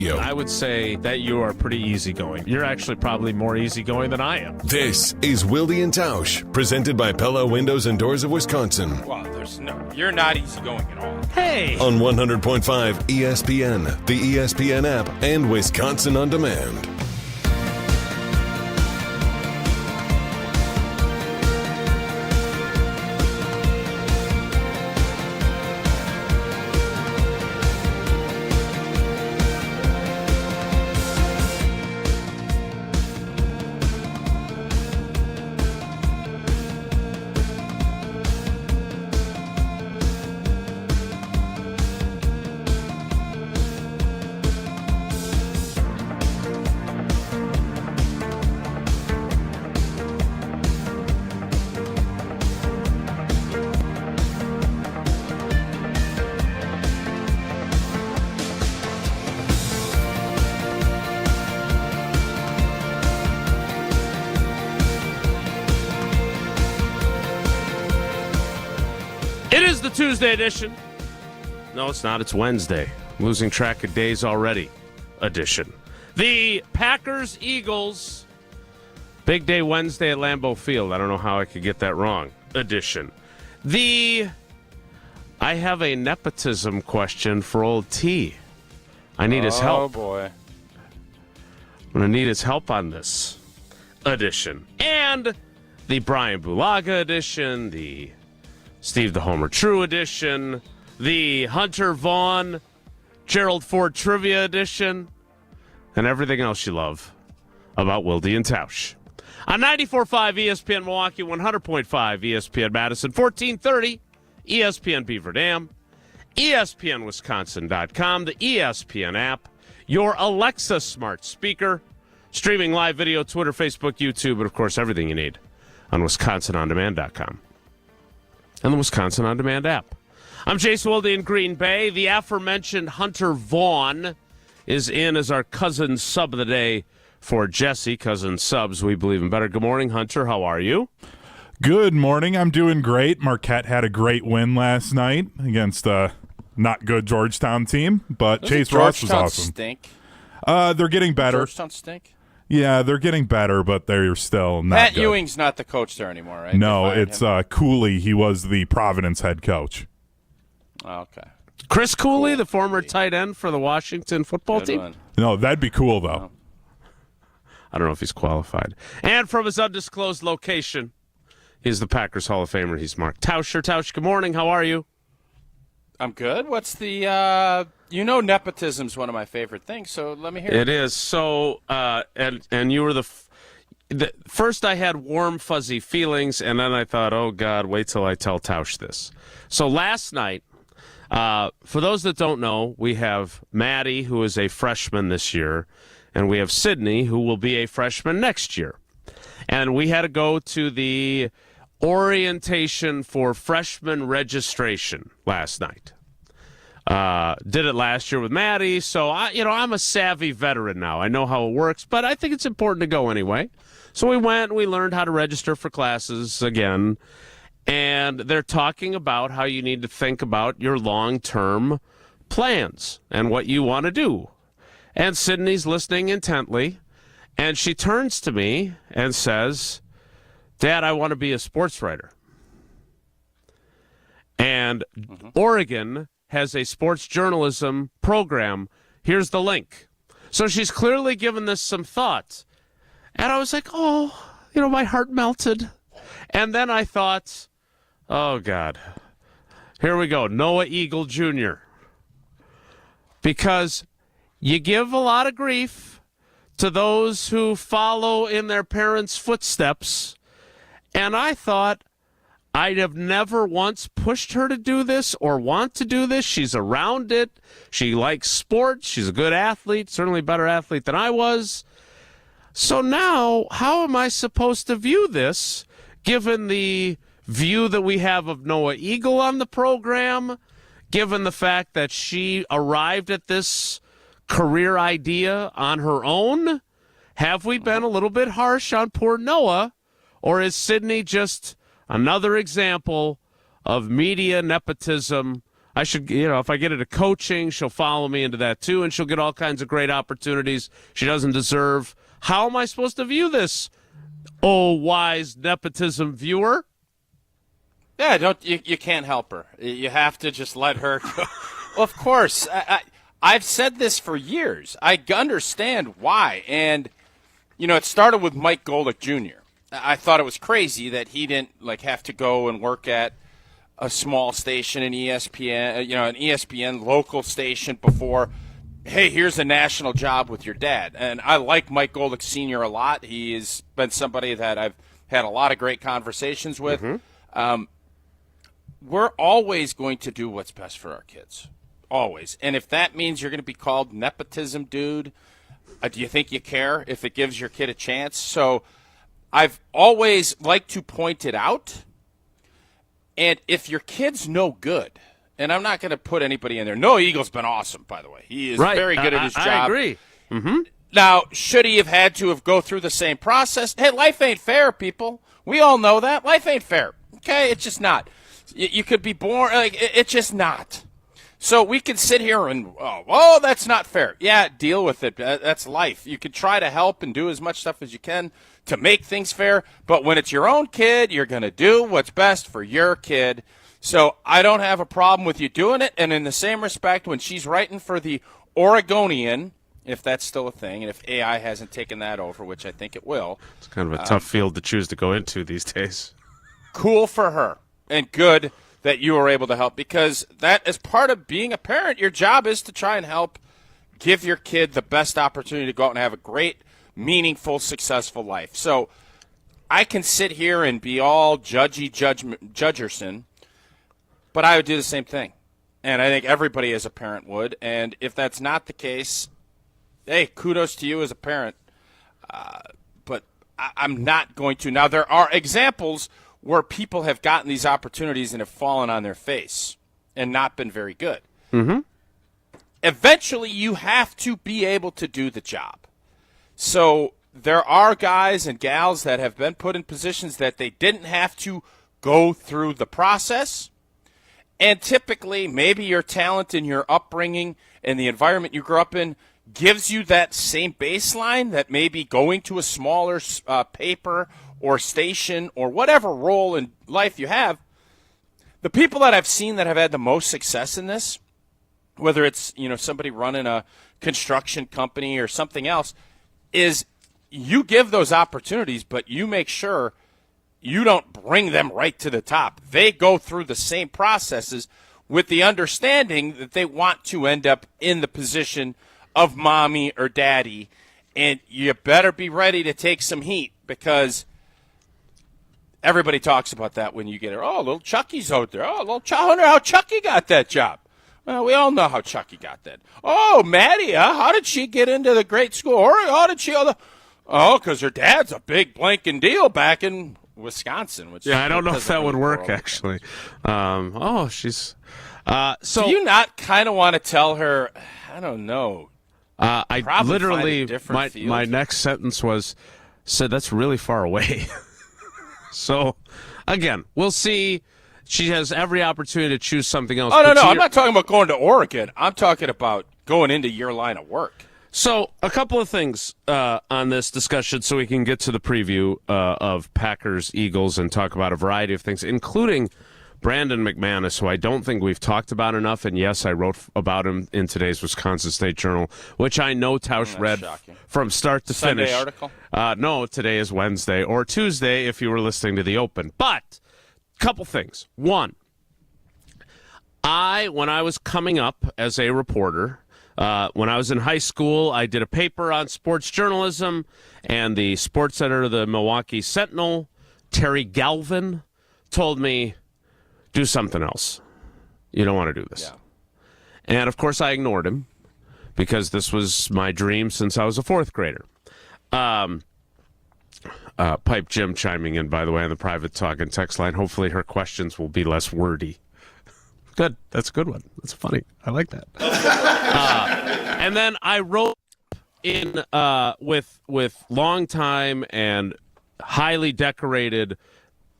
I would say that you are pretty easygoing. You're actually probably more easygoing than I am. This is Wilde And Tausch, presented by Pella Windows and Doors of Wisconsin. Well, you're not easygoing at all. Hey! On 100.5 ESPN, the ESPN app, and Wisconsin On Demand. It is the Tuesday edition. No, it's not. It's Wednesday. Losing track of days already edition. The Packers-Eagles Big Day Wednesday at Lambeau Field. I don't know how I could get that wrong. Edition. I have a nepotism question for old T. I need his help. Oh, boy. I'm going to need his help on this edition. And the Bryan Bulaga edition, the Steve the Homer True edition, the Hunter Vaughn, Gerald Ford Trivia edition, and everything else you love about Wilde And Tausch. On 94.5 ESPN Milwaukee, 100.5 ESPN Madison, 1430 ESPN Beaver Dam, ESPNWisconsin.com, the ESPN app, your Alexa smart speaker, streaming live video, Twitter, Facebook, YouTube, and, of course, everything you need on WisconsinOnDemand.com. And the Wisconsin On Demand app. I'm Jason Wilde in Green Bay. The aforementioned Hunter Vaughn is in as our cousin sub of the day for Jesse. Cousin subs, we believe in better. Good morning, Hunter. How are you? Good morning. I'm doing great. Marquette had a great win last night against a not good Georgetown team, but Chase Ross was awesome. Stink? They're getting better. Georgetown stink? Yeah, they're getting better, but they're still not Matt good. Ewing's not the coach there anymore, right? No, it's Cooley. He was the Providence head coach. Oh, okay. Chris Cooley, the former tight end for the Washington football Good team. one. No, that'd be cool, though. I don't know if he's qualified. And from his undisclosed location, he's the Packers Hall of Famer. He's Mark Tauscher. Tausch, good morning. How are you? I'm good. What's the nepotism's one of my favorite things, so let me hear it. It is. So, and you were the first I had warm, fuzzy feelings, and then I thought, oh, God, wait till I tell Tausch this. So last night, for those that don't know, we have Maddie, who is a freshman this year, and we have Sydney, who will be a freshman next year. And we had to go to the orientation for freshman registration last night. Did it last year with Maddie, so I'm a savvy veteran now. I know how it works, but I think it's important to go anyway. So we went and we learned how to register for classes again, and they're talking about how you need to think about your long-term plans and what you want to do. And Sydney's listening intently, and she turns to me and says, Dad, I want to be a sports writer. And Oregon has a sports journalism program. Here's the link. So she's clearly given this some thought. And I was like, my heart melted. And then I thought, oh, God, here we go. Noah Eagle Jr. Because you give a lot of grief to those who follow in their parents' footsteps. And I thought, I'd have never once pushed her to do this or want to do this. She's around it. She likes sports. She's a good athlete, certainly a better athlete than I was. So now, how am I supposed to view this, given the view that we have of Noah Eagle on the program, given the fact that she arrived at this career idea on her own? Have we been a little bit harsh on poor Noah? Or is Sydney just another example of media nepotism I should, if I get into coaching, she'll follow me into that too, and she'll get all kinds of great opportunities she doesn't deserve. How am I supposed to view this, oh, wise nepotism viewer? Yeah, you can't help her. You have to just let her go. Well, of course. I've said this for years. I understand why. And, it started with Mike Golick Jr. I thought it was crazy that he didn't have to go and work at a small station in ESPN, an ESPN local station before, hey, here's a national job with your dad. And I like Mike Golick Sr. a lot. He has been somebody that I've had a lot of great conversations with. Mm-hmm. We're always going to do what's best for our kids. Always. And if that means you're going to be called nepotism dude, do you think you care if it gives your kid a chance? So I've always liked to point it out. And if your kid's no good, and I'm not going to put anybody in there. No, Eagle's been awesome, by the way. He is very good at his job. I agree. Mm-hmm. Now, should he have had to have go through the same process? Hey, life ain't fair, people. We all know that. Life ain't fair. Okay? It's just not. You could be born, it's just not. So we can sit here and, that's not fair. Yeah, deal with it. That's life. You could try to help and do as much stuff as you can to make things fair. But when it's your own kid, you're going to do what's best for your kid. So I don't have a problem with you doing it. And in the same respect, when she's writing for the Oregonian, if that's still a thing, and if AI hasn't taken that over, which I think it will. It's kind of a tough field to choose to go into these days. Cool for her. And good that you were able to help, because that is part of being a parent. Your job is to try and help give your kid the best opportunity to go out and have a great, meaningful, successful life. So I can sit here and be all judgerson, but I would do the same thing. And I think everybody as a parent would. And if that's not the case, hey, kudos to you as a parent. But I'm not going to. Now, there are examples where people have gotten these opportunities and have fallen on their face and not been very good. Mm-hmm. Eventually, you have to be able to do the job. So there are guys and gals that have been put in positions that they didn't have to go through the process. And typically, maybe your talent and your upbringing and the environment you grew up in gives you that same baseline that maybe going to a smaller paper or station or whatever role in life you have. The people that I've seen that have had the most success in this, whether it's somebody running a construction company or something else, is you give those opportunities, but you make sure you don't bring them right to the top. They go through the same processes with the understanding that they want to end up in the position of mommy or daddy, and you better be ready to take some heat, because everybody talks about that when you get there. Oh, little Chucky's out there. Oh, I wonder how Chucky got that job. Well, we all know how Chucky got that. Oh, Maddie, how did she get into the great school? Or how did she? Oh, because her dad's a big blanking deal back in Wisconsin. Which I don't know if that would work, actually. She's. So do you not kind of want to tell her? I don't know. I literally my next sentence said that's really far away. So, again, we'll see. She has every opportunity to choose something else. Oh, no. I'm not talking about going to Oregon. I'm talking about going into your line of work. So, a couple of things on this discussion so we can get to the preview of Packers, Eagles, and talk about a variety of things, including Brandon McManus, who I don't think we've talked about enough. And, yes, I wrote about him in today's Wisconsin State Journal, which I know Tausch read from start to finish. Sunday article? No, today is Wednesday, or Tuesday if you were listening to the Open. But couple things. One, when I was coming up as a reporter, when I was in high school, I did a paper on sports journalism, and the sports editor of the Milwaukee Sentinel, Terry Galvin, told me, do something else. You don't want to do this. Yeah. And, of course, I ignored him because this was my dream since I was a fourth grader. Pipe Jim chiming in, by the way, on the private talk and text line. Hopefully her questions will be less wordy. Good. That's a good one. That's funny. I like that. And then I wrote in with longtime and highly decorated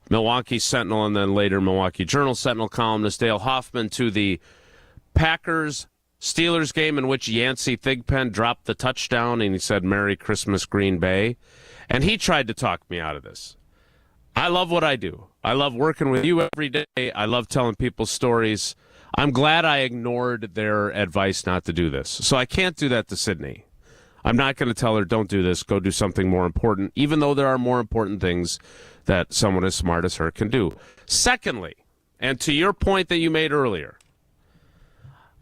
Milwaukee Sentinel and then later Milwaukee Journal Sentinel columnist Dale Hoffman to the Packers Steelers game in which Yancey Thigpen dropped the touchdown and he said, "Merry Christmas, Green Bay." And he tried to talk me out of this. I love what I do. I love working with you every day. I love telling people stories. I'm glad I ignored their advice not to do this. So I can't do that to Sydney. I'm not going to tell her, don't do this, go do something more important, even though there are more important things that someone as smart as her can do. Secondly, and to your point that you made earlier,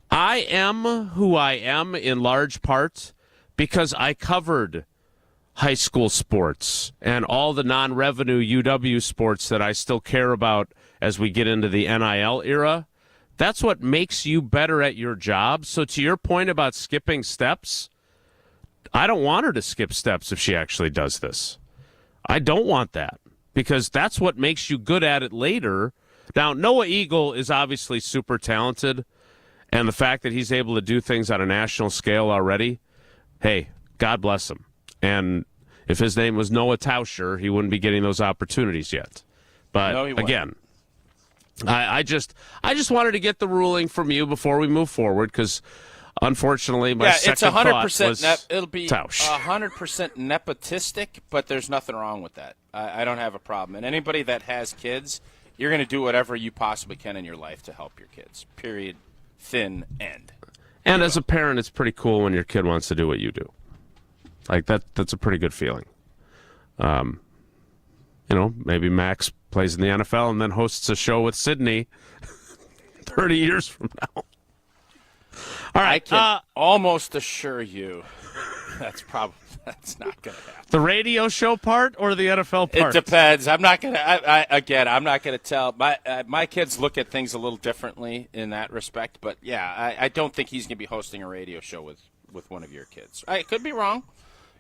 I am who I am in large part because I covered high school sports and all the non-revenue UW sports that I still care about as we get into the NIL era. That's what makes you better at your job. So to your point about skipping steps, I don't want her to skip steps if she actually does this. I don't want that because that's what makes you good at it later. Now, Noah Eagle is obviously super talented, and the fact that he's able to do things on a national scale already, hey, God bless him. And if his name was Noah Tauscher, he wouldn't be getting those opportunities yet. But No, he wouldn't. again, I just wanted to get the ruling from you before we move forward because, unfortunately, my second it's 100%. thought was It'll be Tausch. 100% nepotistic, but there's nothing wrong with that. I don't have a problem. And anybody that has kids, you're going to do whatever you possibly can in your life to help your kids. Period. Thin end. And as a parent, it's pretty cool when your kid wants to do what you do. Like that's a pretty good feeling. Maybe Max plays in the NFL and then hosts a show with Sydney 30 years from now. All right. I can almost assure you that's not going to happen. The radio show part or the NFL part? It depends. I'm not going to. I'm not going to tell. My kids look at things a little differently in that respect. But yeah, I don't think he's going to be hosting a radio show with one of your kids. I could be wrong.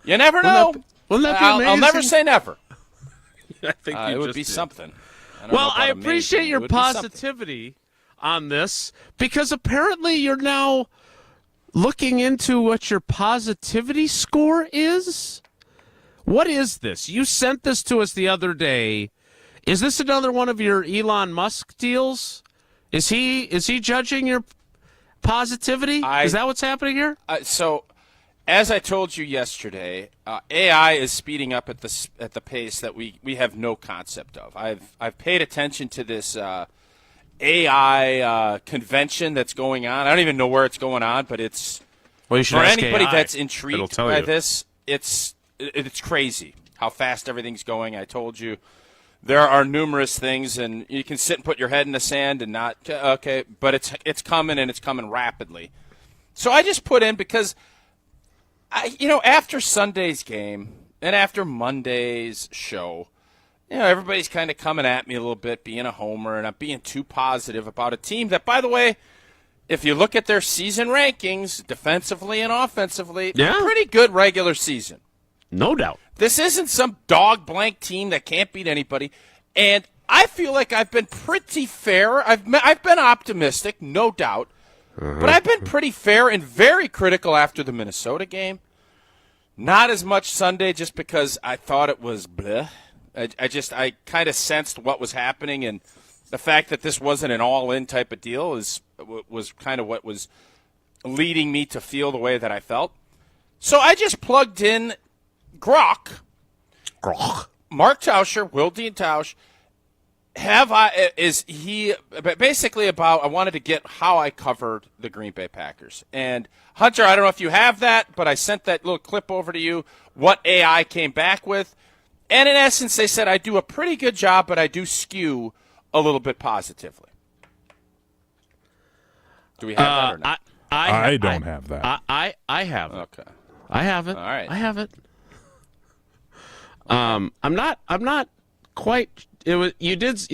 You never know. Wouldn't that be amazing? I'll never say never. I think it would be something. I appreciate your positivity on this because apparently you're now looking into what your positivity score is. What is this? You sent this to us the other day. Is this another one of your Elon Musk deals? Is he judging your positivity? Is that what's happening here? So, as I told you yesterday, AI is speeding up at the pace that we have no concept of. I've paid attention to this AI convention that's going on. I don't even know where it's going on, but it's for anybody that's intrigued by this. It's crazy how fast everything's going. I told you there are numerous things, and you can sit and put your head in the sand and not okay, but it's coming and it's coming rapidly. So I just put in because. After Sunday's game and after Monday's show, everybody's kind of coming at me a little bit, being a homer, and I'm being too positive about a team that, by the way, if you look at their season rankings, defensively and offensively, pretty good regular season. No doubt. This isn't some dog blank team that can't beat anybody, and I feel like I've been pretty fair. I've been optimistic, no doubt. But I've been pretty fair and very critical after the Minnesota game. Not as much Sunday just because I thought it was bleh. I kind of sensed what was happening, and the fact that this wasn't an all-in type of deal was kind of what was leading me to feel the way that I felt. So I just plugged in Grok, Mark Tauscher, Wilde And Tausch. I wanted to get how I covered the Green Bay Packers. And Hunter, I don't know if you have that, but I sent that little clip over to you, what AI came back with. And in essence, they said I do a pretty good job, but I do skew a little bit positively. Do we have that or not? I don't have that. I have it. Okay. I have it. All right. I have it. I'm not quite. You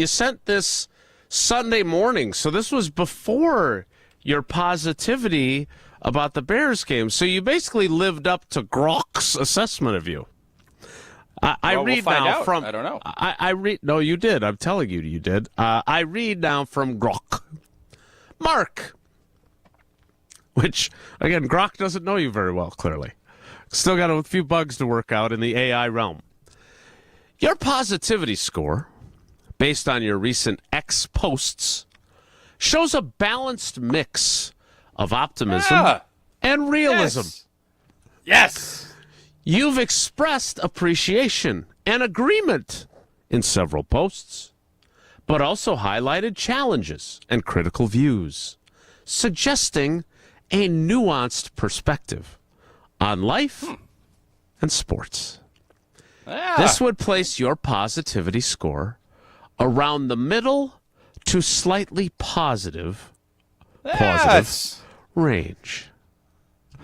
sent this Sunday morning, so this was before your positivity about the Bears game. So you basically lived up to Grok's assessment of you. We'll find out. I don't know. I read. No, you did. I'm telling you, you did. I read now from Grok, Mark, which again, Grok doesn't know you very well. Clearly, still got a few bugs to work out in the AI realm. Your positivity score, based on your recent X posts, shows a balanced mix of optimism and realism. Yes. You've expressed appreciation and agreement in several posts, but also highlighted challenges and critical views, suggesting a nuanced perspective on life and sports. This would place your positivity score around the middle to slightly positive range.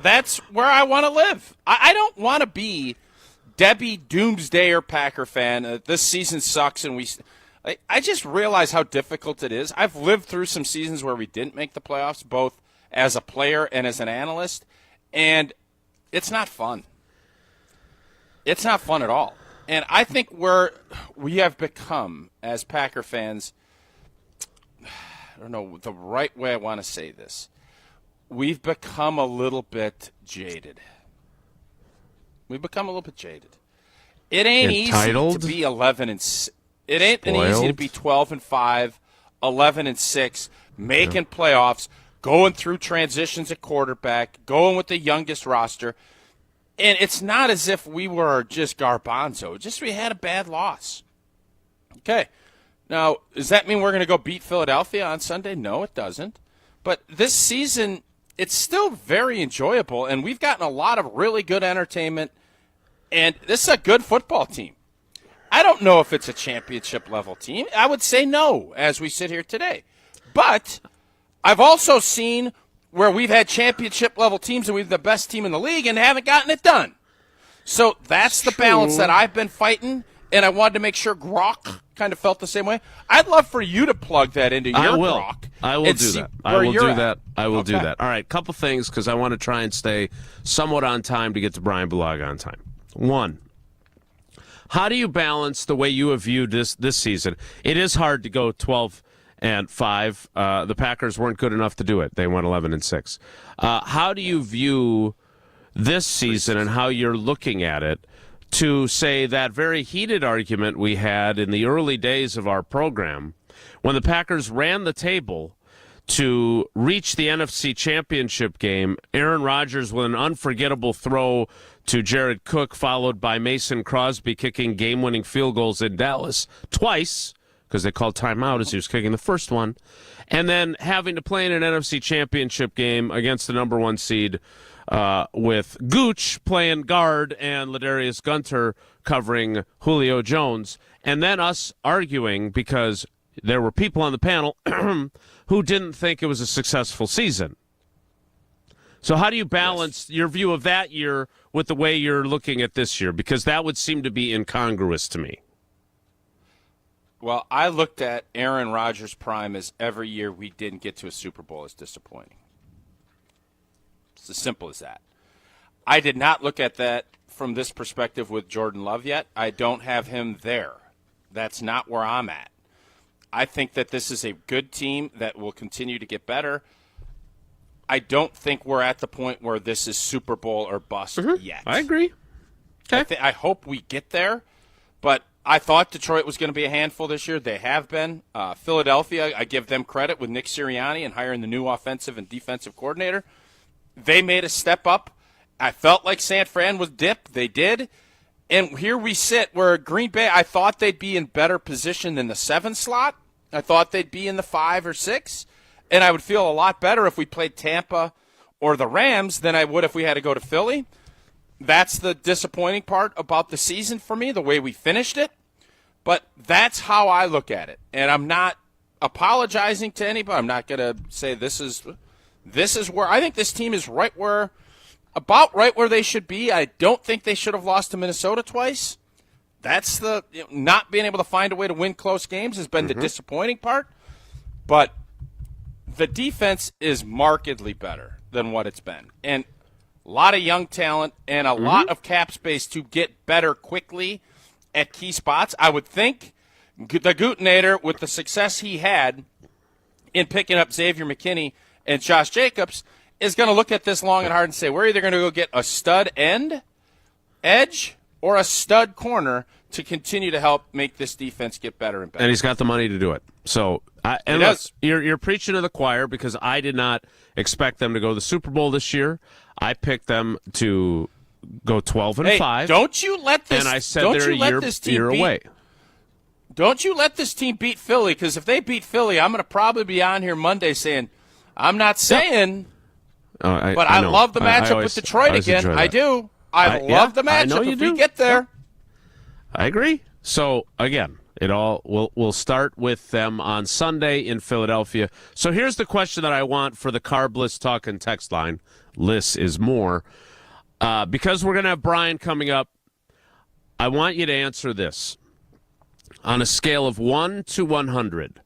That's where I want to live. I don't want to be Debbie Doomsdayer Packer fan. This season sucks, and I just realize how difficult it is. I've lived through some seasons where we didn't make the playoffs, both as a player and as an analyst, and it's not fun. It's not fun at all. And I think we have become, as Packer fans, I don't know the right way I want to say this. We've become a little bit jaded. It ain't Entitled, easy to be 11 and it ain't spoiled. easy to be 12-5, 11-6, making playoffs, going through transitions at quarterback, going with the youngest roster. And it's not as if we were just garbanzo. Just we had a bad loss. Okay. Now, does that mean we're going to go beat Philadelphia on Sunday? No, it doesn't. But this season, it's still very enjoyable, and we've gotten a lot of really good entertainment, and this is a good football team. I don't know if it's a championship-level team. I would say no, as we sit here today. But I've also seen where we've had championship-level teams and we've the best team in the league and haven't gotten it done. So that's the balance that I've been fighting, and I wanted to make sure Grok kind of felt the same way. I'd love for you to plug that into your Grok. I will do that. I will do that. All right, couple things because I want to try and stay somewhat on time to get to Bryan Bulaga on time. One, how do you balance the way you have viewed this season? It is hard to go 12-5. The Packers weren't good enough to do it. They went 11-6. How do you view this season and how you're looking at it to say that very heated argument we had in the early days of our program when the Packers ran the table to reach the NFC Championship game, Aaron Rodgers with an unforgettable throw to Jared Cook, followed by Mason Crosby kicking game-winning field goals in Dallas twice, because they called timeout as he was kicking the first one, and then having to play in an NFC Championship game against the number one seed with Gooch playing guard and Ladarius Gunter covering Julio Jones, and then us arguing because there were people on the panel who didn't think it was a successful season. So how do you balance your view of that year with the way you're looking at this year? Because that would seem to be incongruous to me. Well, I looked at Aaron Rodgers' prime as every year we didn't get to a Super Bowl as disappointing. It's as simple as that. I did not look at that from this perspective with Jordan Love yet. I don't have him there. That's not where I'm at. I think that this is a good team that will continue to get better. I don't think we're at the point where this is Super Bowl or bust yet. I agree. Okay. I hope we get there, but I thought Detroit was going to be a handful this year. They have been. Philadelphia, I give them credit with Nick Sirianni and hiring the new offensive and defensive coordinator. They made a step up. I felt like San Fran was dipped. They did. And here we sit where Green Bay, I thought they'd be in better position than the 7 slot. I thought they'd be in the 5 or 6. And I would feel a lot better if we played Tampa or the Rams than I would if we had to go to Philly. That's the disappointing part about the season for me, the way we finished it. But that's how I look at it. And I'm not apologizing to anybody. I'm not going to say this is where I think this team is about right where they should be. I don't think they should have lost to Minnesota twice. That's the not being able to find a way to win close games has been the disappointing part. But the defense is markedly better than what it's been. And a lot of young talent and a lot of cap space to get better quickly at key spots. I would think the Gutenator, with the success he had in picking up Xavier McKinney and Josh Jacobs, is going to look at this long and hard and say, we're either going to go get a stud edge or a stud corner to continue to help make this defense get better and better. And he's got the money to do it. So, look, you're preaching to the choir because I did not expect them to go to the Super Bowl this year. I picked them to go 12-5. Don't you let this? And I said they're a year away. Don't you let this team beat Philly, because if they beat Philly, I'm going to probably be on here Monday saying, I'm not saying, but I love the matchup with Detroit again. I do. I love the matchup if we get there. I agree. So, again, we'll start with them on Sunday in Philadelphia. So here's the question that I want for the Carbless Talk and Text line. Liss is more. Because we're going to have Bryan coming up, I want you to answer this. On a scale of 1 to 100,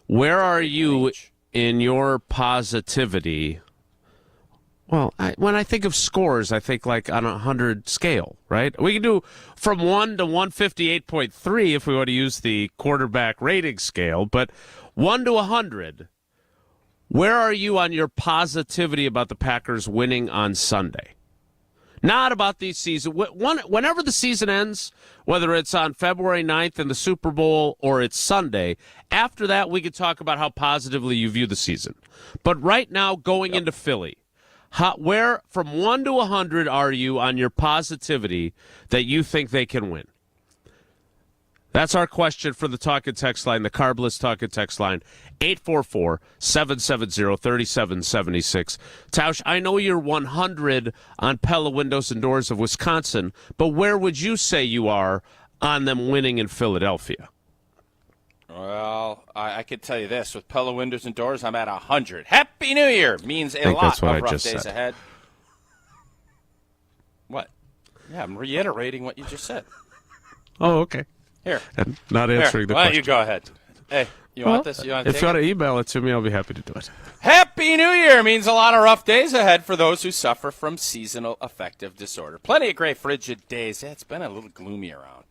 where are you in your positivity? Well, when I think of scores, I think like on a 100 scale, right? We can do from 1 to 158.3 if we want to use the quarterback rating scale, but 1 to 100, where are you on your positivity about the Packers winning on Sunday? Not about the season. Whenever the season ends, whether it's on February 9th in the Super Bowl or it's Sunday, after that we can talk about how positively you view the season. But right now, going into Philly, where from 1 to 100 are you on your positivity that you think they can win? That's our question for the Talk and Text line, the Carbless Talk and Text line, 844-770-3776. Tausch, I know you're 100 on Pella Windows and Doors of Wisconsin, but where would you say you are on them winning in Philadelphia? Well, I can tell you this. With Pella Windows and Doors, I'm at 100. Happy New Year means a lot of rough days ahead. What? Yeah, I'm reiterating what you just said. Oh, okay. Here. And not answering the question. Why don't you go ahead? Hey, you want this? If you want to email it to me, I'll be happy to do it. Happy New Year means a lot of rough days ahead for those who suffer from seasonal affective disorder. Plenty of great frigid days. Yeah, it's been a little gloomy around.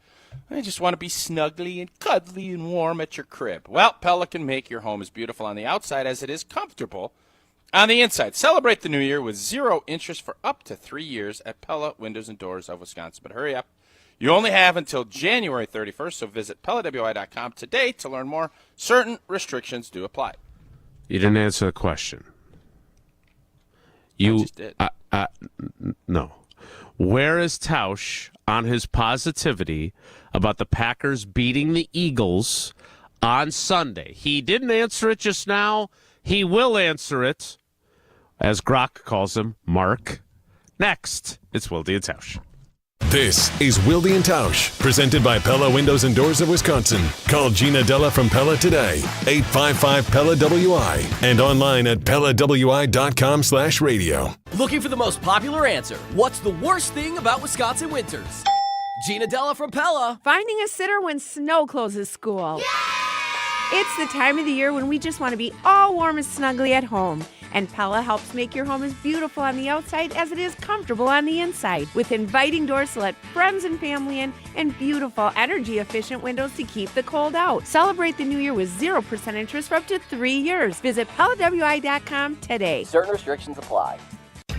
I just want to be snuggly and cuddly and warm at your crib. Well, Pella can make your home as beautiful on the outside as it is comfortable on the inside. Celebrate the new year with 0 interest for up to 3 years at Pella Windows and Doors of Wisconsin. But hurry up. You only have until January 31st, so visit PellaWI.com today to learn more. Certain restrictions do apply. You didn't answer the question. I just did. No. Where is Tausch on his positivity about the Packers beating the Eagles on Sunday? He didn't answer it just now. He will answer it, as Grok calls him, Mark. Next, it's Wilde And Tausch. This is Wilde And Tausch, presented by Pella Windows and Doors of Wisconsin. Call Gina Della from Pella today, 855-PELLA-WI, and online at PellaWI.com/radio. Looking for the most popular answer. What's the worst thing about Wisconsin winters? Gina Della from Pella. Finding a sitter when snow closes school. Yay! It's the time of the year when we just want to be all warm and snuggly at home. And Pella helps make your home as beautiful on the outside as it is comfortable on the inside, with inviting doors to let friends and family in and beautiful, energy-efficient windows to keep the cold out. Celebrate the new year with 0% interest for up to 3 years. Visit PellaWI.com today. Certain restrictions apply.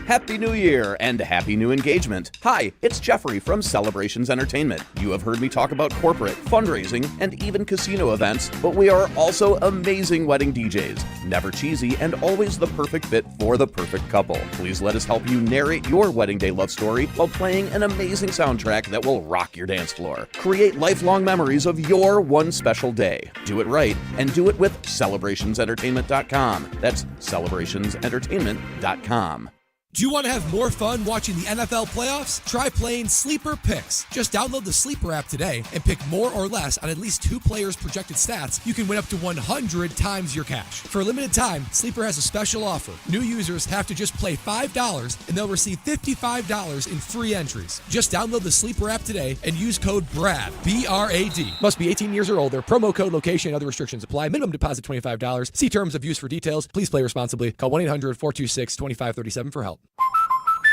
Happy New Year and Happy New Engagement. Hi, it's Jeffrey from Celebrations Entertainment. You have heard me talk about corporate, fundraising, and even casino events, but we are also amazing wedding DJs. Never cheesy and always the perfect fit for the perfect couple. Please let us help you narrate your wedding day love story while playing an amazing soundtrack that will rock your dance floor. Create lifelong memories of your one special day. Do it right and do it with CelebrationsEntertainment.com. That's CelebrationsEntertainment.com. Do you want to have more fun watching the NFL playoffs? Try playing Sleeper Picks. Just download the Sleeper app today and pick more or less on at least 2 players' projected stats. You can win up to 100 times your cash. For a limited time, Sleeper has a special offer. New users have to just play $5 and they'll receive $55 in free entries. Just download the Sleeper app today and use code BRAD, B-R-A-D. Must be 18 years or older. Promo code, location, and other restrictions apply. Minimum deposit $25. See terms of use for details. Please play responsibly. Call 1-800-426-2537 for help.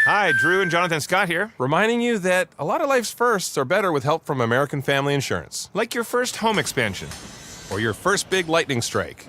Hi, Drew and Jonathan Scott here, reminding you that a lot of life's firsts are better with help from American Family Insurance. Like your first home expansion, or your first big lightning strike,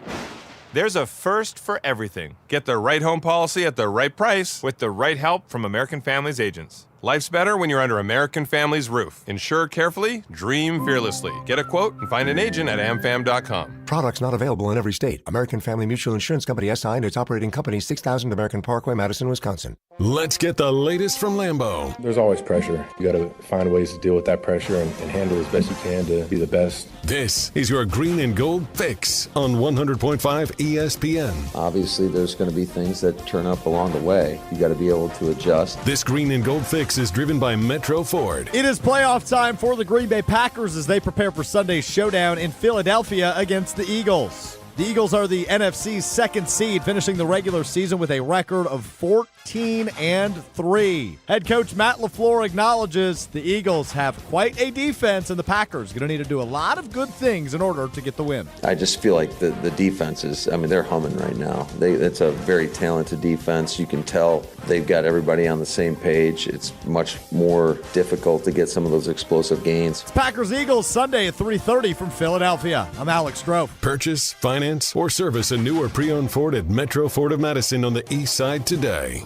There's a first for everything. Get the right home policy at the right price with the right help from American Family's agents. Life's better when you're under American Family's roof. Insure carefully, dream fearlessly. Get a quote and find an agent at amfam.com. Products not available in every state. American Family Mutual Insurance Company SI and its operating company 6000 American Parkway, Madison, Wisconsin. Let's get the latest from Lambeau. There's always pressure. You got to find ways to deal with that pressure and handle as best you can to be the best. This is your Green and Gold Fix on 100.5 ESPN. Obviously, there's going to be things that turn up along the way. You got to be able to adjust. This Green and Gold Fix is driven by Metro Ford. It is playoff time for the Green Bay Packers as they prepare for Sunday's showdown in Philadelphia against the Eagles. The Eagles are the NFC's second seed, finishing the regular season with a record of 14-3. Head coach Matt LaFleur acknowledges the Eagles have quite a defense, and the Packers going to need to do a lot of good things in order to get the win. I just feel like the defense is, they're humming right now. It's a very talented defense. You can tell they've got everybody on the same page. It's much more difficult to get some of those explosive gains. It's Packers-Eagles Sunday at 3:30 from Philadelphia. I'm Alex Stroh. Purchase, finance, or service a new or pre-owned Ford at Metro Ford of Madison on the east side today.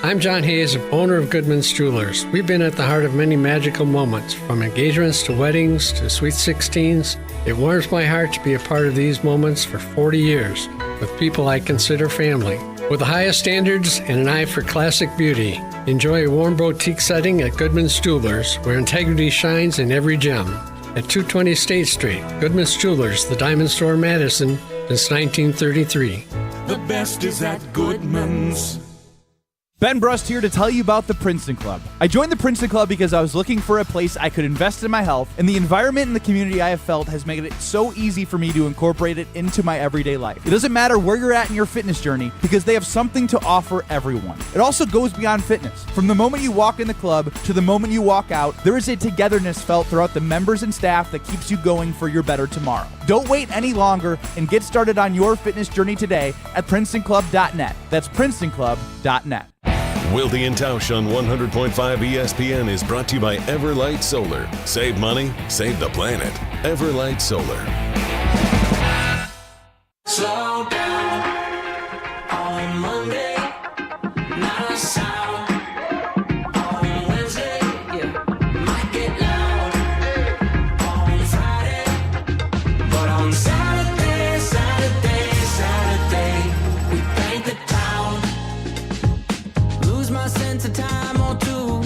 I'm John Hayes, owner of Goodman's Jewelers. We've been at the heart of many magical moments, from engagements to weddings to sweet 16s. It warms my heart to be a part of these moments for 40 years with people I consider family. With the highest standards and an eye for classic beauty, enjoy a warm boutique setting at Goodman's Jewelers, where integrity shines in every gem. At 220 State Street, Goodman's Jewelers, the Diamond Store in Madison, since 1933. The best is at Goodman's. Ben Brust here to tell you about the Princeton Club. I joined the Princeton Club because I was looking for a place I could invest in my health, and the environment and the community I have felt has made it so easy for me to incorporate it into my everyday life. It doesn't matter where you're at in your fitness journey because they have something to offer everyone. It also goes beyond fitness. From the moment you walk in the club to the moment you walk out, there is a togetherness felt throughout the members and staff that keeps you going for your better tomorrow. Don't wait any longer and get started on your fitness journey today at PrincetonClub.net. That's PrincetonClub.net. Wilde And Tausch on 100.5 ESPN is brought to you by Everlight Solar. Save money, save the planet. Everlight Solar. Slow down on Monday, not a sound. On Wednesday, might get loud. On Friday, but on Saturday, we paint the town. Lose my sense of time or two.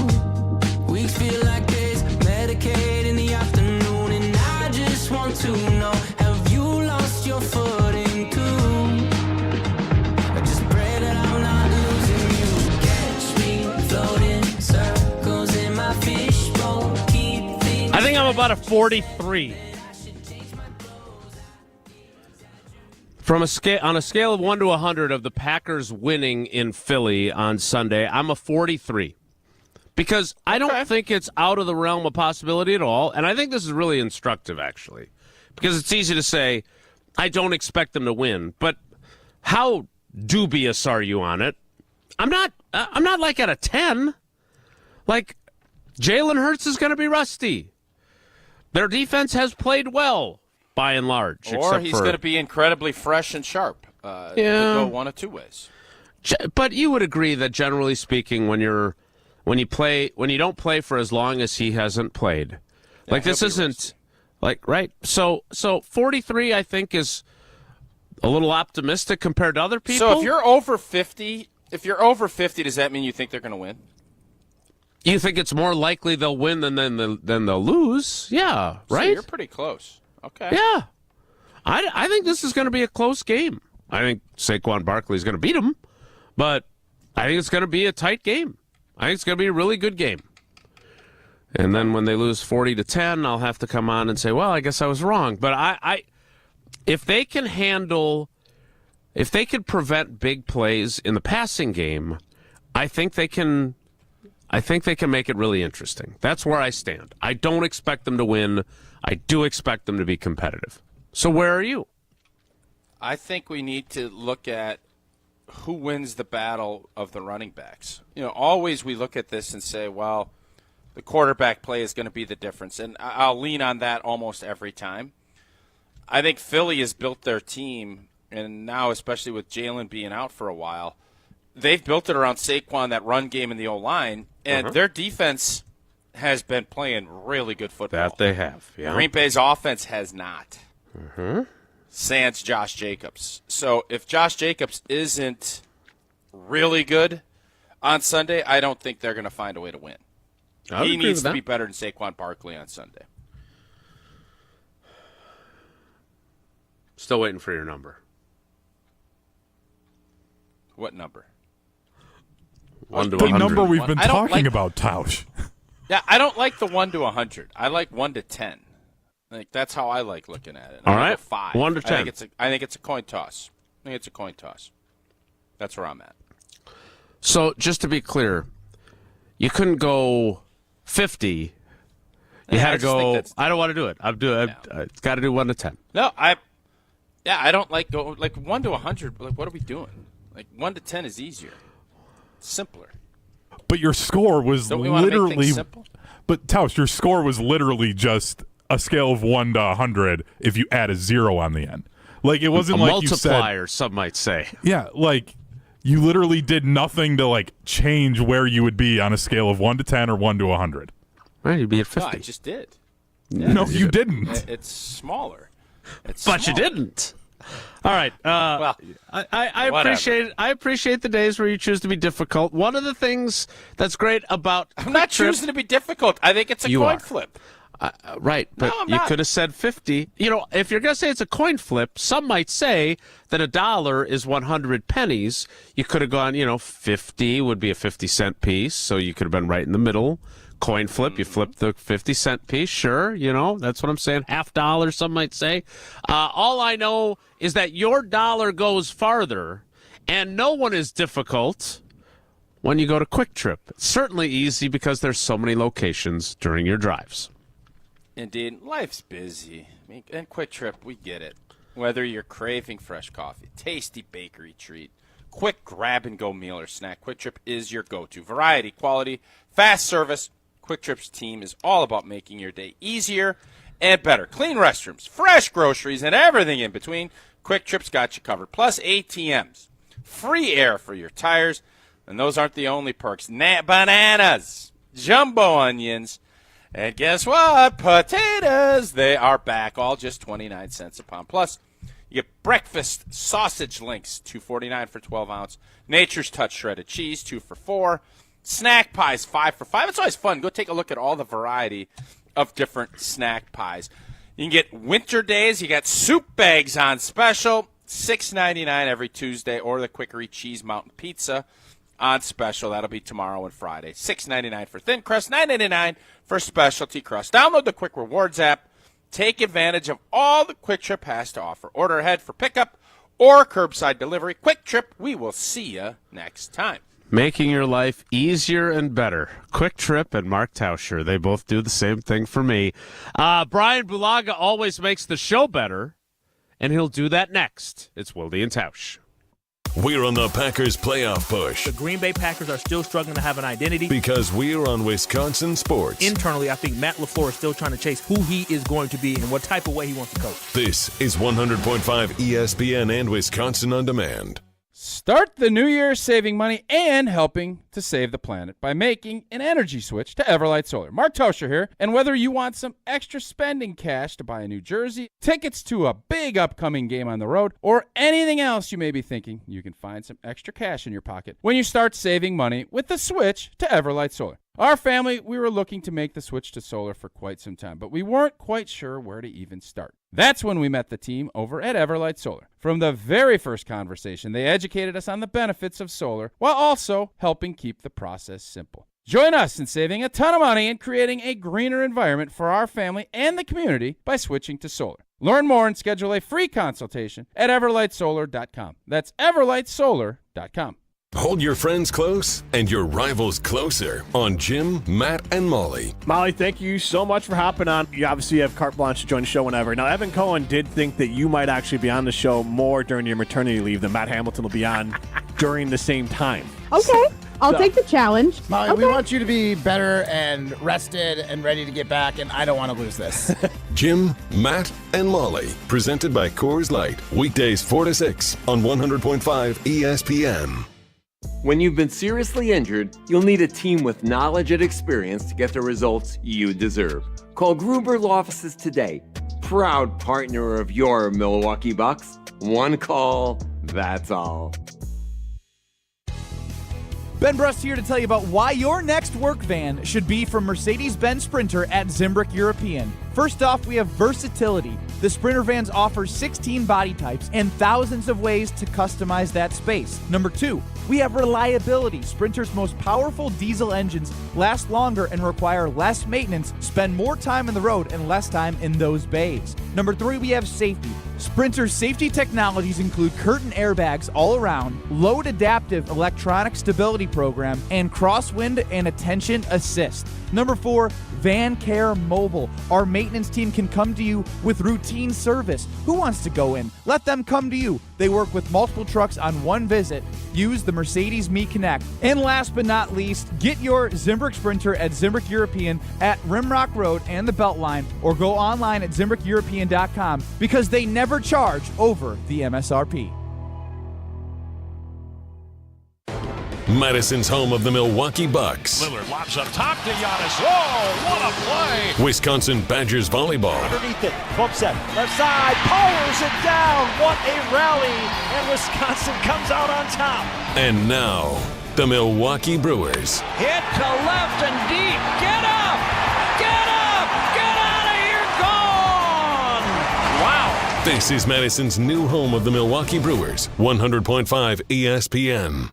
Weeks feel like days, Medicaid in the afternoon, and I just want to know, have you lost your footing too? I just pray that I'm not losing you. Catch me floating circles in my fishbowl. Keep things. I think I'm about a 43. On a scale of 1 to 100 of the Packers winning in Philly on Sunday, I'm a 43. Because I don't think it's out of the realm of possibility at all, and I think this is really instructive, actually. Because it's easy to say, I don't expect them to win, but how dubious are you on it? I'm not like at a 10. Like, Jalen Hurts is going to be rusty. Their defense has played well, by and large. Or he's going to be incredibly fresh and sharp. Could go one of two ways. But you would agree that generally speaking, when you don't play for as long as he hasn't played, like this isn't like right. So 43, I think, is a little optimistic compared to other people. So if you're over 50, does that mean you think they're going to win? You think it's more likely they'll win than they'll lose? Yeah, right. So you're pretty close. Okay. Yeah, I think this is going to be a close game. I think Saquon Barkley is going to beat him, but I think it's going to be a tight game. I think it's going to be a really good game. And then when they lose 40-10, I'll have to come on and say, well, I guess I was wrong. But if they can prevent big plays in the passing game, I think they can make it really interesting. That's where I stand. I don't expect them to win. I do expect them to be competitive. So where are you? I think we need to look at who wins the battle of the running backs. Always we look at this and say, well, the quarterback play is going to be the difference. And I'll lean on that almost every time. I think Philly has built their team and now especially with Jalen being out for a while, they've built it around Saquon, that run game and the O-line, and their defense has been playing really good football. That they have, yeah. Green Bay's offense has not. Sans Josh Jacobs. So if Josh Jacobs isn't really good on Sunday, I don't think they're going to find a way to win. He needs to be better than Saquon Barkley on Sunday. Still waiting for your number. What number? 1 to The 100. number we've been I don't talking like- about, Tausch. Yeah, I don't like the 1 to 100. I like 1 to 10. Like that's how I like looking at it. All I'm gonna right. go 5. 1 to 10. I think it's a coin toss. That's where I'm at. So just to be clear, you couldn't go 50. You had to go. I don't want to do it. It's got to do 1 to 10. No, I don't like go like 1 to 100. Like what are we doing? Like 1 to 10 is easier, simpler. But your score was Don't we wanna make literally. things simple? But Tausch, your score was literally just a scale of 1 to 100 if you add a 0 on the end. Like it wasn't a like multiplier, you said. some might say. Yeah, like you literally did nothing to like change where you would be on a scale of 1 to 10 or 1 to 100. Right, you'd be at 50. No, I just did. No, you didn't. It's smaller. But you didn't. All right. Well, I whatever. appreciate it. I appreciate the days where you choose to be difficult. One of the things that's great about I'm not choosing to be difficult. I think it's a coin flip. Right, but No, I'm you not. could have said 50. You know, if you're going to say it's a coin flip, some might say that $1 is 100 pennies. You could have gone, 50 would be a 50-cent piece, so you could have been right in the middle. Coin flip, you flip the 50-cent piece, sure, that's what I'm saying. $50, some might say. All I know is that your dollar goes farther, and no one is difficult when you go to Quick Trip. It's certainly easy because there's so many locations during your drives. Indeed, life's busy. And Quick Trip, we get it. Whether you're craving fresh coffee, tasty bakery treat, quick grab-and-go meal or snack, Quick Trip is your go-to. Variety, quality, fast service. Quick Trip's team is all about making your day easier and better. Clean restrooms, fresh groceries, and everything in between. Quick Trip's got you covered. Plus ATMs, free air for your tires, and those aren't the only perks. Bananas, jumbo onions, and guess what? Potatoes. They are back, all just 29 cents a pound. Plus, you get breakfast sausage links, $2.49 for 12 ounce. Nature's Touch shredded cheese, 2 for $4. Snack pies, 5 for $5. It's always fun. Go take a look at all the variety of different snack pies. You can get winter days. You got soup bags on special, $6.99 every Tuesday, or the Quickery Cheese Mountain Pizza on special. That'll be tomorrow and Friday. $6.99 for thin crust, $9.99 for specialty crust. Download the Quick Rewards app. Take advantage of all the Quick Trip has to offer. Order ahead for pickup or curbside delivery. Quick Trip, we will see you next time. Making your life easier and better. Quick Trip and Mark Tauscher, they both do the same thing for me. Bryan Bulaga always makes the show better, and he'll do that next. It's Wilde and Tausch. We're on the Packers playoff push The Green Bay Packers are still struggling to have an identity. because we're on Wisconsin sports. Internally, I think Matt LaFleur is still trying to chase who he is going to be and what type of way he wants to coach. This is 100.5 ESPN and Wisconsin On Demand. Start the new year saving money and helping to save the planet by making an energy switch to Everlight Solar. Mark Tauscher here, and whether you want some extra spending cash to buy a new jersey, tickets to a big upcoming game on the road, or anything else you may be thinking, you can find some extra cash in your pocket when you start saving money with the switch to Everlight Solar. Our family, we were looking to make the switch to solar for quite some time, but we weren't quite sure where to even start. That's when we met the team over at Everlight Solar. From the very first conversation, they educated us on the benefits of solar while also helping keep the process simple. Join us in saving a ton of money and creating a greener environment for our family and the community by switching to solar. Learn more and schedule a free consultation at everlightsolar.com. That's everlightsolar.com. Hold your friends close and your rivals closer on Jim, Matt, and Molly. Molly, thank you so much for hopping on. You obviously have carte blanche to join the show whenever. Now, Evan Cohen did think that you might actually be on the show more during your maternity leave than Matt Hamilton will be on during the same time. Okay, I'll take the challenge. Molly, okay. we want you to be better and rested and ready to get back, and I don't want to lose this. Jim, Matt, and Molly. Presented by Coors Light. Weekdays 4 to 6 on 100.5 ESPN. When you've been seriously injured, you'll need a team with knowledge and experience to get the results you deserve. Call Gruber Law Offices today. Proud partner of your Milwaukee Bucks. One call, that's all. Ben Brust here to tell you about why your next work van should be from Mercedes-Benz Sprinter at Zimbrick European. First off, we have versatility. The Sprinter vans offer 16 body types and thousands of ways to customize that space. Number 2, we have reliability. Sprinter's most powerful diesel engines last longer and require less maintenance, spend more time on the road and less time in those bays. Number 3, we have safety. Sprinter's safety technologies include curtain airbags all around, load adaptive electronic stability program, and crosswind and attention assist. Number 4, Van Care Mobile. Our maintenance team can come to you with routine service. Who wants to go in? Let them come to you. They work with multiple trucks on one visit. Use the Mercedes Me Connect. And last but not least, get your Zimbrick Sprinter at Zimbrick European at Rimrock Road and the Beltline, or go online at ZimbrickEuropean.com because they never charge over the MSRP. Madison's home of the Milwaukee Bucks. Lillard lobs up top to Giannis. Whoa, what a play! Wisconsin Badgers volleyball. Underneath it, bump set, left side, powers it down. What a rally! And Wisconsin comes out on top. And now, the Milwaukee Brewers. Hit to left and deep. Get up! Get up! Get out of here! Gone! Wow! This is Madison's new home of the Milwaukee Brewers. 100.5 ESPN.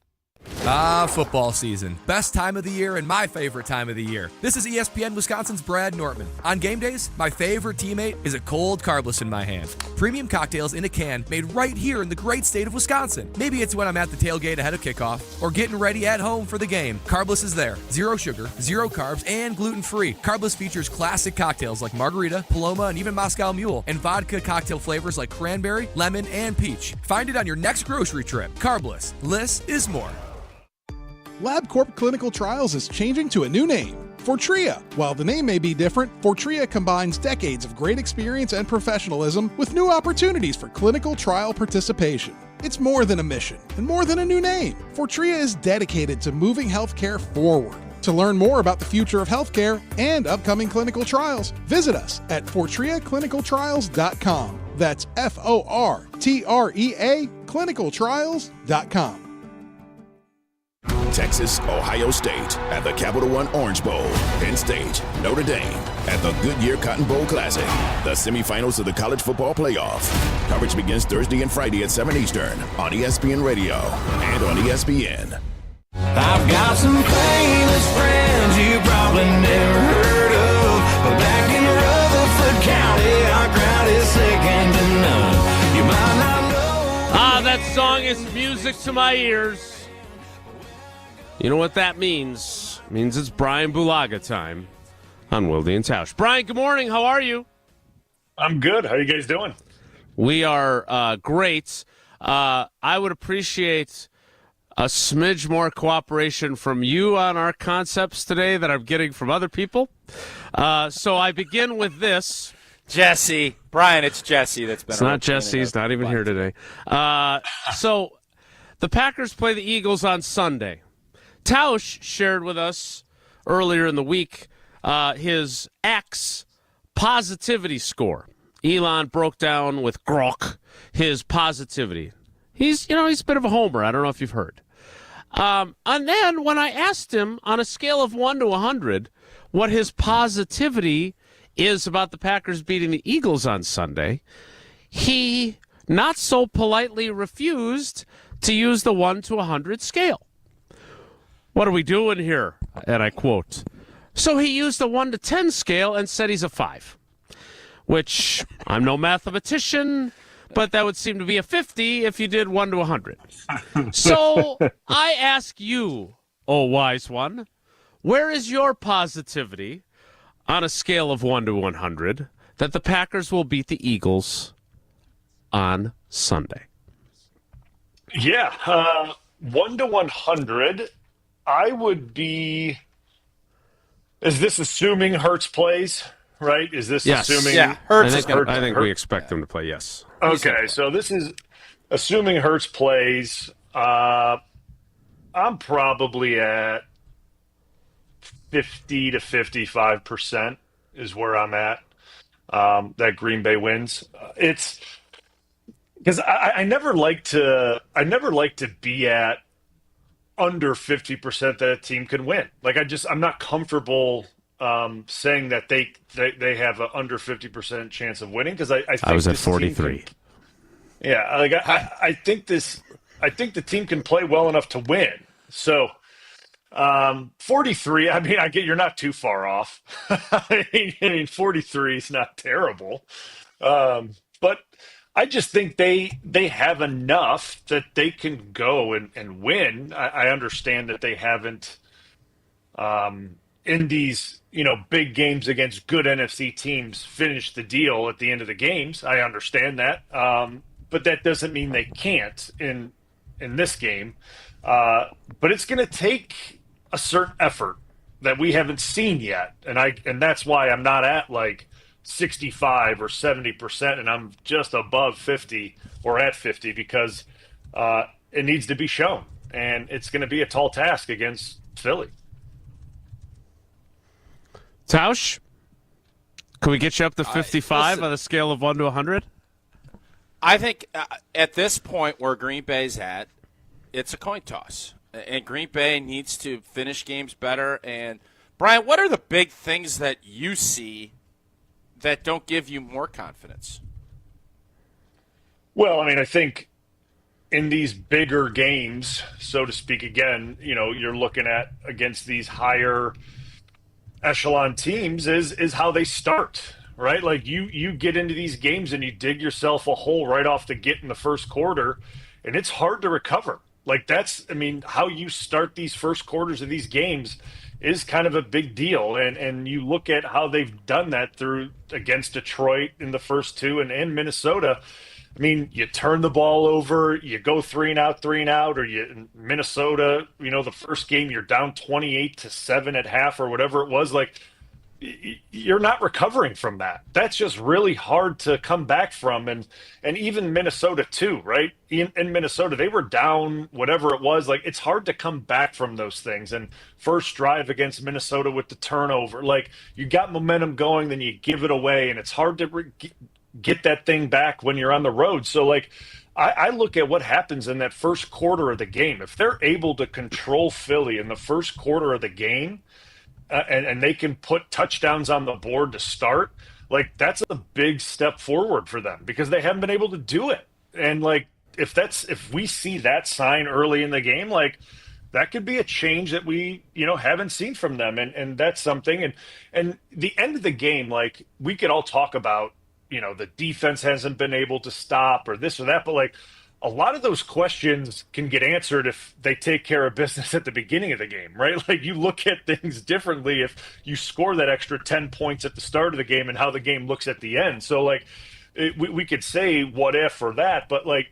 Football season. Best time of the year and my favorite time of the year. This is ESPN Wisconsin's Brad Nortman. On game days, my favorite teammate is a cold carbless in my hand. Premium cocktails in a can made right here in the great state of Wisconsin. Maybe it's when I'm at the tailgate ahead of kickoff or getting ready at home for the game. Carbless is there. Zero sugar, zero carbs, and gluten-free. Carbless features classic cocktails like margarita, Paloma, and even Moscow Mule, and vodka cocktail flavors like cranberry, lemon, and peach. Find it on your next grocery trip. Carbless. Less is more. LabCorp Clinical Trials is changing to a new name, Fortrea. While the name may be different, Fortrea combines decades of great experience and professionalism with new opportunities for clinical trial participation. It's more than a mission and more than a new name. Fortrea is dedicated to moving healthcare forward. To learn more about the future of healthcare and upcoming clinical trials, visit us at FortreaClinicalTrials.com. That's FORTREA clinicaltrials.com. Texas, Ohio State at the Capital One Orange Bowl. Penn State, Notre Dame at the Goodyear Cotton Bowl Classic. The semifinals of the college football playoff. Coverage begins Thursday and Friday at 7 Eastern on ESPN Radio and on ESPN. I've got some famous friends you probably never heard of, but back in Rutherford County, our crowd is second to none. You might not know. That song is music to my ears. You know what that means? It means it's Bryan Bulaga time on Wilde And Tausch. Bryan, good morning. How are you? I'm good. How are you guys doing? We are great. I would appreciate a smidge more cooperation from you on our concepts today that I'm getting from other people. So I begin with this. Jesse. Bryan, it's Jesse that's been. It's not Jesse. He's not even here today. So the Packers play the Eagles on Sunday. Tausch shared with us earlier in the week his X positivity score. Elon broke down with Grok his positivity. He's a bit of a homer. I don't know if you've heard. And then when I asked him on a scale of 1 to 100 what his positivity is about the Packers beating the Eagles on Sunday, he not so politely refused to use the 1 to 100 scale. What are we doing here? And I quote. So he used the 1 to 10 scale and said he's a 5, which I'm no mathematician, but that would seem to be a 50 if you did 1 to 100. So I ask you, oh wise one, where is your positivity on a scale of 1 to 100 that the Packers will beat the Eagles on Sunday? Yeah, 1 to 100. I would be. Is this assuming Hurts plays? right? Is this Yes. assuming? Yeah, Hurts is going to I think we expect them to play. Yes. Okay, so this is assuming Hurts plays. I'm probably at 50 to 55% is where I'm at. That Green Bay wins. It's because I never like to be at under 50% that a team can win. Like I'm not comfortable saying that they have an under 50% chance of winning because I think I was at this team 43. yeah, like I think the team can play well enough to win. So 43, I mean, I get you're not too far off. I mean 43 is not terrible. But I just think they have enough that they can go and win. I understand that they haven't in these, big games against good NFC teams finished the deal at the end of the games. I understand that. But that doesn't mean they can't in this game. But it's going to take a certain effort that we haven't seen yet. And that's why I'm not at like 65 or 70%, and I'm just above 50 or at 50 because it needs to be shown. And it's going to be a tall task against Philly. Tausch, can we get you up to 55 listen, on a scale of 1 to 100? I think at this point where Green Bay's at, it's a coin toss. And Green Bay needs to finish games better. And, Bryan, what are the big things that you see that don't give you more confidence? Well, I mean, I think in these bigger games, so to speak, again, you're looking at against these higher echelon teams is how they start, right? Like you get into these games and you dig yourself a hole right off the get in the first quarter, and it's hard to recover. Like how you start these first quarters of these games is kind of a big deal. And you look at how they've done that through against Detroit in the first two and in Minnesota. I mean, you turn the ball over, you go 3-and-out, or in Minnesota, the first game you're down 28-7 at half or whatever it was. Like, you're not recovering from that. That's just really hard to come back from. And even Minnesota too, right? In Minnesota, they were down whatever it was. Like, it's hard to come back from those things. And first drive against Minnesota with the turnover, like you got momentum going, then you give it away, and it's hard to get that thing back when you're on the road. So like, I look at what happens in that first quarter of the game. If they're able to control Philly in the first quarter of the game, and they can put touchdowns on the board to start, like that's a big step forward for them because they haven't been able to do it. And like, if we see that sign early in the game, like that could be a change that we, haven't seen from them. And that's something. And the end of the game, like we could all talk about, the defense hasn't been able to stop or this or that, but like a lot of those questions can get answered if they take care of business at the beginning of the game, right? Like you look at things differently if you score that extra 10 points at the start of the game and how the game looks at the end. So like we could say what if or that, but like,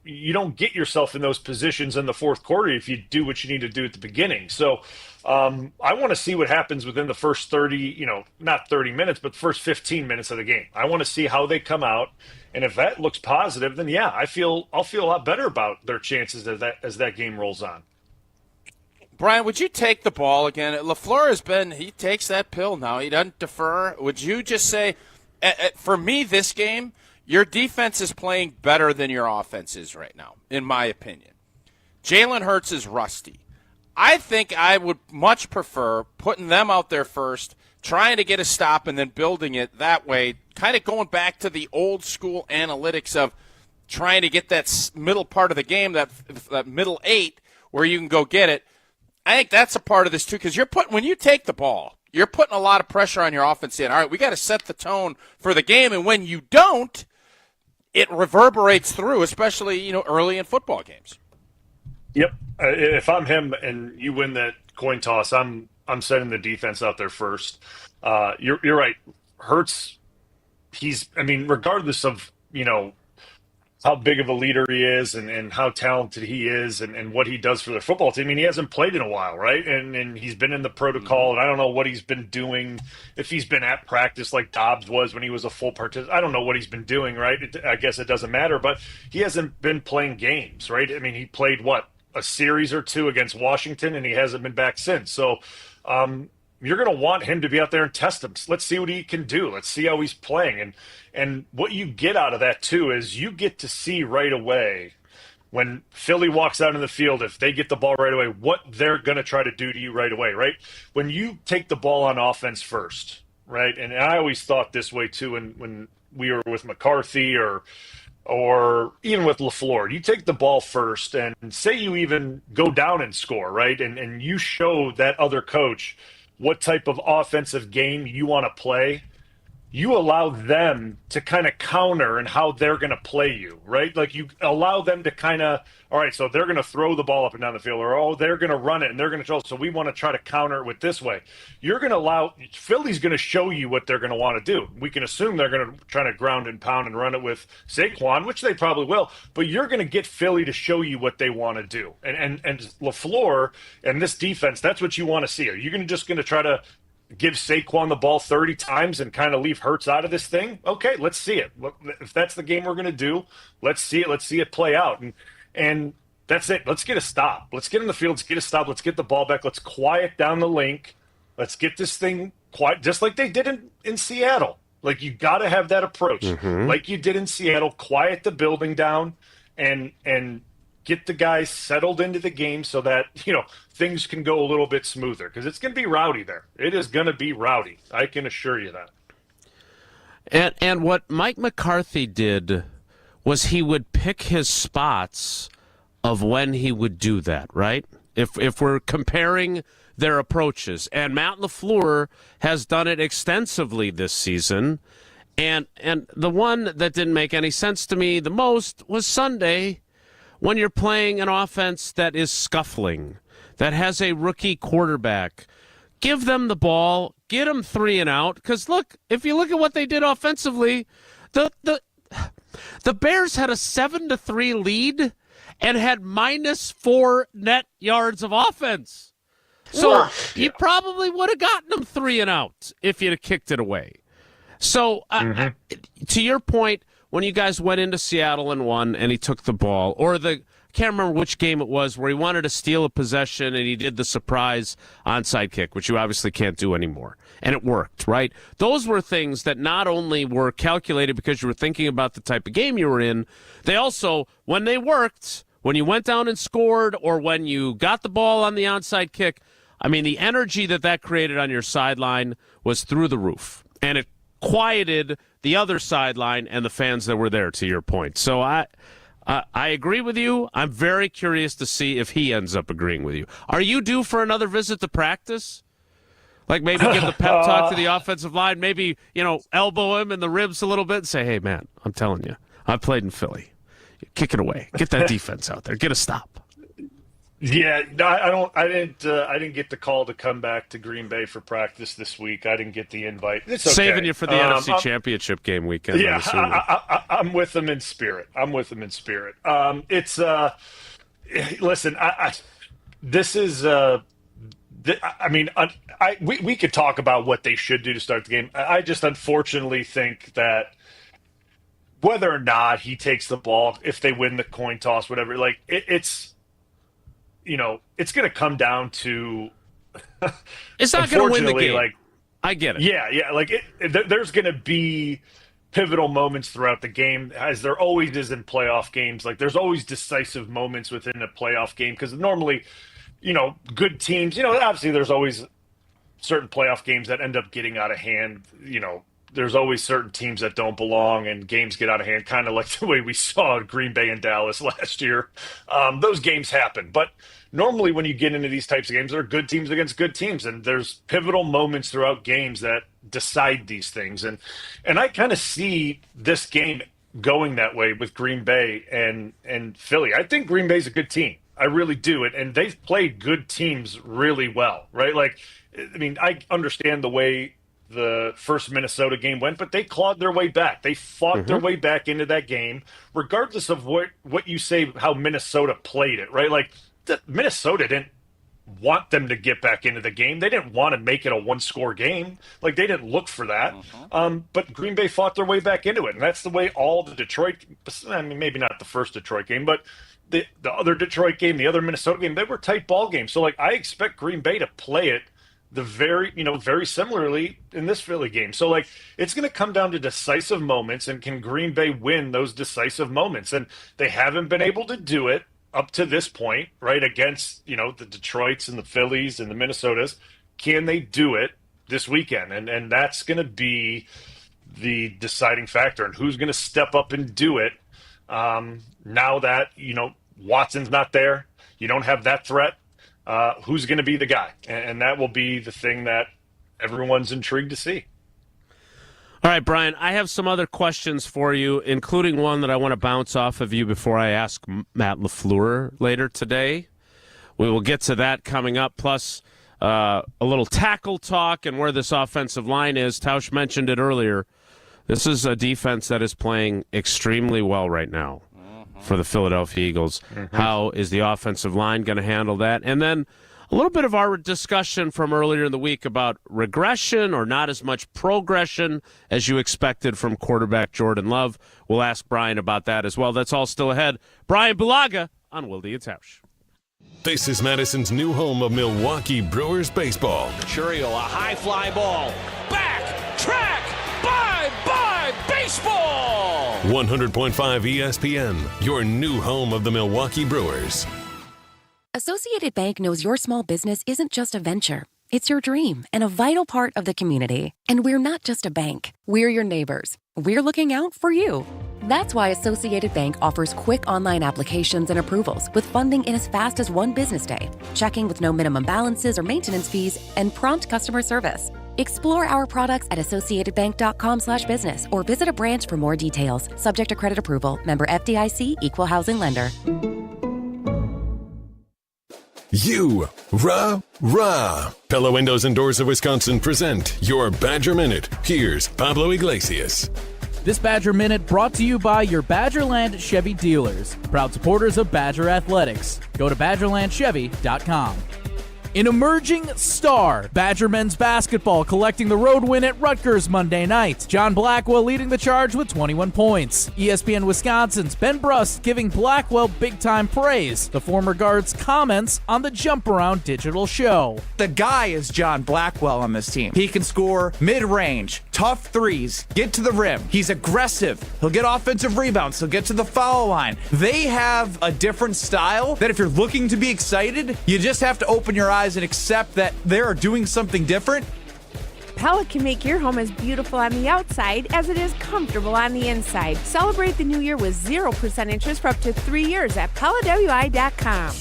you don't get yourself in those positions in the fourth quarter if you do what you need to do at the beginning. So I want to see what happens within the first 30, not 30 minutes, but the first 15 minutes of the game. I want to see how they come out. And if that looks positive, then yeah, I'll feel a lot better about their chances as that game rolls on. Bryan, would you take the ball again? LaFleur he takes that pill now. He doesn't defer. Would you just say, for me, this game, your defense is playing better than your offense is right now, in my opinion. Jalen Hurts is rusty. I think I would much prefer putting them out there first, trying to get a stop, and then building it that way, kind of going back to the old school analytics of trying to get that middle part of the game, that middle 8, where you can go get it. I think that's a part of this too, because when you take the ball, you're putting a lot of pressure on your offense. Saying, all right, we got to set the tone for the game, and when you don't, it reverberates through, especially early in football games. Yep. If I'm him and you win that coin toss, I'm sending the defense out there first. You're right. Hurts, regardless of how big of a leader he is and how talented he is and what he does for their football team. I mean, he hasn't played in a while, right? And he's been in the protocol, and I don't know what he's been doing, if he's been at practice like Dobbs was when he was a full participant. I don't know what he's been doing, right? I guess it doesn't matter, but he hasn't been playing games, right? I mean, he played, a series or two against Washington, and he hasn't been back since. So you're going to want him to be out there and test him. Let's see what he can do. Let's see how he's playing. And what you get out of that, too, is you get to see right away when Philly walks out in the field, if they get the ball right away, what they're going to try to do to you right away, right? When you take the ball on offense first, right? And I always thought this way, too, when we were with McCarthy or even with LaFleur, you take the ball first and say you even go down and score, right? And you show that other coach what type of offensive game you want to play. You allow them to kind of counter and how they're going to play you, right? Like you allow them to kind of, all right, so they're going to throw the ball up and down the field, or, they're going to run it and they're going to throw. So we want to try to counter it with this way. You're going to allow, Philly's going to show you what they're going to want to do. We can assume they're going to try to ground and pound and run it with Saquon, which they probably will, but you're going to get Philly to show you what they want to do. And LaFleur and this defense, that's what you want to see. Are you just going to try to give Saquon the ball 30 times and kind of leave Hurts out of this thing? Okay, let's see it. If that's the game we're going to do, let's see it. Let's see it play out. And that's it. Let's get a stop. Let's get in the field. Let's get a stop. Let's get the ball back. Let's quiet down the link. Let's get this thing quiet, just like they did in Seattle. Like, you got to have that approach. Like you did in Seattle, quiet the building down and get the guys settled into the game so that, things can go a little bit smoother, because it's going to be rowdy there. It is going to be rowdy. I can assure you that. And what Mike McCarthy did was he would pick his spots of when he would do that, right? If we're comparing their approaches. And Matt LaFleur has done it extensively this season. And the one that didn't make any sense to me the most was Sunday, when you're playing an offense that is scuffling, that has a rookie quarterback. Give them the ball, get them 3 and out. Because look, if you look at what they did offensively, the Bears had a 7-3 lead and had -4 net yards of offense. So you probably would have gotten them 3 and out if you'd have kicked it away. So to your point, when you guys went into Seattle and won and he took the ball, or I can't remember which game it was, where he wanted to steal a possession and he did the surprise onside kick, which you obviously can't do anymore. And it worked, right? Those were things that not only were calculated because you were thinking about the type of game you were in, they also, when they worked, when you went down and scored or when you got the ball on the onside kick, I mean, the energy that created on your sideline was through the roof. And it quieted the other sideline and the fans that were there, to your point. So I agree with you. I'm very curious to see if he ends up agreeing with you. Are you due for another visit to practice? Like maybe give the pep talk to the offensive line, maybe, elbow him in the ribs a little bit and say, hey, man, I'm telling you, I played in Philly. Kick it away. Get that defense out there. Get a stop. Yeah, no, I didn't get the call to come back to Green Bay for practice this week. I didn't get the invite. It's okay. Saving you for the NFC Championship game weekend. Yeah, I'm with them in spirit. It's listen. This is. We could talk about what they should do to start the game. I just unfortunately think that whether or not he takes the ball, if they win the coin toss, whatever, it's. It's going to come down to. It's not going to win the game. I get it. Yeah. There's going to be pivotal moments throughout the game, as there always is in playoff games. Like, there's always decisive moments within a playoff game, because normally, good teams. Obviously, there's always certain playoff games that end up getting out of hand. There's always certain teams that don't belong and games get out of hand, kind of like the way we saw Green Bay and Dallas last year. Those games happen. But normally when you get into these types of games, there are good teams against good teams, and there's pivotal moments throughout games that decide these things. And I kind of see this game going that way with Green Bay and Philly. I think Green Bay's a good team. I really do. And they've played good teams really well, right? I understand the way the first Minnesota game went, but they clawed their way back. They fought their way back into that game, regardless of what you say, how Minnesota played it, right? Like, Minnesota didn't want them to get back into the game. They didn't want to make it a one-score game. Like, they didn't look for that. But Green Bay fought their way back into it, and that's the way all the Detroit, I mean, maybe not the first Detroit game, but the other Detroit game, the other Minnesota game, they were tight ball games. So, like, I expect Green Bay to play it very similarly in this Philly game. So, like, it's going to come down to decisive moments, and can Green Bay win those decisive moments? And they haven't been able to do it up to this point, right, against, the Detroits and the Phillies and the Minnesotas. Can they do it this weekend? And that's going to be the deciding factor, and who's going to step up and do it now that, Watson's not there. You don't have that threat. Who's going to be the guy? And that will be the thing that everyone's intrigued to see. All right, Brian, I have some other questions for you, including one that I want to bounce off of you before I ask Matt LaFleur later today. We will get to that coming up, plus a little tackle talk and where this offensive line is. Tausch mentioned it earlier. This is a defense that is playing extremely well right now for the Philadelphia Eagles. How is the offensive line going to handle that? And then a little bit of our discussion from earlier in the week about regression or not as much progression as you expected from quarterback Jordan Love. We'll ask Brian about that as well. That's all still ahead. Bryan Bulaga on Wilde And Tausch. This is Madison's new home of Milwaukee Brewers baseball. Churio, a high fly ball. Back, track, bye, baseball! 100.5 ESPN, your new home of the Milwaukee Brewers. Associated Bank knows your small business isn't just a venture. It's your dream and a vital part of the community. And we're not just a bank. We're your neighbors. We're looking out for you. That's why Associated Bank offers quick online applications and approvals with funding in as fast as one business day, checking with no minimum balances or maintenance fees, and prompt customer service. Explore our products at associatedbank.com/business or visit a branch for more details. Subject to credit approval. Member FDIC, Equal Housing Lender. Rah. Pella Windows and Doors of Wisconsin present your Badger Minute. Here's Pablo Iglesias. This Badger Minute brought to you by your Badgerland Chevy dealers, proud supporters of Badger Athletics. Go to BadgerlandChevy.com. An emerging star, Badger men's basketball collecting the road win at Rutgers Monday night. John Blackwell leading the charge with 21 points. ESPN Wisconsin's Ben Brust giving Blackwell big-time praise. The former guard's comments on the Jump Around digital show. The guy is John Blackwell on this team. He can score mid-range, tough threes, get to the rim. He's aggressive. He'll get offensive rebounds. He'll get to the foul line. They have a different style that if you're looking to be excited, you just have to open your eyes and accept that they are doing something different. Pella can make your home as beautiful on the outside as it is comfortable on the inside. Celebrate the new year with 0% interest for up to 3 years at PellaWI.com.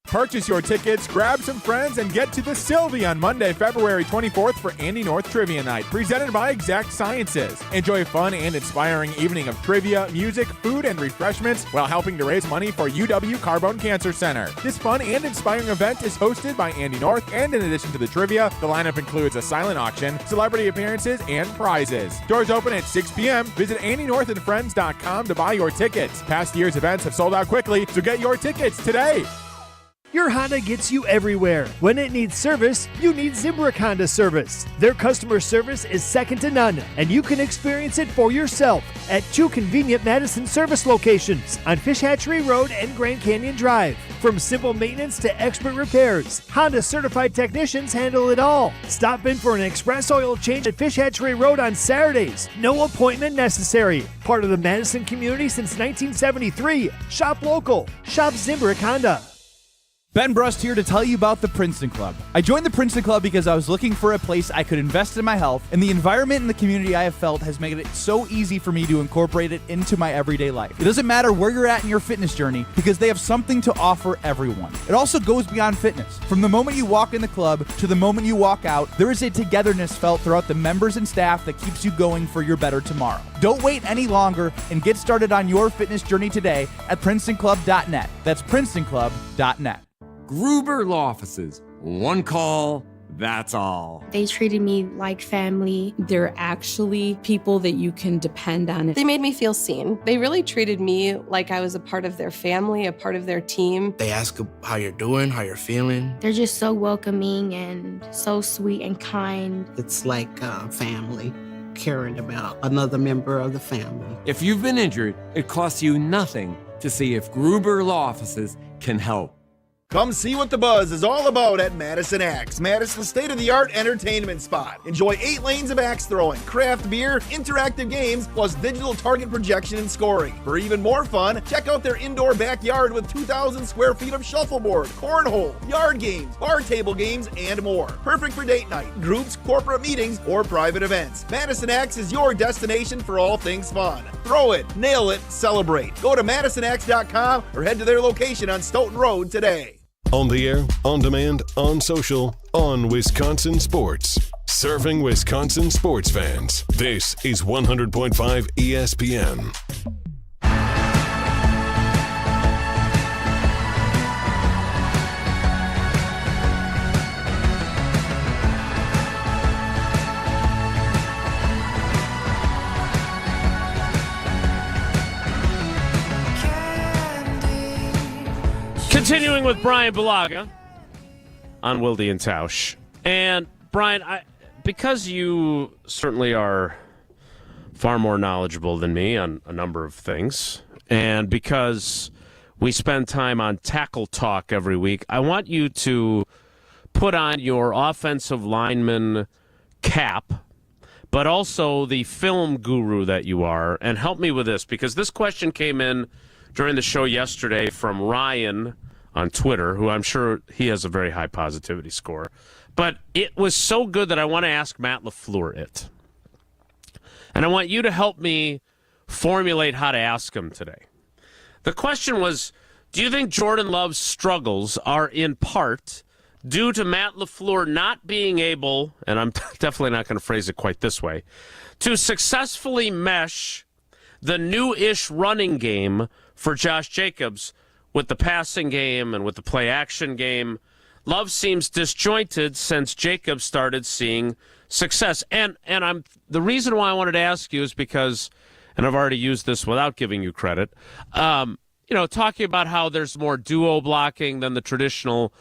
Purchase your tickets, grab some friends, and get to the Sylvie on Monday, February 24th for Andy North Trivia Night, presented by Exact Sciences. Enjoy a fun and inspiring evening of trivia, music, food, and refreshments while helping to raise money for UW Carbone Cancer Center. This fun and inspiring event is hosted by Andy North, and in addition to the trivia, the lineup includes a silent auction, celebrity appearances, and prizes. Doors open at 6 p.m. Visit AndyNorthandFriends.com to buy your tickets. Past year's events have sold out quickly, so get your tickets today. Your Honda gets you everywhere. When it needs service, you need Zimbrick Honda service. Their customer service is second to none, and you can experience it for yourself at 2 convenient Madison service locations on Fish Hatchery Road and Grand Canyon Drive. From simple maintenance to expert repairs, Honda certified technicians handle it all. Stop in for an express oil change at Fish Hatchery Road on Saturdays. No appointment necessary. Part of the Madison community since 1973. Shop local. Shop Zimbrick Honda. Ben Brust here to tell you about the Princeton Club. I joined the Princeton Club because I was looking for a place I could invest in my health, and the environment and the community I have felt has made it so easy for me to incorporate it into my everyday life. It doesn't matter where you're at in your fitness journey because they have something to offer everyone. It also goes beyond fitness. From the moment you walk in the club to the moment you walk out, there is a togetherness felt throughout the members and staff that keeps you going for your better tomorrow. Don't wait any longer and get started on your fitness journey today at PrincetonClub.net. That's PrincetonClub.net. Gruber Law Offices. One call, That's all. They treated me like family. They're actually people that you can depend on. They made me feel seen. They really treated me like I was a part of their family, a part of their team. They ask how you're doing, how you're feeling. They're just so welcoming and so sweet and kind. It's like family, caring about another member of the family. If you've been injured, it costs you nothing to see if Gruber Law Offices can help. Come see what the buzz is all about at Madison Axe, Madison's state-of-the-art entertainment spot. Enjoy 8 lanes of axe throwing, craft beer, interactive games, plus digital target projection and scoring. For even more fun, check out their indoor backyard with 2,000 square feet of shuffleboard, cornhole, yard games, bar table games, and more. Perfect for date night, groups, corporate meetings, or private events. Madison Axe is your destination for all things fun. Throw it, nail it, celebrate. Go to MadisonAxe.com or head to their location on Stoughton Road today. On the air, on demand, on social, on Wisconsin Sports. Serving Wisconsin sports fans. This is 100.5 ESPN. Continuing with Bryan Bulaga on Wilde and Tausch. And, Bryan, because you certainly are far more knowledgeable than me on a number of things, and because we spend time on Tackle Talk every week, I want you to put on your offensive lineman cap, but also the film guru that you are, and help me with this, because this question came in during the show yesterday from Ryan on Twitter, who I'm sure he has a very high positivity score. But it was so good that I want to ask Matt LaFleur it. And I want you to help me formulate how to ask him today. The question was, do you think Jordan Love's struggles are in part due to Matt LaFleur not being able, and I'm definitely not going to phrase it quite this way, to successfully mesh the new-ish running game for Josh Jacobs with the passing game and with the play-action game? Love seems disjointed since Jacobs started seeing success. And the reason why I wanted to ask you is because, and I've already used this without giving you credit, talking about how there's more duo blocking than the traditional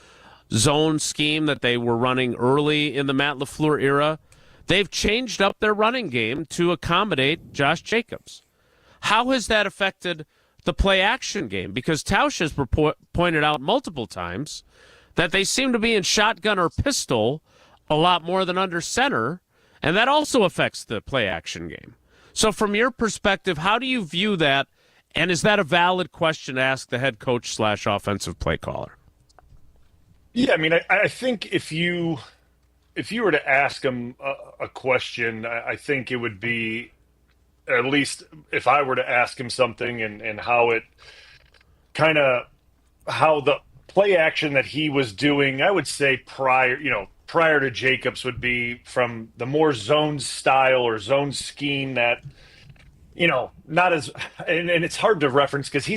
zone scheme that they were running early in the Matt LaFleur era. They've changed up their running game to accommodate Josh Jacobs. How has that affected the play-action game? Because Tausch has pointed out multiple times that they seem to be in shotgun or pistol a lot more than under center, and that also affects the play-action game. So from your perspective, how do you view that, and is that a valid question to ask the head coach / offensive play caller? Yeah, I mean, I think if you were to ask him a question, I think it would be, at least if I were to ask him something and how it kind of, how the play action that he was doing, I would say prior to Jacobs would be from the more zone style or zone scheme that, not as, and it's hard to reference because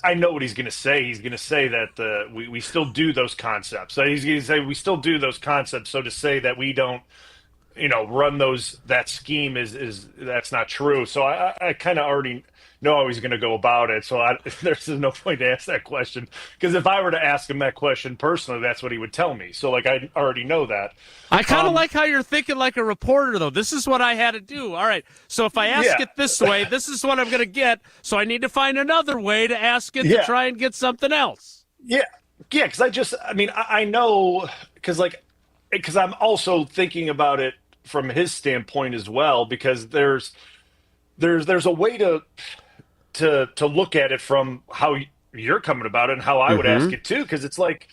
I know what he's going to say. He's going to say that we still do those concepts. So he's going to say we still do those concepts. So to say that we don't, run that scheme is that's not true. So I kind of already know how he's going to go about it. So there's no point to ask that question, because if I were to ask him that question personally, that's what he would tell me. So I already know that. I kind of like how you're thinking like a reporter, though. This is what I had to do. All right. So if I ask it this way, this is what I'm going to get. So I need to find another way to ask it to try and get something else. Yeah. Yeah. Because I know, because I'm also thinking about it from his standpoint as well, because there's a way to look at it from how you're coming about it and how I would ask it too, because it's like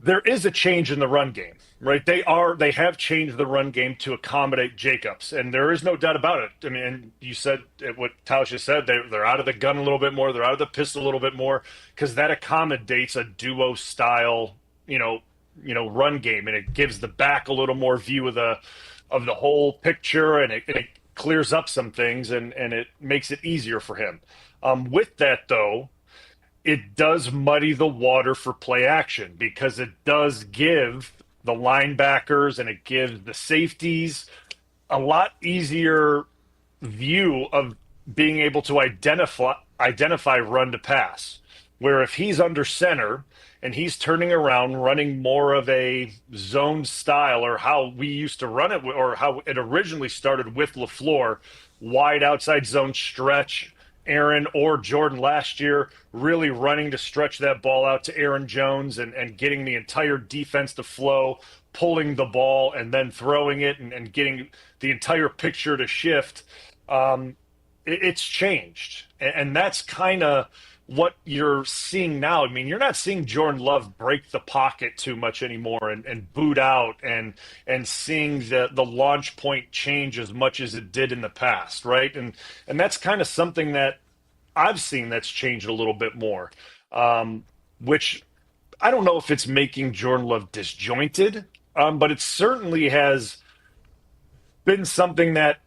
there is a change in the run game, right? They have changed the run game to accommodate Jacobs, and there is no doubt about it. I mean, you said what Tausch just said, they're out of the gun a little bit more, they're out of the pistol a little bit more, because that accommodates a duo style, run game, and it gives the back a little more view of the whole picture, and it clears up some things, and it makes it easier for him. With that, though, it does muddy the water for play action, because it does give the linebackers and it gives the safeties a lot easier view of being able to identify run to pass. Where if he's under center and he's turning around, running more of a zone style, or how we used to run it, or how it originally started with LaFleur, wide outside zone stretch, Aaron or Jordan last year really running to stretch that ball out to Aaron Jones and getting the entire defense to flow, pulling the ball and then throwing it and getting the entire picture to shift. It's changed. And that's kind of what you're seeing now. I mean, you're not seeing Jordan Love break the pocket too much anymore and boot out and seeing the launch point change as much as it did in the past, right? And that's kind of something that I've seen that's changed a little bit more, which I don't know if it's making Jordan Love disjointed, but it certainly has been something that,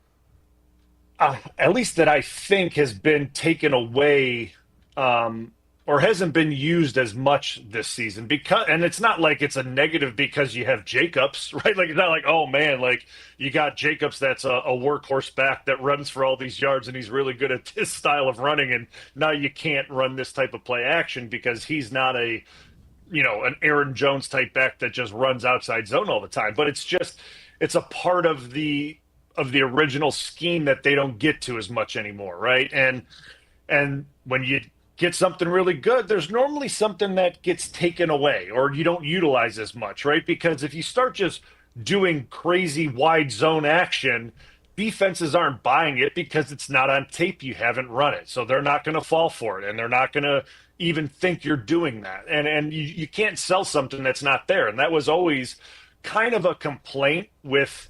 at least that I think has been taken away or hasn't been used as much this season, and it's not like it's a negative because you have Jacobs, right? Like, it's not like, oh man, like you got Jacobs that's a workhorse back that runs for all these yards and he's really good at this style of running, and now you can't run this type of play action because he's not an Aaron Jones type back that just runs outside zone all the time. But it's a part of the original scheme that they don't get to as much anymore, right? And when you get something really good, there's normally something that gets taken away or you don't utilize as much, right? Because if you start just doing crazy wide zone action, defenses aren't buying it because it's not on tape. You haven't run it. So they're not going to fall for it. And they're not going to even think you're doing that. And you can't sell something that's not there. And that was always kind of a complaint with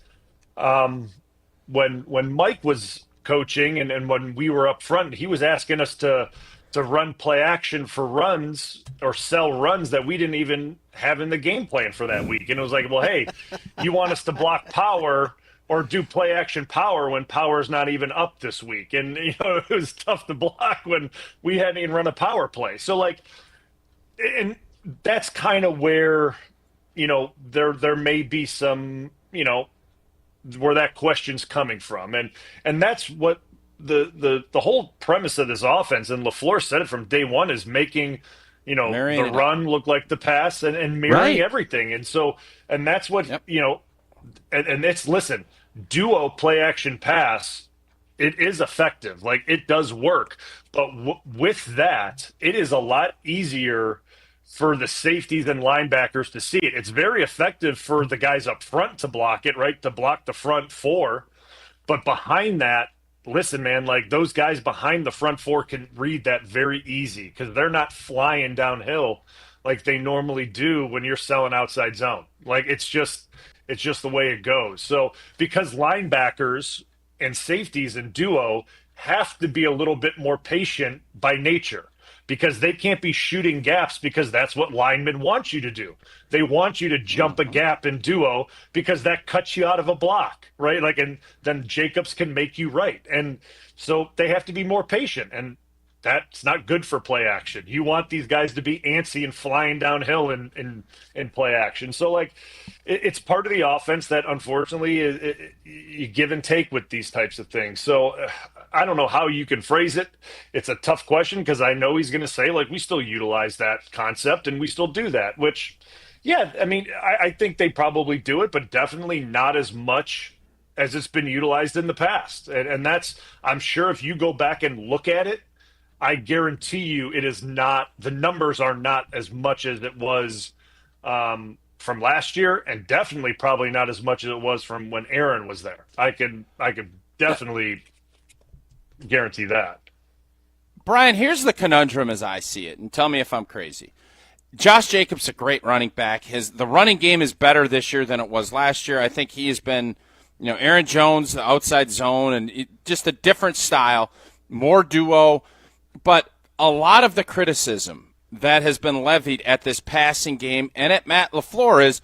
when Mike was coaching and when we were up front, he was asking us to run play action for runs or sell runs that we didn't even have in the game plan for that week. And it was like, well, hey, you want us to block power or do play action power when power's not even up this week. And, it was tough to block when we hadn't even run a power play. So like, and that's kind of where, there may be some, where that question's coming from. And that's what the whole premise of this offense, and LaFleur said it from day one, is making, the run look like the pass and mirroring everything. And so, and that's what, and it's, listen, duo play action pass, it is effective. Like, it does work. But with that, it is a lot easier for the safeties and linebackers to see it. It's very effective for the guys up front to block it, right? To block the front four. But behind that, listen, man, like those guys behind the front four can read that very easy because they're not flying downhill like they normally do when you're selling outside zone. Like it's just the way it goes. So because linebackers and safeties and duo have to be a little bit more patient by nature, because they can't be shooting gaps because that's what linemen want you to do. They want you to jump a gap in duo because that cuts you out of a block, right? Like, and then Jacobs can make you right. And so they have to be more patient, and that's not good for play action. You want these guys to be antsy and flying downhill in play action. So like, it's part of the offense that unfortunately you give and take with these types of things. So I don't know how you can phrase it. It's a tough question because I know he's going to say, like, we still utilize that concept and we still do that, which, yeah, I mean, I think they probably do it, but definitely not as much as it's been utilized in the past. And that's, I'm sure if you go back and look at it, I guarantee you it is not, the numbers are not as much as it was from last year, and definitely probably not as much as it was from when Aaron was there. I could definitely guarantee that. Bryan, here's the conundrum as I see it, and tell me if I'm crazy. Josh Jacobs, a great running back. The running game is better this year than it was last year. I think he has been, Aaron Jones, the outside zone, and just a different style, more duo. But a lot of the criticism that has been levied at this passing game and at Matt LaFleur is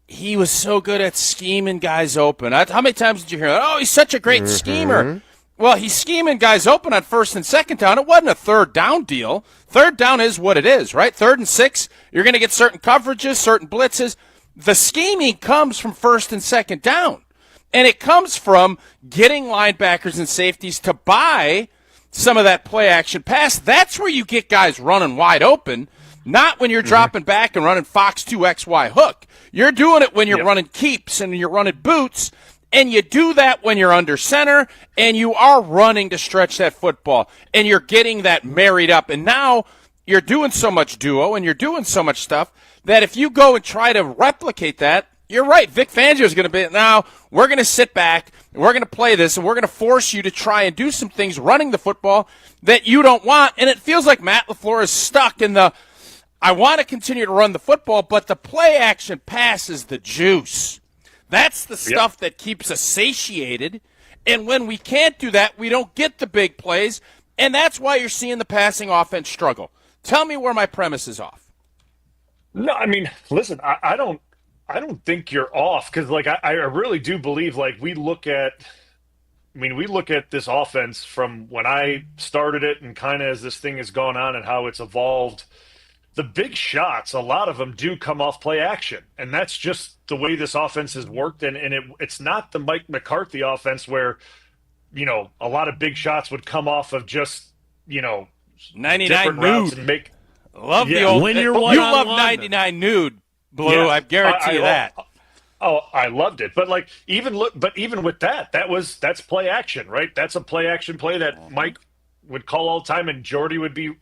he was so good at scheming guys open. How many times did you hear, oh, he's such a great schemer? Well, he's scheming guys open on first and second down. It wasn't a third down deal. Third down is what it is, right? 3rd and 6, you're going to get certain coverages, certain blitzes. The scheming comes from first and second down. And it comes from getting linebackers and safeties to buy some of that play action pass. That's where you get guys running wide open, not when you're dropping back and running Fox 2XY hook. You're doing it when you're running keeps and you're running boots, and you do that when you're under center and you are running to stretch that football and you're getting that married up. And now you're doing so much duo and you're doing so much stuff that if you go and try to replicate that, you're right. Vic Fangio is going to be, now we're going to sit back, and we're going to play this, and we're going to force you to try and do some things running the football that you don't want. And it feels like Matt LaFleur is stuck in the, I want to continue to run the football, but the play action pass is the juice. That's the stuff that keeps us satiated. And when we can't do that, we don't get the big plays. And that's why you're seeing the passing offense struggle. Tell me where my premise is off. No, I mean, listen, I don't think you're off, because like I really do believe, like, we look at this offense from when I started it and kind of as this thing has gone on and how it's evolved. The big shots, a lot of them do come off play action, and that's just the way this offense has worked. And it's not the Mike McCarthy offense where, you know, a lot of big shots would come off of just, you know, 99 nude. And make love the old. When you're you love 99 nude. Blue, yeah, I guarantee you that. I loved it. But like even with that's play action, right? That's a play action play that Mike would call all the time, and Jordy would be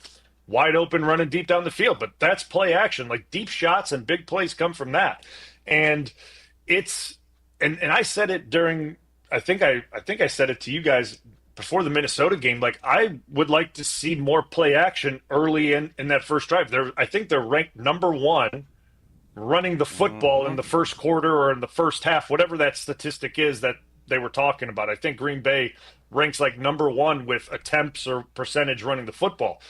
wide open running deep down the field. But that's play action. Like, deep shots and big plays come from that. And it's and I said it during, I think I said it to you guys before the Minnesota game. Like, I would like to see more play action early in that first drive. I think they're ranked number 1 running the football in the first quarter or in the first half, whatever that statistic is that they were talking about. I think Green Bay ranks like number 1 with attempts or percentage running the football.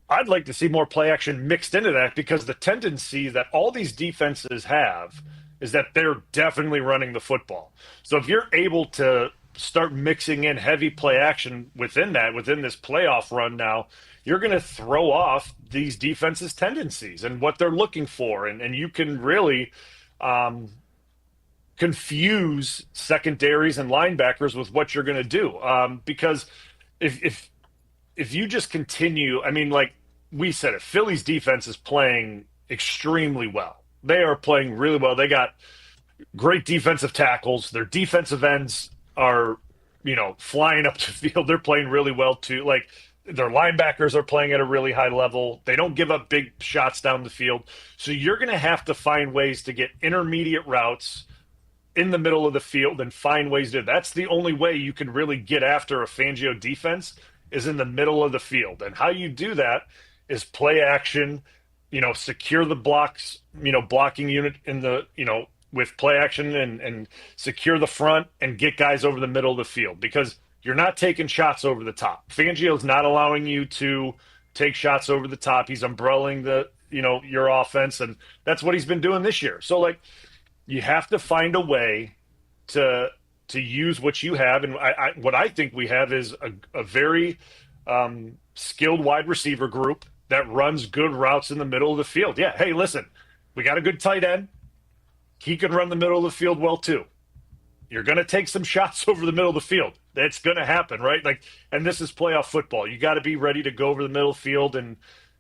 I'd like to see more play action mixed into that, because the tendency that all these defenses have is that they're definitely running the football. So if you're able to start mixing in heavy play action within this playoff run now, you're going to throw off these defenses' tendencies and what they're looking for. And you can really confuse secondaries and linebackers with what you're going to do. Because if you just continue, I mean, like we said it, Philly's defense is playing extremely well. They are playing really well. They got great defensive tackles. Their defensive ends are, you know, flying up the field. They're playing really well too. Like, their linebackers are playing at a really high level. They don't give up big shots down the field. So you're going to have to find ways to get intermediate routes in the middle of the field and find ways to. That's the only way you can really get after a Fangio defense, is in the middle of the field. And how you do that is play action, you know, secure the blocks, you know, blocking unit in the, you know, with play action and secure the front and get guys over the middle of the field, because you're not taking shots over the top. Fangio's not allowing you to take shots over the top. He's umbrellaing your offense, and that's what he's been doing this year. So, like, you have to find a way to use what you have, and what I think we have is a very skilled wide receiver group that runs good routes in the middle of the field. Yeah, hey, listen, we got a good tight end. He can run the middle of the field well too. You're going to take some shots over the middle of the field. That's going to happen, right? Like, and this is playoff football. You got to be ready to go over the middle of the field, and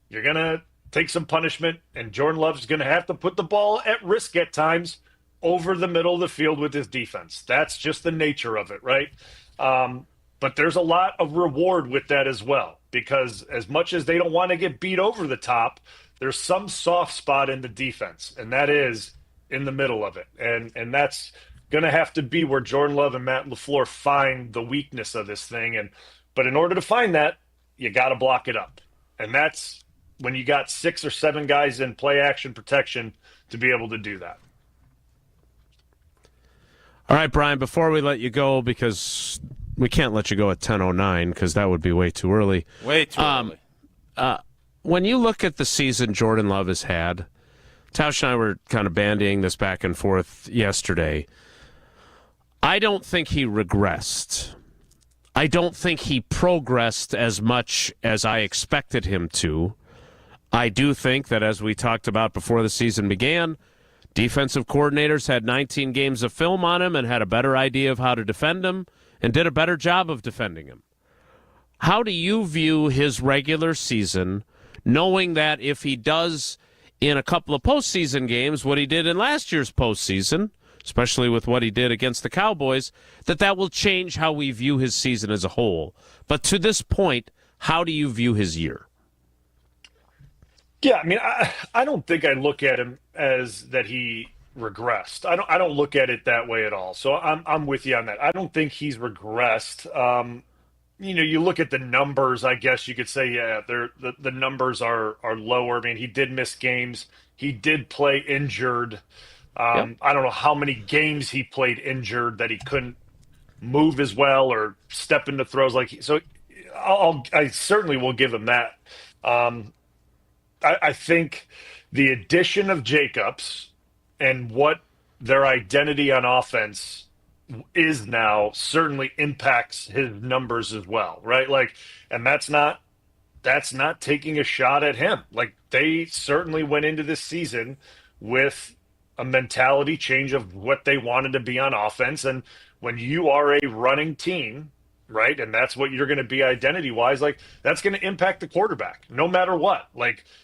you're going to take some punishment, and Jordan Love's going to have to put the ball at risk at times over the middle of the field with his defense. That's just the nature of it, right? But there's a lot of reward with that as well, because as much as they don't want to get beat over the top, there's some soft spot in the defense, and that is in the middle of it. And that's going to have to be where Jordan Love and Matt LaFleur find the weakness of this thing. But in order to find that, you got to block it up. And that's when you got 6 or 7 guys in play action protection to be able to do that. All right, Brian, before we let you go, because we can't let you go at 10:09 because that would be way too early. Way too early. When you look at the season Jordan Love has had, Tausch and I were kind of bandying this back and forth yesterday. I don't think he regressed. I don't think he progressed as much as I expected him to. I do think that, as we talked about before the season began, Defensive coordinators had 19 games of film on him and had a better idea of how to defend him and did a better job of defending him. How do you view his regular season, knowing that if he does in a couple of postseason games what he did in last year's postseason, especially with what he did against the Cowboys, that will change how we view his season as a whole? But to this point, how do you view his year? Yeah, I mean, I don't think I look at him as that he regressed. I don't look at it that way at all. So I'm with you on that. I don't think he's regressed. You look at the numbers. I guess you could say, yeah, the numbers are lower. I mean, he did miss games. He did play injured. I don't know how many games he played injured that he couldn't move as well or step into throws so. I certainly will give him that. I think the addition of Jacobs and what their identity on offense is now certainly impacts his numbers as well, right? And that's not taking a shot at him. They certainly went into this season with a mentality change of what they wanted to be on offense. And when you are a running team, right, and that's what you're going to be identity-wise, that's going to impact the quarterback no matter what.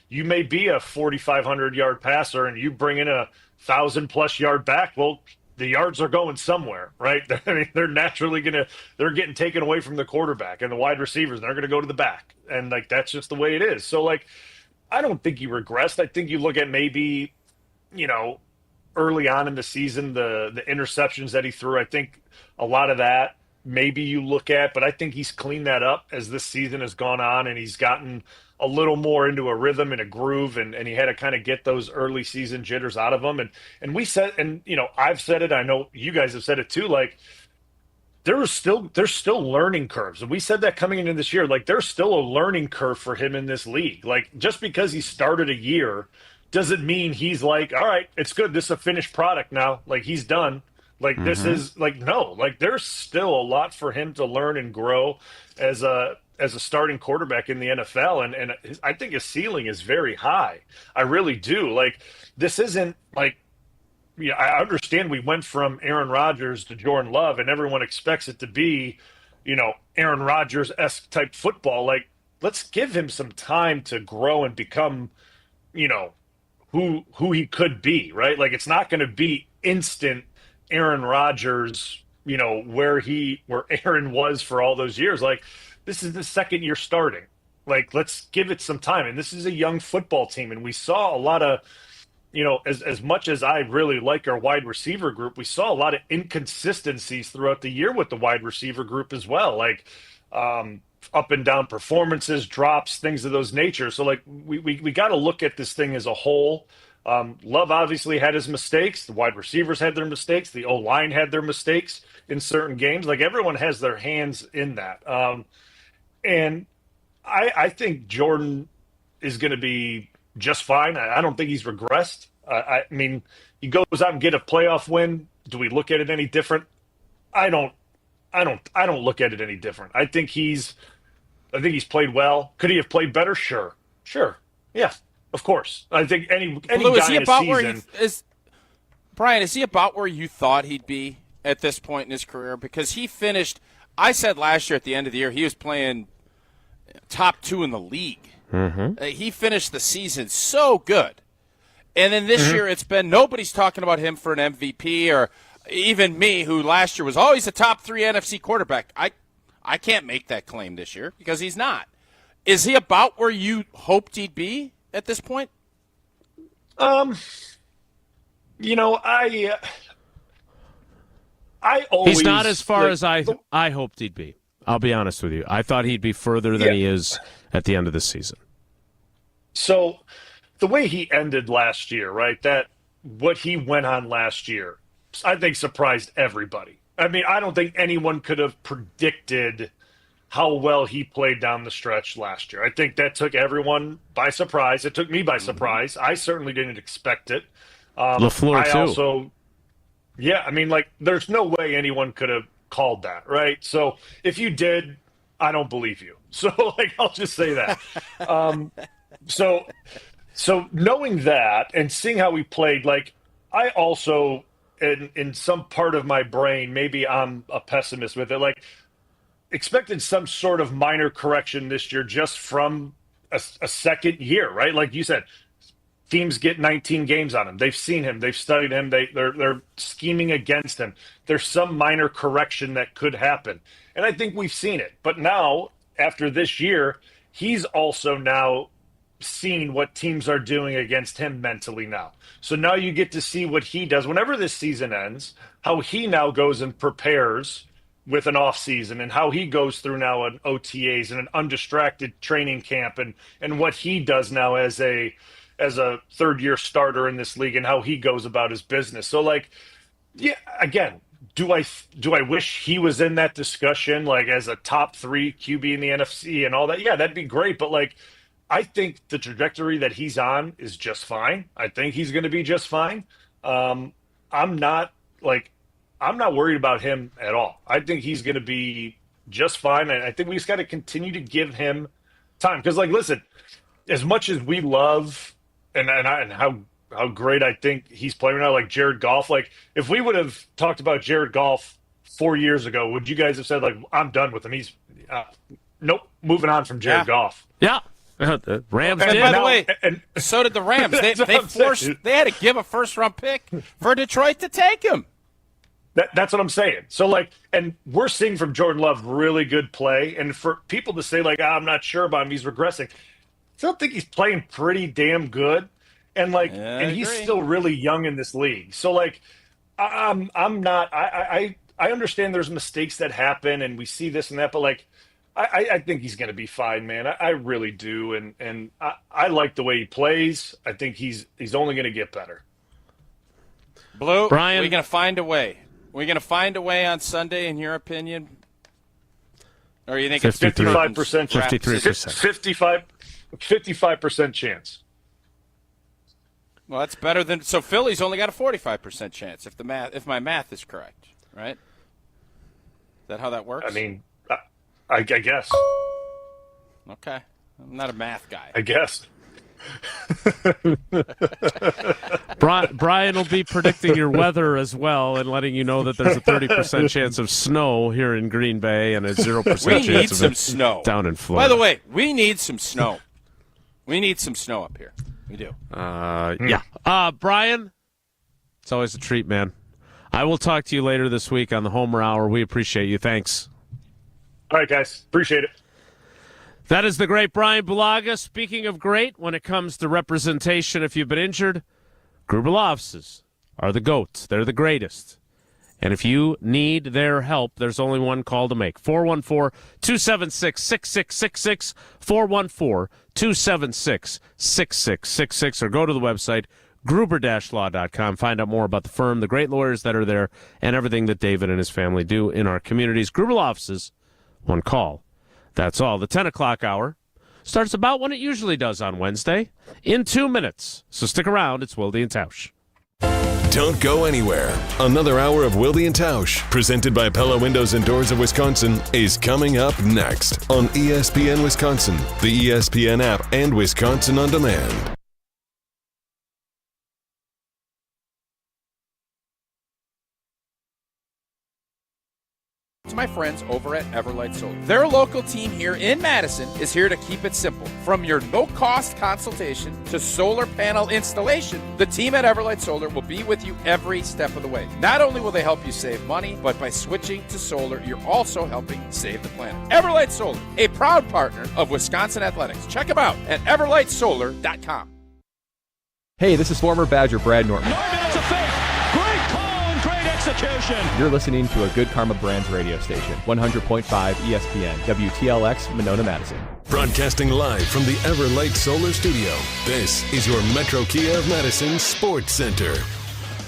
You may be a 4,500-yard passer and you bring in a 1,000-plus yard back. Well, the yards are going somewhere, right? I mean, they're naturally they're getting taken away from the quarterback and the wide receivers, and they're going to go to the back. And, that's just the way it is. So, I don't think he regressed. I think you look at maybe, early on in the season, the interceptions that he threw, I think a lot of that maybe you look at, but I think he's cleaned that up as this season has gone on, and he's gotten a little more into a rhythm and a groove, and he had to kind of get those early season jitters out of him. And we said, and I've said it, I know you guys have said it too, there's still learning curves. And we said that coming into this year, there's still a learning curve for him in this league. Just because he started a year doesn't mean he's all right, it's good, this is a finished product now, he's done. This is no, there's still a lot for him to learn and grow as a starting quarterback in the NFL. And I think his ceiling is very high. I really do. This isn't I understand we went from Aaron Rodgers to Jordan Love and everyone expects it to be, Aaron Rodgers-esque type football. Let's give him some time to grow and become, who he could be, right? It's not going to be instant Aaron Rodgers, where Aaron was for all those years. This is the second year starting. Let's give it some time. And this is a young football team. And we saw a lot of, as much as I really like our wide receiver group, we saw a lot of inconsistencies throughout the year with the wide receiver group as well. Up and down performances, drops, things of those nature. So we got to look at this thing as a whole. Love obviously had his mistakes. The wide receivers had their mistakes. The O-line had their mistakes in certain games. Everyone has their hands in that. And I think Jordan is going to be just fine. I don't think he's regressed. I mean, he goes out and get a playoff win. Do we look at it any different? I don't look at it any different. I think he's played well. Could he have played better? Sure. Yeah. Of course. I think any Lou, guy in a season. Brian, is he about where you thought he'd be at this point in his career? Because he finished, I said last year at the end of the year, he was playing top 2 in the league. He finished the season so good. And then this year it's been, nobody's talking about him for an MVP, or even me, who last year was always a top 3 NFC quarterback. I can't make that claim this year because he's not. Is he about where you hoped he'd be at this point? I always, he's not as far as I hoped he'd be. I'll be honest with you. I thought he'd be further than he is at the end of the season. So the way he ended last year, right? What he went on last year, I think surprised everybody. I mean, I don't think anyone could have predicted how well he played down the stretch last year. I think that took everyone by surprise. It took me by surprise. I certainly didn't expect it. LaFleur, too. Also, yeah, I mean, there's no way anyone could have called that, right? So if you did, I don't believe you. So, I'll just say that. So knowing that and seeing how he played, I also, in some part of my brain, maybe I'm a pessimist with it, like expected some sort of minor correction this year just from a second year, right? Like you said, teams get 19 games on him. They've seen him. They've studied him. They're scheming against him. There's some minor correction that could happen. And I think we've seen it. But now, after this year, he's also now seen what teams are doing against him mentally now. So now you get to see what he does whenever this season ends, how he now goes and prepares with an off season and how he goes through now an OTAs and an undistracted training camp and what he does now as a third year starter in this league and how he goes about his business. So like, yeah, again, do I wish he was in that discussion, like as a top 3 QB in the NFC and all that? Yeah, that'd be great. But like, I think the trajectory that he's on is just fine. I think he's going to be just fine. I'm not worried about him at all. I think he's going to be just fine. And I think we just got to continue to give him time. Because like, listen, as much as we love and how great I think he's playing now, like Jared Goff, like if we would have talked about Jared Goff 4 years ago, would you guys have said like, I'm done with him? He's nope, moving on from Jared Goff. Yeah. The Rams and did. by the way, so did the Rams. They had to give a first-round pick for Detroit to take him. That's what I'm saying. So, like, and we're seeing from Jordan Love really good play. And for people to say, like, I'm not sure about him, he's regressing. I still think he's playing pretty damn good. And, like, and he's still really young in this league. So, like, I'm not – I understand there's mistakes that happen and we see this and that, but, like, I think he's going to be fine, man. I really do. And I like the way he plays. I think he's only going to get better. Blue, Bryan, we're going to find a way. We're going to find a way on Sunday, in your opinion? Or you think 55%? 53%. 55% chance. Well, that's better than – so Philly's only got a 45% chance if my math is correct, right? Is that how that works? I mean, I guess. Okay. I'm not a math guy. I guess. Bryan will be predicting your weather as well and letting you know that there's a 30% chance of snow here in Green Bay and a 0% chance of some snow down in Florida. By the way, we need some snow. We need some snow up here. We do. Yeah. Bryan, it's always a treat, man. I will talk to you later this week on the Homer Hour. We appreciate you. Thanks. All right, guys. Appreciate it. That is the great Bryan Bulaga. Speaking of great, when it comes to representation, if you've been injured, Gruber Law Offices are the GOATs. They're the greatest. And if you need their help, there's only one call to make. 414-276-6666, 414-276-6666, or go to the website, gruber-law.com. Find out more about the firm, the great lawyers that are there, and everything that David and his family do in our communities. Gruber Law Offices, one call. That's all. The 10 o'clock hour starts about when it usually does on Wednesday, in 2 minutes. So stick around. It's Wilde and Tausch. Don't go anywhere. Another hour of Wilde and Tausch, presented by Pella Windows and Doors of Wisconsin, is coming up next on ESPN Wisconsin, the ESPN app, and Wisconsin On Demand. To my friends over at Everlight Solar. Their local team here in Madison is here to keep it simple. From your no-cost consultation to solar panel installation, the team at Everlight Solar will be with you every step of the way. Not only will they help you save money, but by switching to solar, you're also helping save the planet. Everlight Solar, a proud partner of Wisconsin Athletics. Check them out at everlightsolar.com. Hey, this is former Badger Brad Norton. It's a fake. Great call and great execution. You're listening to a Good Karma Brands radio station, 100.5 ESPN, WTLX, Monona, Madison. Broadcasting live from the Everlight Solar Studio, this is your Metro Kia of Madison Sports Center.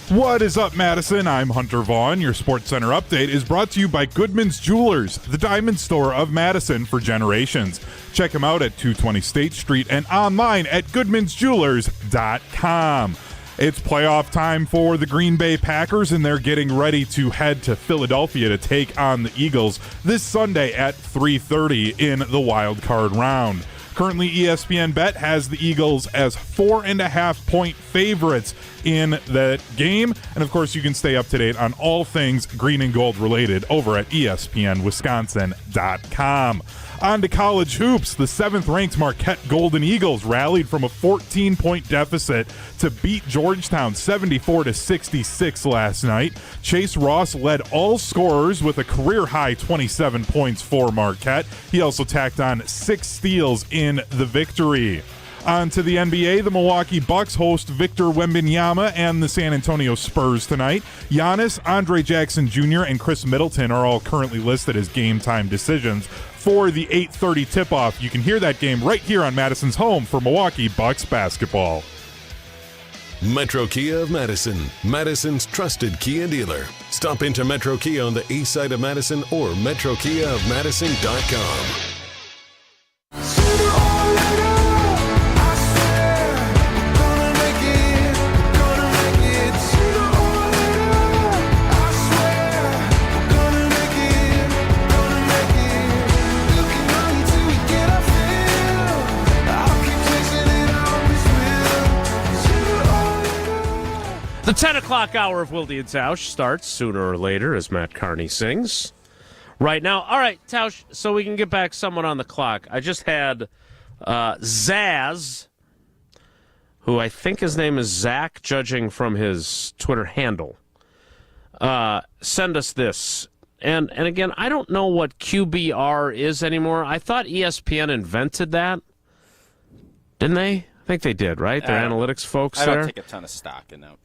What is up, Madison? I'm Hunter Vaughn. Your Sports Center update is brought to you by Goodman's Jewelers, the diamond store of Madison for generations. Check them out at 220 State Street and online at goodmansjewelers.com. It's playoff time for the Green Bay Packers, and they're getting ready to head to Philadelphia to take on the Eagles this Sunday at 3:30 in the wild card round. Currently, ESPN Bet has the Eagles as 4.5-point favorites in that game. And, of course, you can stay up to date on all things green and gold related over at ESPNWisconsin.com. On to college hoops. The 7th-ranked Marquette Golden Eagles rallied from a 14-point deficit to beat Georgetown 74-66 last night. Chase Ross led all scorers with a career-high 27 points for Marquette. He also tacked on 6 steals in the victory. On to the NBA, the Milwaukee Bucks host Victor Wembanyama and the San Antonio Spurs tonight. Giannis, Andre Jackson Jr., and Chris Middleton are all currently listed as game-time decisions for the 8:30 tip-off. You can hear that game right here on Madison's home for Milwaukee Bucks basketball. Metro Kia of Madison, Madison's trusted Kia dealer. Stop into Metro Kia on the east side of Madison or metrokiaofmadison.com. The 10 o'clock hour of Wilde and Tausch starts sooner or later, as Matt Carney sings. Right now. All right, Tausch, so we can get back somewhat on the clock. I just had Zaz, who I think his name is Zach, judging from his Twitter handle, send us this. And again, I don't know what QBR is anymore. I thought ESPN invented that. Didn't they? I think they did, right? They're analytics folks there. I don't take a ton of stock in that.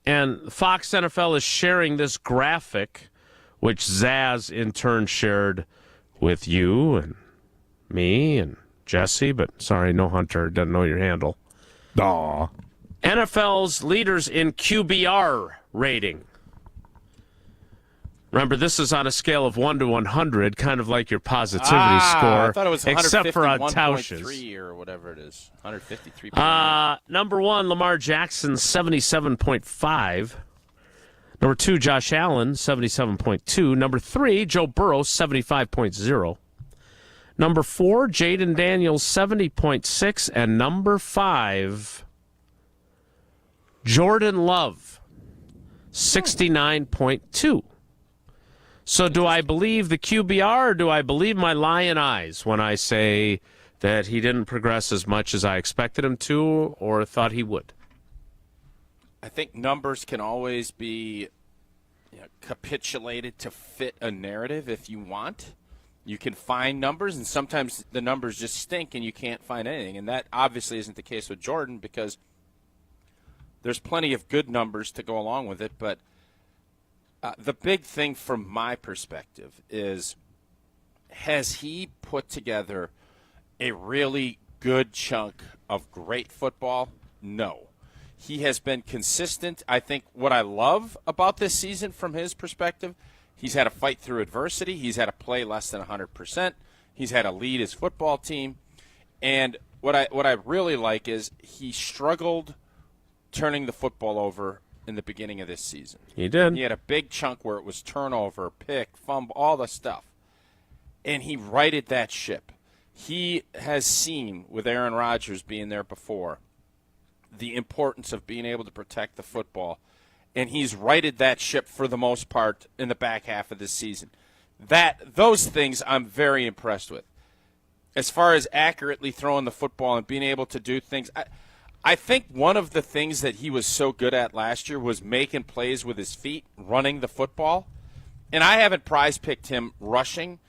And Fox NFL is sharing this graphic, which Zaz in turn shared with you and me and Jesse, but sorry, no Hunter, doesn't know your handle. Aw. NFL's leaders in QBR rating. Remember, this is on a scale of 1 to 100, kind of like your positivity score. I thought it was except for on Tausch's. 151.3 or whatever it is. 153. Number 1, Lamar Jackson, 77.5. Number 2, Josh Allen, 77.2. Number 3, Joe Burrow, 75.0. Number 4, Jaden Daniels, 70.6. And number 5, Jordan Love, 69.2. So do I believe the QBR or do I believe my lion eyes when I say that he didn't progress as much as I expected him to or thought he would? I think numbers can always be capitulated to fit a narrative if you want. You can find numbers, and sometimes the numbers just stink and you can't find anything. And that obviously isn't the case with Jordan because there's plenty of good numbers to go along with it, but the big thing from my perspective is, has he put together a really good chunk of great football? No. He has been consistent. I think what I love about this season from his perspective, he's had to fight through adversity. He's had to play less than 100%. He's had to lead his football team. And what I really like is he struggled turning the football over in the beginning of this season. He did. He had a big chunk where it was turnover, pick, fumble, all the stuff. And he righted that ship. He has seen, with Aaron Rodgers being there before, the importance of being able to protect the football. And he's righted that ship for the most part in the back half of this season. Those things I'm very impressed with. As far as accurately throwing the football and being able to do things, I think one of the things that he was so good at last year was making plays with his feet, running the football. And I haven't prize-picked him rushing.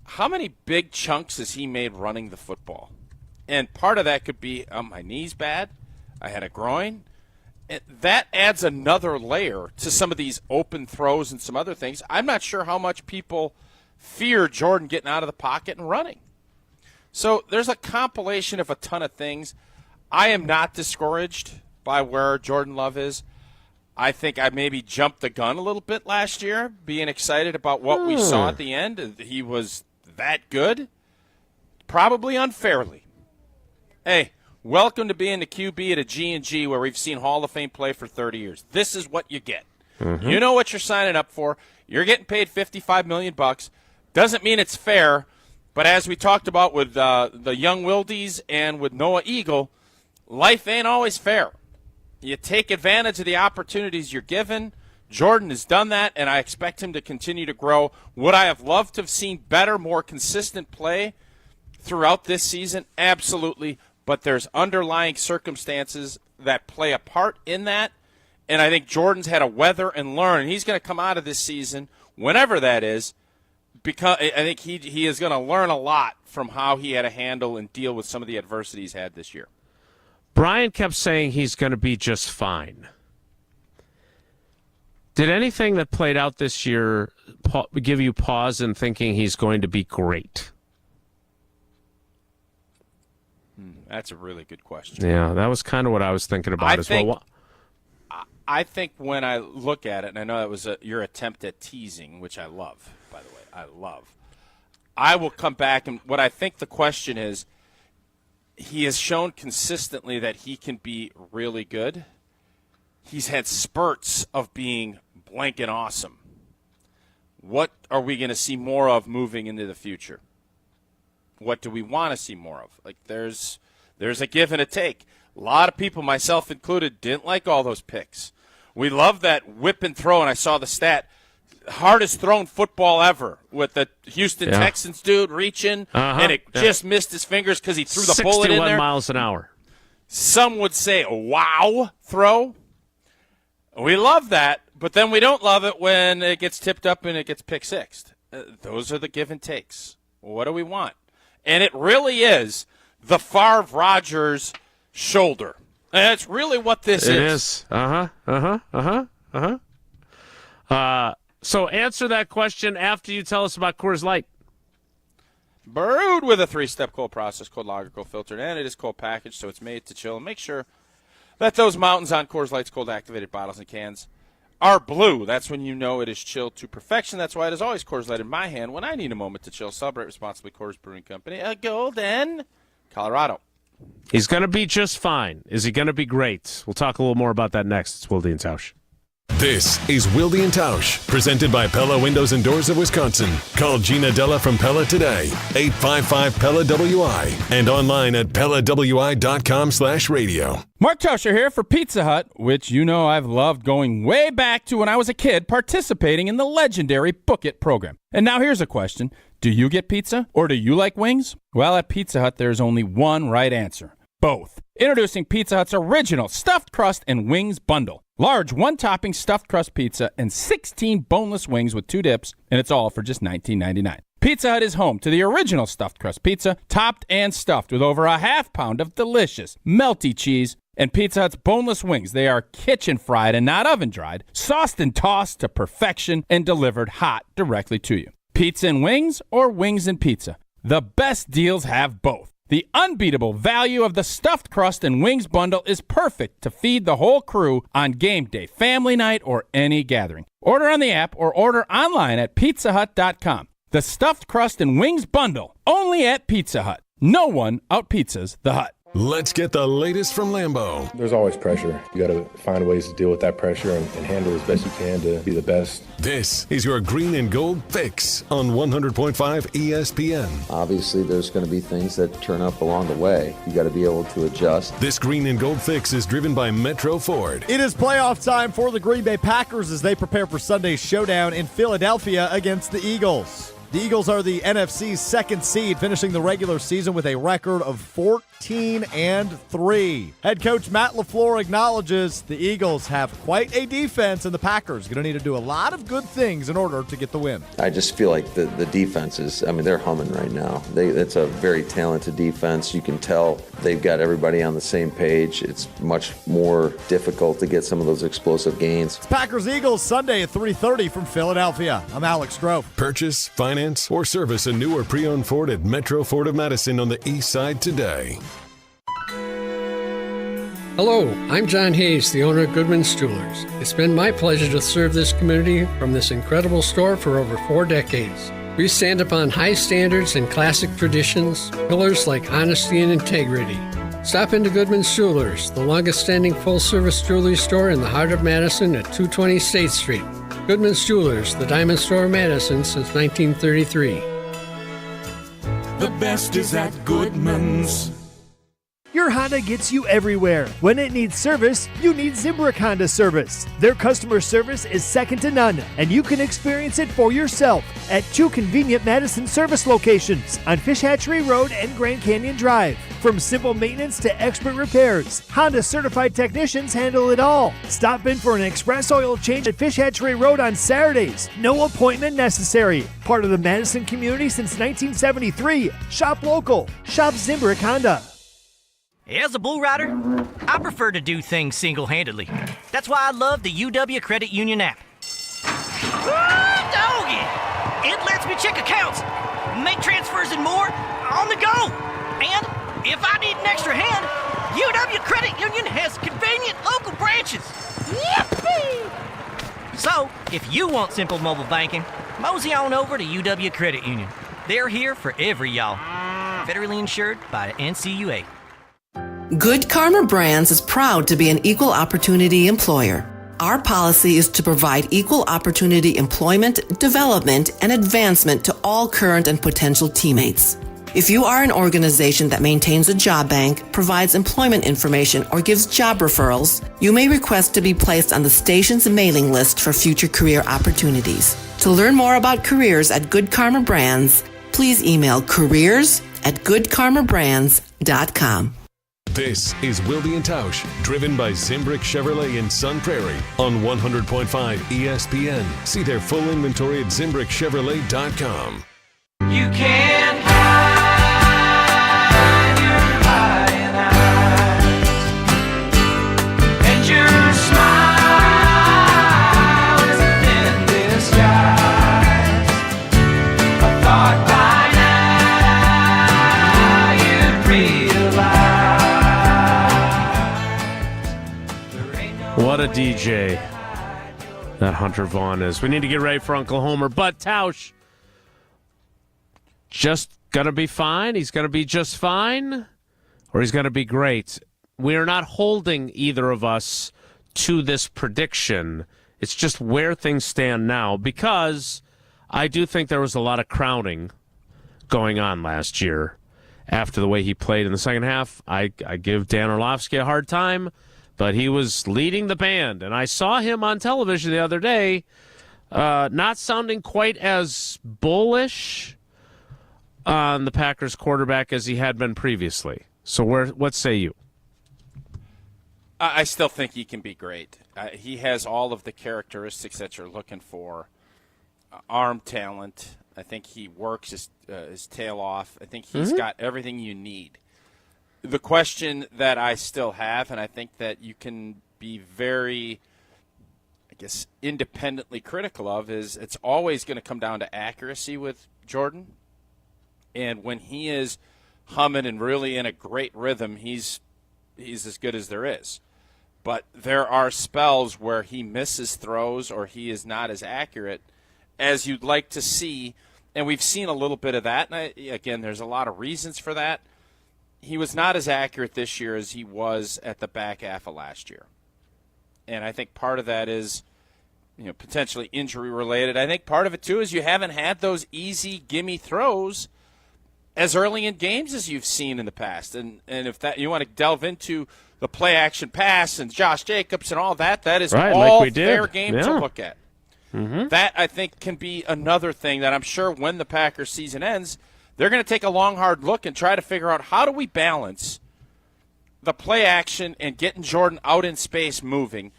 How many big chunks has he made running the football? And part of that could be, my knee's bad, I had a groin. And that adds another layer to some of these open throws and some other things. I'm not sure how much people fear Jordan getting out of the pocket and running. So there's a compilation of a ton of things. I am not discouraged by where Jordan Love is. I think I maybe jumped the gun a little bit last year, being excited about what we saw at the end. He was that good, probably unfairly. Hey, welcome to being the QB at a G&G where we've seen Hall of Fame play for 30 years. This is what you get. Mm-hmm. You know what you're signing up for. You're getting paid $55 million. Doesn't mean it's fair, but as we talked about with the young Wildes and with Noah Eagle, life ain't always fair. You take advantage of the opportunities you're given. Jordan has done that, and I expect him to continue to grow. Would I have loved to have seen better, more consistent play throughout this season? Absolutely. But there's underlying circumstances that play a part in that, and I think Jordan's had to weather and learn. He's going to come out of this season, whenever that is, because I think he is going to learn a lot from how he had to handle and deal with some of the adversity he's had this year. Bryan kept saying he's going to be just fine. Did anything that played out this year give you pause in thinking he's going to be great? That's a really good question. Yeah, that was kind of what I was thinking about well. I think when I look at it, and I know that was your attempt at teasing, which I love, by the way. I love. I will come back, and what I think the question is, he has shown consistently that he can be really good. He's had spurts of being blank and awesome. What are we going to see more of moving into the future? What do we want to see more of? Like there's a give and a take. A lot of people, myself included, didn't like all those picks. We love that whip and throw, and I saw the stat, hardest thrown football ever with the Houston Texans dude reaching, and it just missed his fingers because he threw the bullet in there. 61 miles an hour. Some would say, wow, throw. We love that, but then we don't love it when it gets tipped up and it gets pick-sixed. Those are the give and takes. What do we want? And it really is the Favre-Rodgers shoulder. And that's really what this is. It is. So answer that question after you tell us about Coors Light. Brewed with a 3-step cold process, cold lager, cold filtered, and it is cold packaged, so it's made to chill. And make sure that those mountains on Coors Light's cold activated bottles and cans are blue. That's when you know it is chilled to perfection. That's why it is always Coors Light in my hand when I need a moment to chill. Celebrate responsibly. Coors Brewing Company, Golden, Colorado. He's going to be just fine. Is he going to be great? We'll talk a little more about that next. It's Wilde And Tausch. This is Wilde And Tausch, presented by Pella Windows and Doors of Wisconsin. Call Gina Della from Pella today, 855-PELLA-WI, and online at PellaWI.com/radio. Mark Tauscher here for Pizza Hut, which you know I've loved going way back to when I was a kid participating in the legendary Book It program. And now here's a question. Do you get pizza or do you like wings? Well, at Pizza Hut, there's only one right answer. Both. Introducing Pizza Hut's original stuffed crust and wings bundle. Large one-topping stuffed crust pizza and 16 boneless wings with 2 dips, and it's all for just $19.99. Pizza Hut is home to the original stuffed crust pizza, topped and stuffed with over a half pound of delicious, melty cheese, and Pizza Hut's boneless wings. They are kitchen-fried and not oven-dried, sauced and tossed to perfection, and delivered hot directly to you. Pizza and wings or wings and pizza? The best deals have both. The unbeatable value of the stuffed crust and wings bundle is perfect to feed the whole crew on game day, family night, or any gathering. Order on the app or order online at pizzahut.com. The stuffed crust and wings bundle, only at Pizza Hut. No one out-pizzas the Hut. Let's get the latest from Lambeau. There's always pressure. You got to find ways to deal with that pressure and handle as best you can to be the best. This is your green and gold fix on 100.5 ESPN. Obviously, there's going to be things that turn up along the way. You got to be able to adjust. This green and gold fix is driven by Metro Ford. It is playoff time for the Green Bay Packers as they prepare for Sunday's showdown in Philadelphia against the Eagles. The Eagles are the NFC's second seed, finishing the regular season with a record of 14-3. Head coach Matt LaFleur acknowledges the Eagles have quite a defense, and the Packers going to need to do a lot of good things in order to get the win. I just feel like the defense is, they're humming right now. It's a very talented defense. You can tell they've got everybody on the same page. It's much more difficult to get some of those explosive gains. It's Packers-Eagles Sunday at 3:30 from Philadelphia. I'm Alex Stroh. Purchase, finance, or service a new or pre-owned Ford at Metro Ford of Madison on the east side today. Hello, I'm John Hayes, the owner of Goodman's Jewelers. It's been my pleasure to serve this community from this incredible store for over 4 decades. We stand upon high standards and classic traditions, pillars like honesty and integrity. Stop into Goodman's Jewelers, the longest-standing full-service jewelry store in the heart of Madison at 220 State Street. Goodman's Jewelers, the diamond store of Madison since 1933. The best is at Goodman's. Your Zimmer Honda gets you everywhere. When it needs service, you need Zimbrick Honda service. Their customer service is second to none, and you can experience it for yourself at 2 convenient Madison service locations on Fish Hatchery Road and Grand Canyon Drive. From simple maintenance to expert repairs, Honda certified technicians handle it all. Stop in for an express oil change at Fish Hatchery Road on Saturdays. No appointment necessary. Part of the Madison community since 1973. Shop local. Shop Zimbrick Honda. As a bull rider, I prefer to do things single-handedly. That's why I love the UW Credit Union app. Ooh, doggy! It lets me check accounts, make transfers and more on the go. And if I need an extra hand, UW Credit Union has convenient local branches. Yippee! So, if you want simple mobile banking, mosey on over to UW Credit Union. They're here for every y'all. Federally insured by the NCUA. Good Karma Brands is proud to be an equal opportunity employer. Our policy is to provide equal opportunity employment, development, and advancement to all current and potential teammates. If you are an organization that maintains a job bank, provides employment information, or gives job referrals, you may request to be placed on the station's mailing list for future career opportunities. To learn more about careers at Good Karma Brands, please email careers@goodkarmabrands.com. This is Wilde And Tausch, driven by Zimbrick Chevrolet in Sun Prairie on 100.5 ESPN. See their full inventory at ZimbrickChevrolet.com. You can't hide your lying eyes, and your smile is a thin disguise. I thought by now you'd realize. What a DJ that Hunter Vaughn is. We need to get ready for Uncle Homer, but Tausch just going to be fine? He's going to be just fine? Or he's going to be great? We are not holding either of us to this prediction. It's just where things stand now, because I do think there was a lot of crowning going on last year after the way he played in the second half. I give Dan Orlovsky a hard time, but he was leading the band, and I saw him on television the other day not sounding quite as bullish on the Packers quarterback as he had been previously. So what say you? I still think he can be great. He has all of the characteristics that you're looking for. Arm talent. I think he works his tail off. I think he's got everything you need. The question that I still have, and I think that you can be very, I guess, independently critical of, is it's always going to come down to accuracy with Jordan. And when he is humming and really in a great rhythm, he's as good as there is. But there are spells where he misses throws or he is not as accurate as you'd like to see. And we've seen a little bit of that. And again, there's a lot of reasons for that. He was not as accurate this year as he was at the back half of last year. And I think part of that is, potentially injury related. I think part of it, too, is you haven't had those easy gimme throws as early in games as you've seen in the past. And if that you want to delve into the play action pass and Josh Jacobs and all that, that is right, all like fair game to look at. Mm-hmm. That, I think, can be another thing that I'm sure when the Packers season ends, they're going to take a long, hard look and try to figure out how do we balance the play action and getting Jordan out in space moving.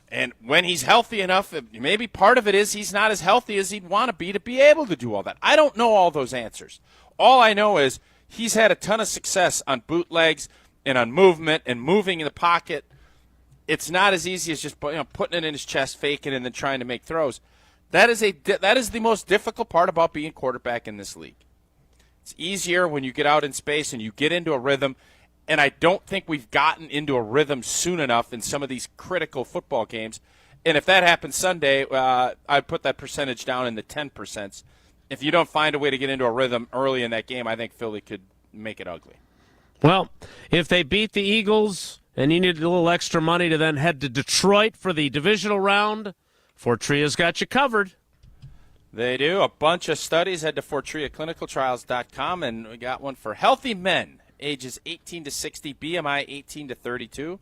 And when he's healthy enough, maybe part of it is he's not as healthy as he'd want to be able to do all that. I don't know all those answers. All I know is he's had a ton of success on bootlegs and on movement and moving in the pocket. It's not as easy as just putting it in his chest, faking, and then trying to make throws. That is the most difficult part about being quarterback in this league. It's easier when you get out in space and you get into a rhythm, and I don't think we've gotten into a rhythm soon enough in some of these critical football games. And if that happens Sunday, I'd put that percentage down in the 10%. If you don't find a way to get into a rhythm early in that game, I think Philly could make it ugly. Well, if they beat the Eagles and you need a little extra money to then head to Detroit for the divisional round, Fortria's got you covered. They do. A bunch of studies. Head to FortriaClinicalTrials.com, and we got one for healthy men ages 18 to 60, BMI 18 to 32.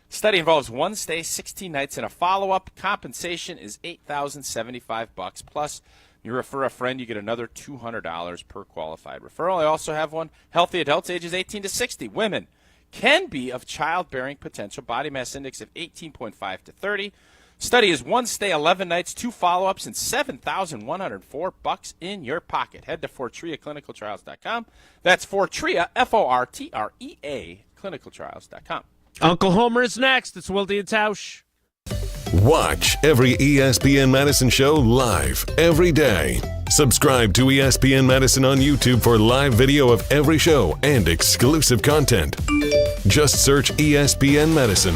Study involves 1 stay, 16 nights, and a follow-up. Compensation is $8,075 plus. You refer a friend, you get another $200 per qualified referral. I also have one. Healthy adults ages 18 to 60. Women can be of childbearing potential. Body mass index of 18.5 to 30. Study is 1 stay, 11 nights, 2 follow-ups, and $7,104 in your pocket. Head to FortreaClinicalTrials.com. That's Fortrea, Fortrea, clinicaltrials.com. Uncle Homer is next. It's Wilde and Tausch. Watch every ESPN Madison show live every day. Subscribe to ESPN Madison on YouTube for live video of every show and exclusive content. Just search ESPN Madison.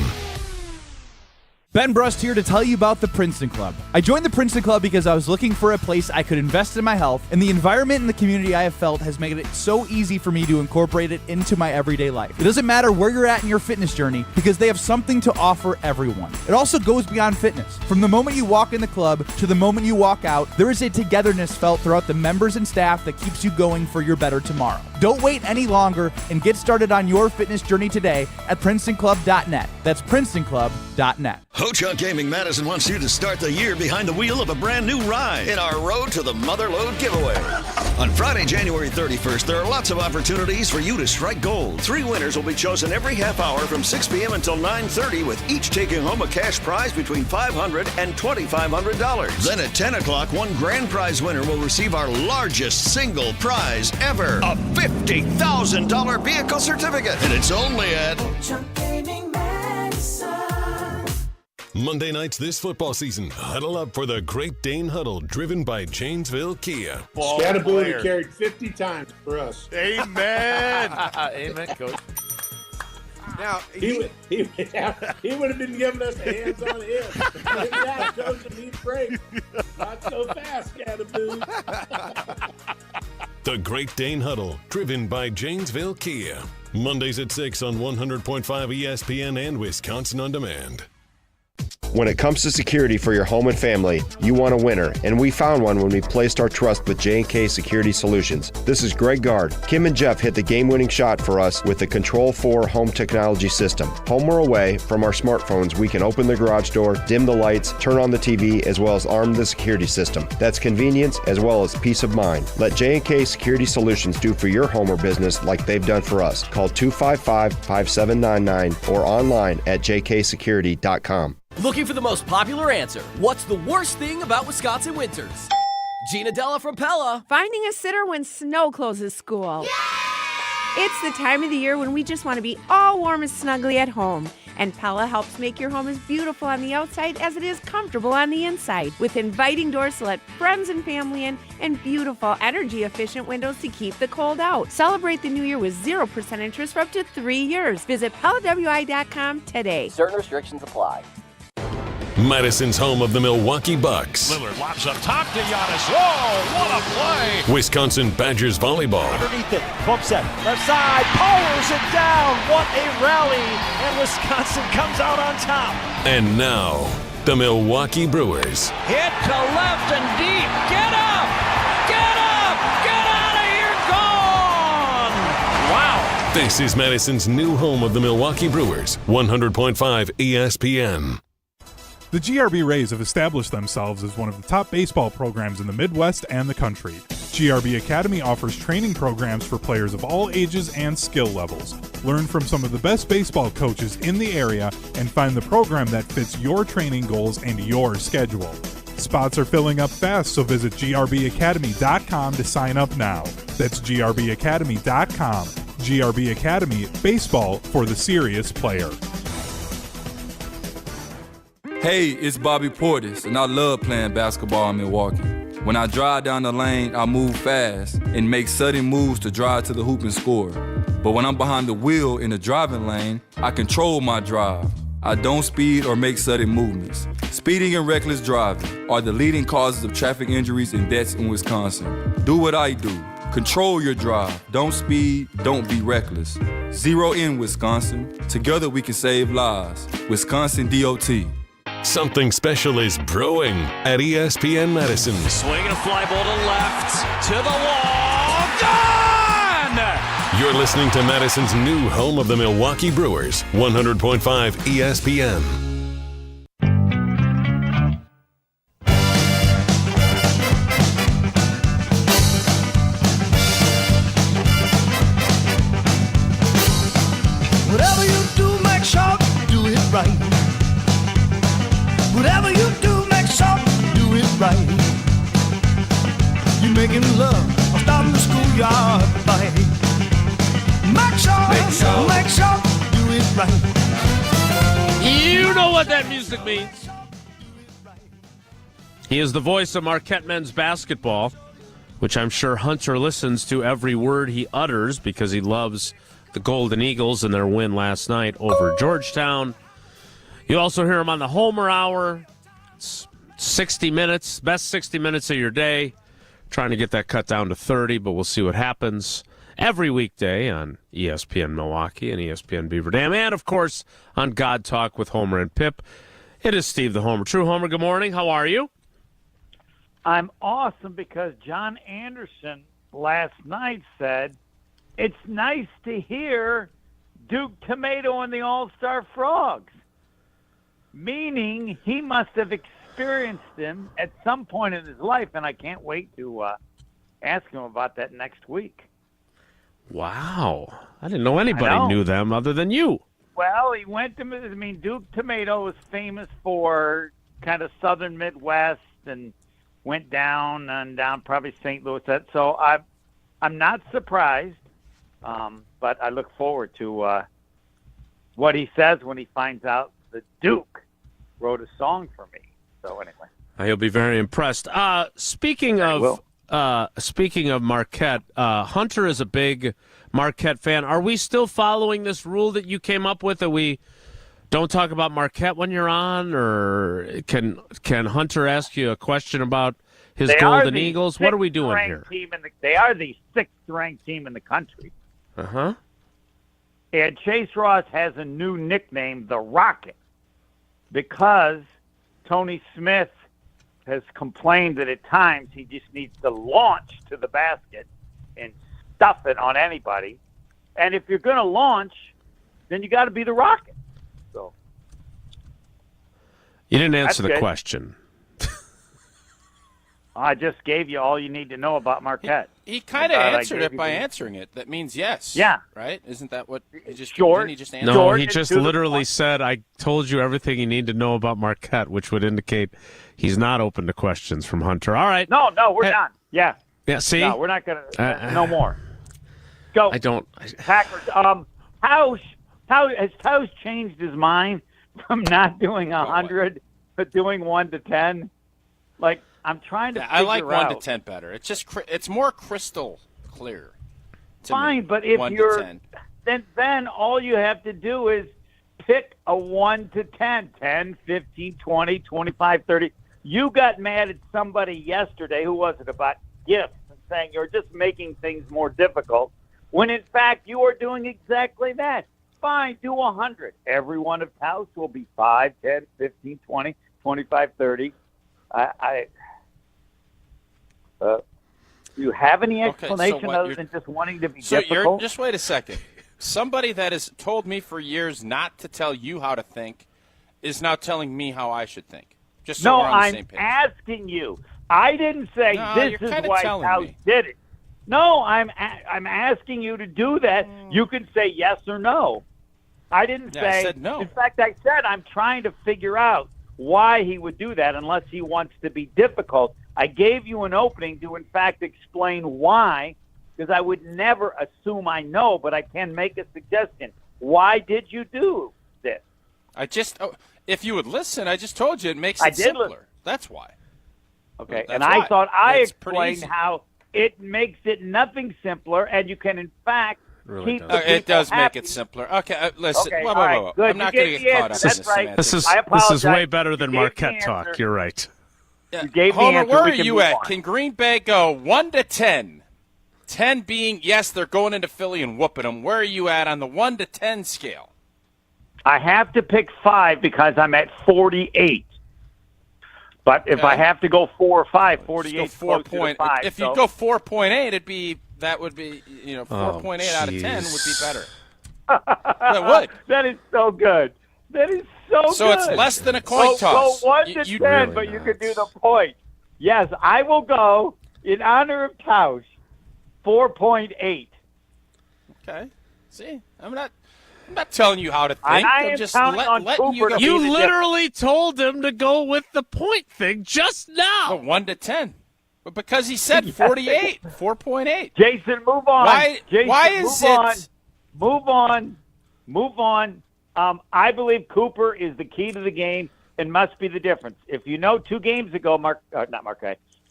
Ben Brust here to tell you about the Princeton Club. I joined the Princeton Club because I was looking for a place I could invest in my health, and the environment and the community I have felt has made it so easy for me to incorporate it into my everyday life. It doesn't matter where you're at in your fitness journey because they have something to offer everyone. It also goes beyond fitness. From the moment you walk in the club to the moment you walk out, there is a togetherness felt throughout the members and staff that keeps you going for your better tomorrow. Don't wait any longer and get started on your fitness journey today at PrincetonClub.net. That's PrincetonClub.net. Ho-Chunk Gaming Madison wants you to start the year behind the wheel of a brand new ride in our Road to the Motherlode giveaway. On Friday, January 31st, there are lots of opportunities for you to strike gold. 3 winners will be chosen every half hour from 6 p.m. until 9:30, with each taking home a cash prize between $500 and $2,500. Then at 10 o'clock, 1 grand prize winner will receive our largest single prize ever, a $50,000 vehicle certificate. And it's only at Ho-Chunk Gaming Madison. Monday nights this football season, huddle up for the Great Dane Huddle, driven by Janesville Kia. Scatterboo carried 50 times for us. Amen. Amen, Coach. Now he would have been giving us a hands-on hit. Maybe I chose to be break. Not so fast, Scatterboo. The Great Dane Huddle, driven by Janesville Kia. Mondays at 6 on 100.5 ESPN and Wisconsin On Demand. When it comes to security for your home and family, you want a winner, and we found one when we placed our trust with J&K Security Solutions. This is Greg Gard. Kim and Jeff hit the game-winning shot for us with the Control 4 home technology system. Home or away, from our smartphones, we can open the garage door, dim the lights, turn on the TV, as well as arm the security system. That's convenience as well as peace of mind. Let J&K Security Solutions do for your home or business like they've done for us. Call 255-5799 or online at jksecurity.com. Looking for the most popular answer. What's the worst thing about Wisconsin winters? Gina Della from Pella. Finding a sitter when snow closes school. Yay! It's the time of the year when we just want to be all warm and snuggly at home. And Pella helps make your home as beautiful on the outside as it is comfortable on the inside. With inviting doors to let friends and family in and beautiful, energy-efficient windows to keep the cold out. Celebrate the new year with 0% interest for up to 3 years. Visit PellaWI.com today. Certain restrictions apply. Madison's home of the Milwaukee Bucks. Lillard lobs up top to Giannis. Whoa, what a play! Wisconsin Badgers volleyball. Underneath it, bump set, left side, powers it down. What a rally! And Wisconsin comes out on top. And now, the Milwaukee Brewers. Hit to left and deep. Get up! Get up! Get out of here! Gone! Wow! This is Madison's new home of the Milwaukee Brewers. 100.5 ESPN. The GRB Rays have established themselves as one of the top baseball programs in the Midwest and the country. GRB Academy offers training programs for players of all ages and skill levels. Learn from some of the best baseball coaches in the area and find the program that fits your training goals and your schedule. Spots are filling up fast, so visit grbacademy.com to sign up now. That's grbacademy.com. GRB Academy, baseball for the serious player. Hey, it's Bobby Portis, and I love playing basketball in Milwaukee. When I drive down the lane, I move fast and make sudden moves to drive to the hoop and score. But when I'm behind the wheel in the driving lane, I control my drive. I don't speed or make sudden movements. Speeding and reckless driving are the leading causes of traffic injuries and deaths in Wisconsin. Do what I do. Control your drive. Don't speed. Don't be reckless. Zero in Wisconsin. Together we can save lives. Wisconsin DOT. Something special is brewing at ESPN Madison. Swinging a fly ball to left, to the wall, gone! You're listening to Madison's new home of the Milwaukee Brewers, 100.5 ESPN. Whatever you do, make sure you do it right. Whatever you do, make sure you do it right. You're making love or starting the schoolyard fight. Make sure you do it right. You know what that music means. He is the voice of Marquette men's basketball, which I'm sure Hunter listens to every word he utters because he loves the Golden Eagles and their win last night over Georgetown. You also hear him on the Homer Hour. It's 60 minutes, best 60 minutes of your day. Trying to get that cut down to 30, but we'll see what happens. Every weekday on ESPN Milwaukee and ESPN Beaver Dam, and, of course, on God Talk with Homer and Pip. It is Steve the Homer. True Homer, good morning. How are you? I'm awesome because John Anderson last night said, it's nice to hear Duke Tomato and the All-Star Frogs, meaning he must have experienced them at some point in his life, and I can't wait to ask him about that next week. Wow. I didn't know anybody knew them other than you. Well, he went to, Duke Tomato was famous for kind of southern Midwest and went down probably St. Louis. So I'm not surprised, but I look forward to what he says when he finds out that Duke wrote a song for me. So anyway. You'll be very impressed. Speaking of Marquette, Hunter is a big Marquette fan. Are we still following this rule that you came up with that we don't talk about Marquette when you're on, or can Hunter ask you a question about his Golden Eagles? What are we doing here? They are the sixth-ranked team in the country. Uh-huh. And Chase Ross has a new nickname, the Rocket, because Tony Smith has complained that at times he just needs to launch to the basket and stuff it on anybody. And if you're going to launch, then you got to be the Rocket. So you didn't answer the question. I just gave you all you need to know about Marquette. He kind of answered it by answering it. That means yes. Yeah. Right? Isn't that what he just short? Didn't he just answer? No, he just literally said, I told you everything you need to know about Marquette, which would indicate he's not open to questions from Hunter. All right. No, we're done. Yeah. Yeah, see? No, we're not going to. No more. Go. Packers. Has Tausch changed his mind from not doing 100 to doing 1 to 10? Like, I'm trying to figure out. I like 1 to 10 better. It's just it's more crystal clear. Fine, but if you're then all you have to do is pick a 1 to 10, 10, 15, 20, 25, 30. You got mad at somebody yesterday, who was it, about gifts and saying you're just making things more difficult, when in fact you are doing exactly that. Fine, do 100. Every one of Tausch will be 5, 10, 15, 20, 25, 30. Do you have any explanation other than just wanting to be difficult? Just wait a second. Somebody that has told me for years not to tell you how to think is now telling me how I should think. Just so we're on the same page. I'm asking you. I didn't say this is why Tausch did it. No, I'm asking you to do that. You can say yes or no. I didn't say. I said no. In fact, I said I'm trying to figure out why he would do that unless he wants to be difficult. I gave you an opening to, in fact, explain why, because I would never assume I know, but I can make a suggestion. Why did you do this? If you would listen, I just told you it makes it simpler. Listen. That's why. Okay, That's and why. I thought I It's explained how it makes it nothing simpler, and you can, in fact, keep the it does happy. make it simpler. Okay, listen. Okay, whoa, all right, whoa. good. I'm not You going to gave get the caught up answer. in That's this right. This is way better than You gave the Marquette talk. answer. You're right. You gave the Homer, answer. where We are can you move at? on. Can Green Bay go 1 to 10? 10 being, yes, they're going into Philly and whooping them. Where are you at on the 1 to 10 scale? I have to pick 5 because I'm at 48. But if I have to go 4 or 5, 48 Just go 4 point. 5, if you go 4.8, it'd be that would be, 4.8 out of 10 would be better. That would. That is so good. That is so good. So it's less than a coin toss. Go 1 to 10, really but you could do the point. Yes, I will go, in honor of Tausch, 4.8. Okay. See, I'm not telling you how to think. I'm just counting on letting you Cooper go. to You literally told him to go with the point thing just now. 1 to 10. But because he said 48, 4.8. Jason, move on. Why is it? Move on. I believe Cooper is the key to the game and must be the difference. If you know, 2 games ago,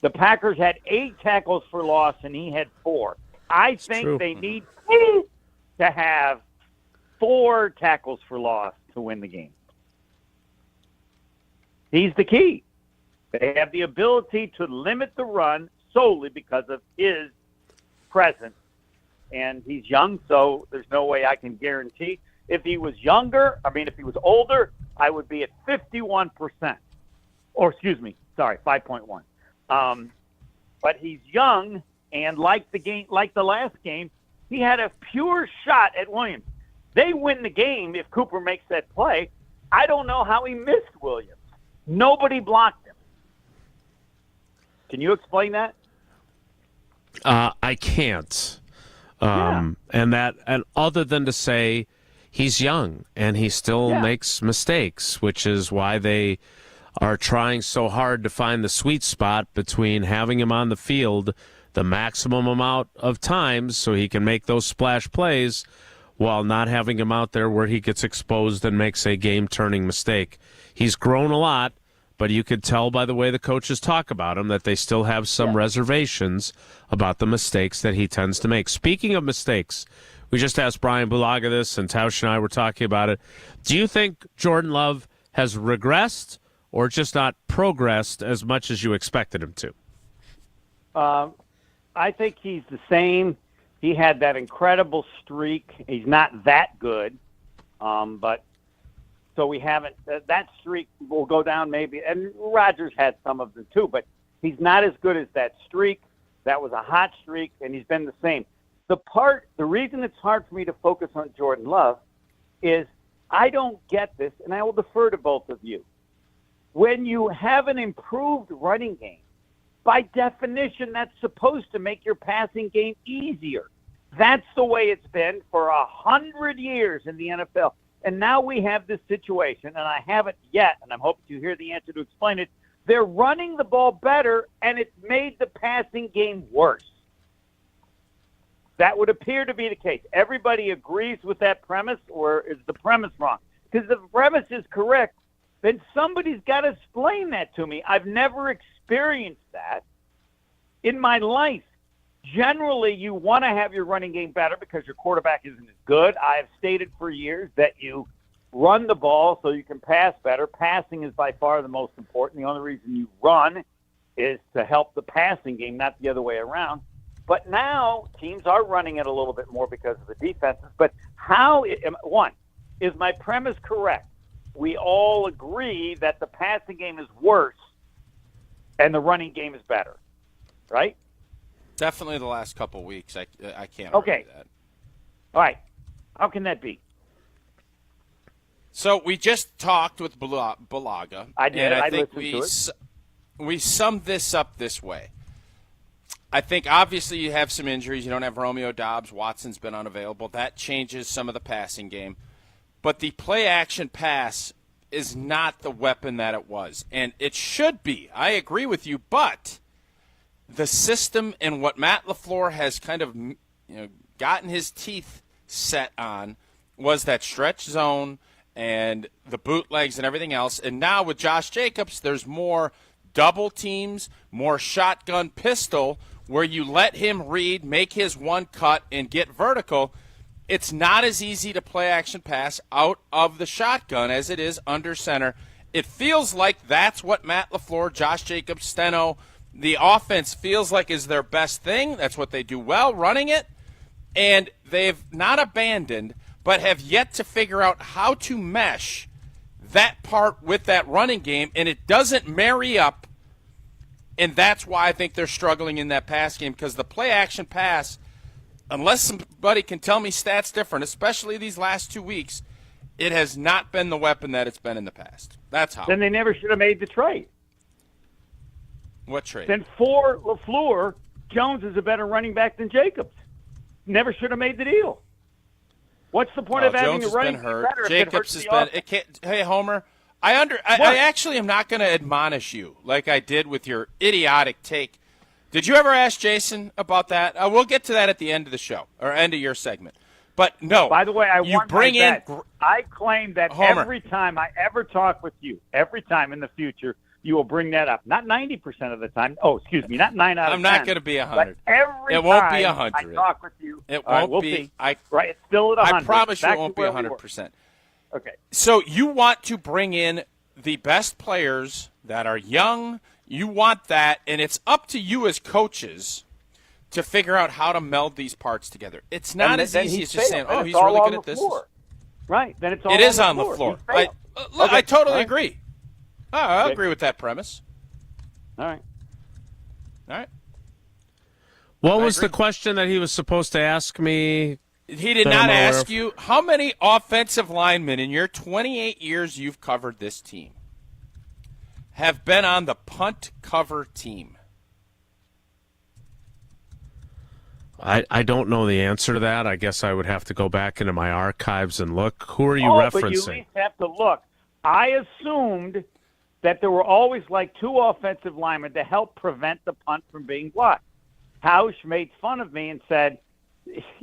the Packers had 8 tackles for loss and he had 4. I think they need to have 4 tackles for loss to win the game. He's the key. They have the ability to limit the run solely because of his presence. And he's young, so there's no way I can guarantee. If he was older, I would be at 51%. Or, 5.1. But he's young, and like the last game, he had a pure shot at Williams. They win the game if Cooper makes that play. I don't know how he missed Williams. Nobody blocked him. Can you explain that? I can't. And other than to say he's young and he still makes mistakes, which is why they are trying so hard to find the sweet spot between having him on the field the maximum amount of times so he can make those splash plays while not having him out there where he gets exposed and makes a game-turning mistake. He's grown a lot, but you could tell by the way the coaches talk about him that they still have some reservations about the mistakes that he tends to make. Speaking of mistakes, we just asked Bryan Bulaga this, and Tausch and I were talking about it. Do you think Jordan Love has regressed or just not progressed as much as you expected him to? I think he's the same. He had that incredible streak. He's not that good, but so we haven't. That streak will go down maybe, and Rodgers had some of them too, but he's not as good as that streak. That was a hot streak, and he's been the same. The reason it's hard for me to focus on Jordan Love is I don't get this, and I will defer to both of you. When you have an improved running game, by definition, that's supposed to make your passing game easier. That's the way it's been for 100 years in the NFL. And now we have this situation, and I haven't yet, and I'm hoping to hear the answer to explain it. They're running the ball better, and it's made the passing game worse. That would appear to be the case. Everybody agrees with that premise, or is the premise wrong? Because if the premise is correct, then somebody's got to explain that to me. I've never experienced that in my life. Generally, you want to have your running game better because your quarterback isn't as good. I have stated for years that you run the ball so you can pass better. Passing is by far the most important. The only reason you run is to help the passing game, not the other way around. But now teams are running it a little bit more because of the defenses. But is my premise correct? We all agree that the passing game is worse and the running game is better, right? Definitely the last couple weeks. I can't argue that. All right. How can that be? So we just talked with Bulaga. I did. And I think we summed this up this way. I think obviously you have some injuries. You don't have Romeo Doubs. Watson's been unavailable. That changes some of the passing game. But the play-action pass is not the weapon that it was. And it should be. I agree with you. But the system and what Matt LaFleur has kind of gotten his teeth set on was that stretch zone and the bootlegs and everything else. And now with Josh Jacobs, there's more double teams, more shotgun pistol, where you let him read, make his one cut, and get vertical. It's not as easy to play action pass out of the shotgun as it is under center. It feels like that's what Matt LaFleur, Josh Jacobs, Steno, the offense feels like is their best thing. That's what they do well, running it. And they've not abandoned, but have yet to figure out how to mesh that part with that running game, and it doesn't marry up. And that's why I think they're struggling in that pass game, because the play-action pass unless somebody can tell me stats different, especially these last 2 weeks, it has not been the weapon that it's been in the past. That's how. Then they never should have made the trade. What trade? Then for LaFleur, Jones is a better running back than Jacobs. Never should have made the deal. What's the point of having Jones a running has been hurt. back better Jacobs if has it hurts the been. offense? It can't. Hey, Homer. I actually am not going to admonish you like I did with your idiotic take. Did you ever ask Jason about that? We'll get to that at the end of the show or end of your segment. But no. By the way, you bring in. I claim that Homer. every time I ever talk with you, every time in the future, you will bring that up. Not 90% of the time. Oh, excuse me, not 9 out of 10. I'm not going to be 100. But every it won't time be 100. I talk with you, it right, won't we'll be. Right, it's still at 100. I promise you Back it won't to be where we were. 100%. Okay. So you want to bring in the best players that are young. You want that, and it's up to you as coaches to figure out how to meld these parts together. It's not as easy as just saying, "Oh, he's really good at this." Right. Then it's all It is on the the floor. floor. I totally Right. agree. I agree with that premise. All right. What was the question that he was supposed to ask me? He did not ask you how many offensive linemen in your 28 years you've covered this team have been on the punt cover team. I don't know the answer to that. I guess I would have to go back into my archives and look. Who are you referencing? But you at least have to look. I assumed that there were always like two offensive linemen to help prevent the punt from being blocked. Tausch made fun of me and said,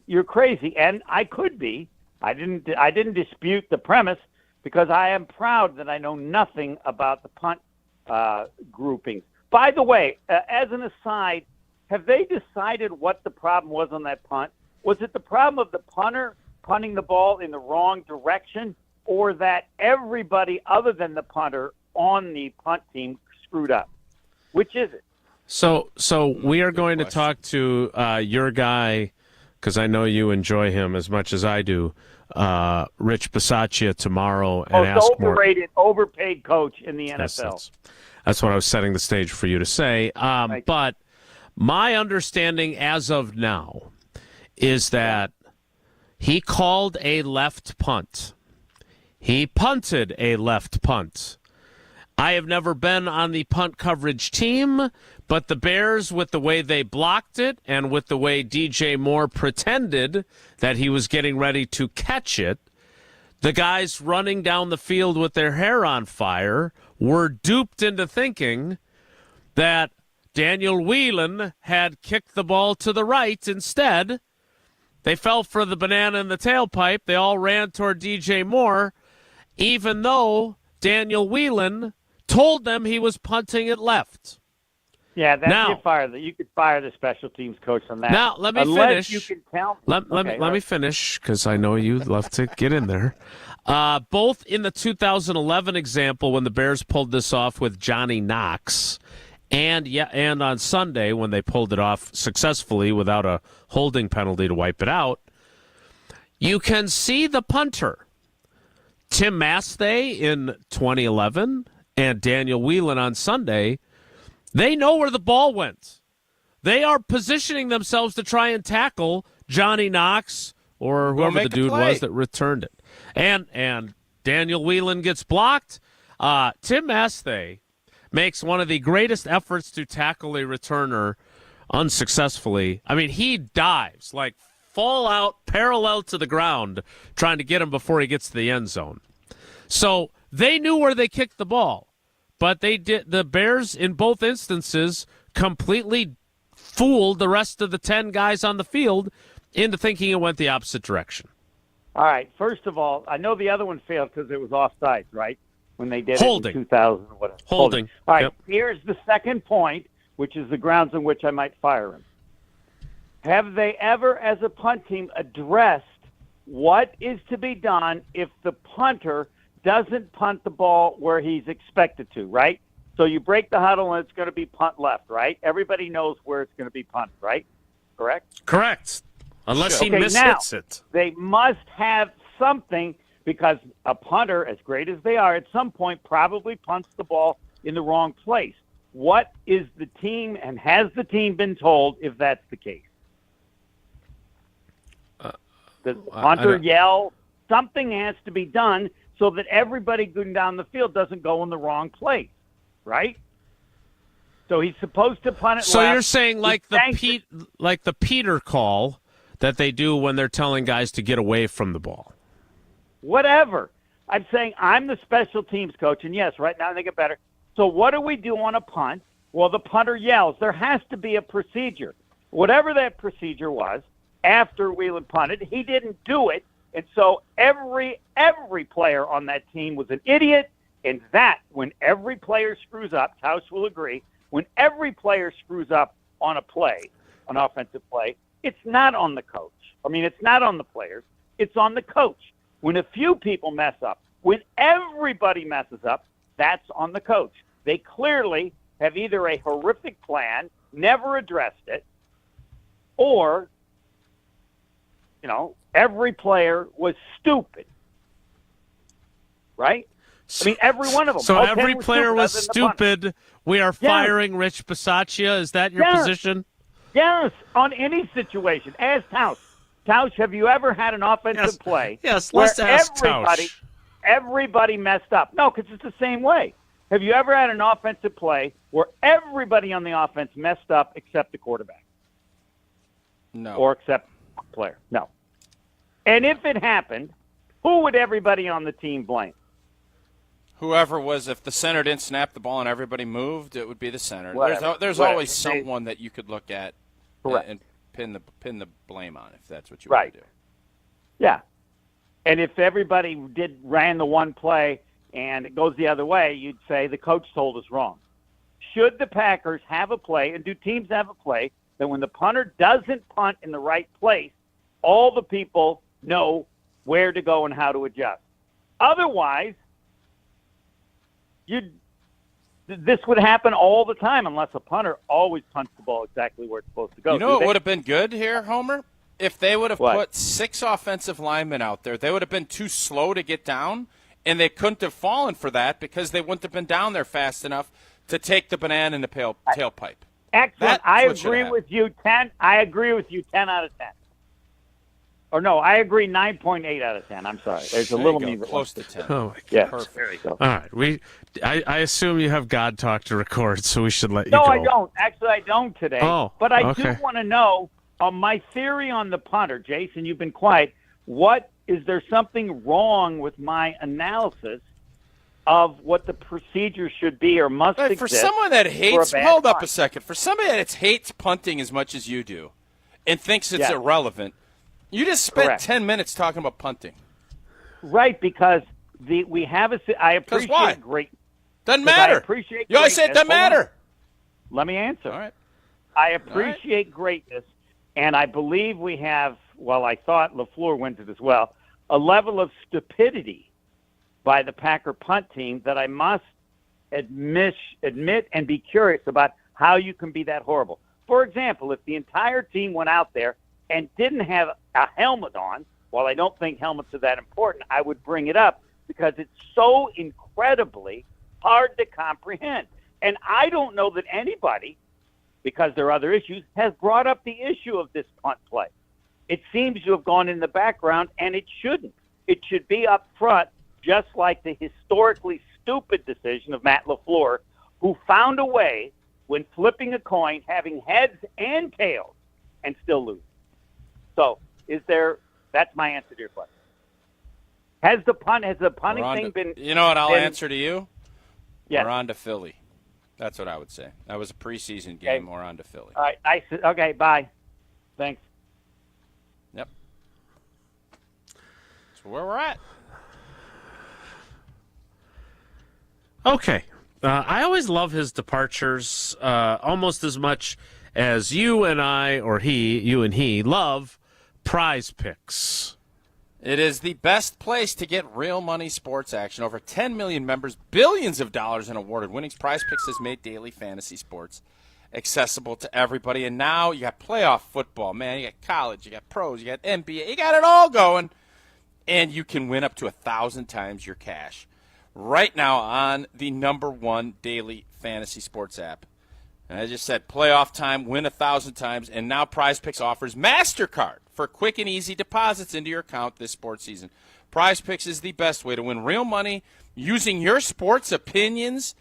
"You're crazy," and I could be. I didn't dispute the premise because I am proud that I know nothing about the punt groupings. By the way, as an aside, have they decided what the problem was on that punt? Was it the problem of the punter punting the ball in the wrong direction, or that everybody other than the punter on the punt team screwed up? Which is it? So we are going to talk to your guy, because I know you enjoy him as much as I do, Rich Bisaccia, tomorrow, and ask more. Overrated, overpaid coach in the NFL. That's what I was setting the stage for you to say. But my understanding as of now is that he called a left punt. He punted a left punt. I have never been on the punt coverage team, but the Bears, with the way they blocked it and with the way DJ Moore pretended that he was getting ready to catch it, the guys running down the field with their hair on fire were duped into thinking that Daniel Whelan had kicked the ball to the right instead. They fell for the banana in the tailpipe. They all ran toward DJ Moore, even though Daniel Whelan told them he was punting it left. Yeah, you could fire the special teams coach on that. Now, let me Unless finish. You can tell Let me finish, because I know you love to get in there. Both in the 2011 example, when the Bears pulled this off with Johnny Knox, and on Sunday when they pulled it off successfully without a holding penalty to wipe it out, you can see the punter. Tim Masthay in 2011 and Daniel Whelan on Sunday, they know where the ball went. They are positioning themselves to try and tackle Johnny Knox or whoever the dude was that returned it. And Daniel Whelan gets blocked. Tim Masthay makes one of the greatest efforts to tackle a returner unsuccessfully. I mean, he dives, like fall out parallel to the ground, trying to get him before he gets to the end zone. So they knew where they kicked the ball, but the Bears in both instances completely fooled the rest of the 10 guys on the field into thinking it went the opposite direction. All right. First of all, I know the other one failed because it was offsides, right? When they did Holding. it in 2000 or whatever. Holding. All right. Yep. Here's the second point, which is the grounds on which I might fire him. Have they ever, as a punt team, addressed what is to be done if the punter doesn't punt the ball where he's expected to, right? So you break the huddle and it's going to be punt left, right? Everybody knows where it's going to be punt, right? Correct? Correct. Unless he mishits now, it. They must have something, because a punter, as great as they are, at some point probably punts the ball in the wrong place. What is the team, and has the team been told if that's the case? Does the punter yell? Something has to be done so that everybody going down the field doesn't go in the wrong place, right? So he's supposed to punt it So left. you're saying like the Peter call that they do when they're telling guys to get away from the ball. Whatever. I'm saying I'm the special teams coach, and yes, right now they get better. So what do we do on a punt? Well, the punter yells. There has to be a procedure. Whatever that procedure was, after Whelan punted, he didn't do it, and so every player on that team was an idiot, and that, when every player screws up, Tausch will agree, when every player screws up on a play, an offensive play, it's not on the coach. I mean, it's not on the players. It's on the coach. When a few people mess up, when everybody messes up, that's on the coach. They clearly have either a horrific plan, never addressed it, or, every player was stupid. Right? I mean, every one of them. So every player was stupid. We are firing Rich Bisaccia. Is that your position? Yes, on any situation. Ask Tausch. Tausch, have you ever had an offensive play? Yes, let's ask Tausch. Everybody messed up. No, because it's the same way. Have you ever had an offensive play where everybody on the offense messed up except the quarterback? No. Or except the player? No. And if it happened, who would everybody on the team blame? Whoever was, if the center didn't snap the ball and everybody moved, it would be the center. Whatever. There's always someone that you could look at and pin the blame on, if that's what you want to do. Yeah. And if everybody ran the one play and it goes the other way, you'd say the coach told us wrong. Should the Packers have a play, and do teams have a play, that when the punter doesn't punt in the right place, all the people know where to go and how to adjust? Otherwise, this would happen all the time unless a punter always punts the ball exactly where it's supposed to go. You know what would have been good here, Homer? If they would have put 6 offensive linemen out there, they would have been too slow to get down, and they couldn't have fallen for that because they wouldn't have been down there fast enough to take the banana in the tailpipe. Excellent. I agree with you 10. I agree with you 10 out of 10. Or no, I agree 9.8 out of 10. I'm sorry. There's a little me close to 10. Oh, my God. Yeah, perfect. There you go. All right. I assume you have God talk to record, so we should let you go. go. No, I don't. Actually, I don't today. Oh, but I okay. do want to know my theory on the punter. Jason, you've been quiet. Is there something wrong with my analysis of what the procedure should be or must exist? For someone that hates, hold up a second. For somebody that hates punting as much as you do and thinks it's irrelevant, you just spent 10 minutes talking about punting. Right, because we have I appreciate great. Doesn't matter. I appreciate you always say it doesn't matter. Let me answer. All right. I appreciate greatness, and I believe we have, I thought LaFleur went it as well, a level of stupidity by the Packer punt team that I must admit and be curious about how you can be that horrible. For example, if the entire team went out there and didn't have a helmet on, while I don't think helmets are that important, I would bring it up because it's so incredibly hard to comprehend. And I don't know that anybody, because there are other issues, has brought up the issue of this punt play. It seems to have gone in the background, and it shouldn't. It should be up front, just like the historically stupid decision of Matt LaFleur, who found a way, when flipping a coin, having heads and tails, and still lose. So, that's my answer to your question. Has the punting thing been... You know what I'll answer to you? Yes. We're on to Philly. That's what I would say. That was a preseason game. We're on to Philly. All right. Okay, bye. Thanks. Yep. That's where we're at. Okay. I always love his departures almost as much as you and he love Prize Picks. It is the best place to get real money sports action. Over 10 million members, billions of dollars in awarded winnings. Prize Picks has made daily fantasy sports accessible to everybody. And now you got playoff football, man. You got college, you got pros, you got NBA. You got it all going. And you can win up to 1,000 times your cash right now on the #1 daily fantasy sports app. And I just said playoff time, win 1,000 times, and now Prize Picks offers MasterCard for quick and easy deposits into your account this sports season. Prize Picks is the best way to win real money using your sports opinions.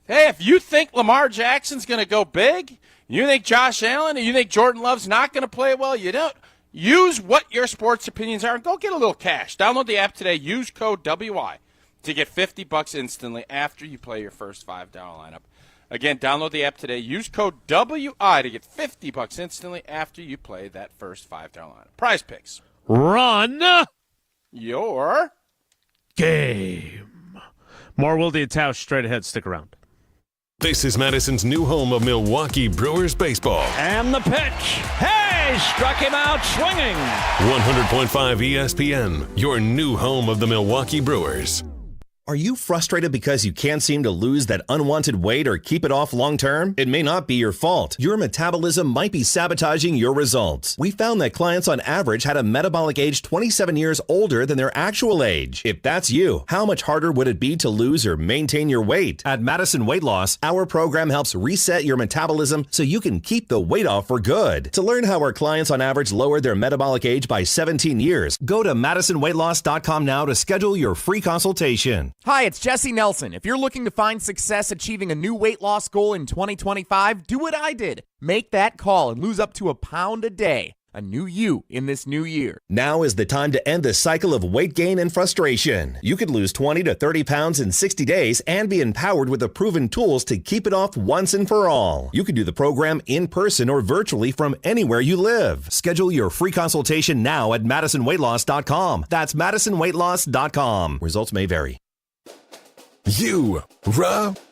Hey, if you think Lamar Jackson's going to go big, you think Josh Allen, or you think Jordan Love's not going to play well, you don't. Use what your sports opinions are and go get a little cash. Download the app today. Use code WI to get $50 instantly after you play your first $5 lineup. Again, download the app today. Use code WI to get $50 instantly after you play that first $5 lineup. Prize Picks. Run your game. More Wilde And Tausch straight ahead. Stick around. This is Madison's new home of Milwaukee Brewers baseball. And the pitch. Hey, struck him out swinging. 100.5 ESPN, your new home of the Milwaukee Brewers. Are you frustrated because you can't seem to lose that unwanted weight or keep it off long term? It may not be your fault. Your metabolism might be sabotaging your results. We found that clients on average had a metabolic age 27 years older than their actual age. If that's you, how much harder would it be to lose or maintain your weight? At Madison Weight Loss, our program helps reset your metabolism so you can keep the weight off for good. To learn how our clients on average lowered their metabolic age by 17 years, go to MadisonWeightLoss.com now to schedule your free consultation. Hi, it's Jesse Nelson. If you're looking to find success achieving a new weight loss goal in 2025, do what I did. Make that call and lose up to a pound a day. A new you in this new year. Now is the time to end the cycle of weight gain and frustration. You could lose 20 to 30 pounds in 60 days and be empowered with the proven tools to keep it off once and for all. You can do the program in person or virtually from anywhere you live. Schedule your free consultation now at MadisonWeightLoss.com. That's MadisonWeightLoss.com. Results may vary.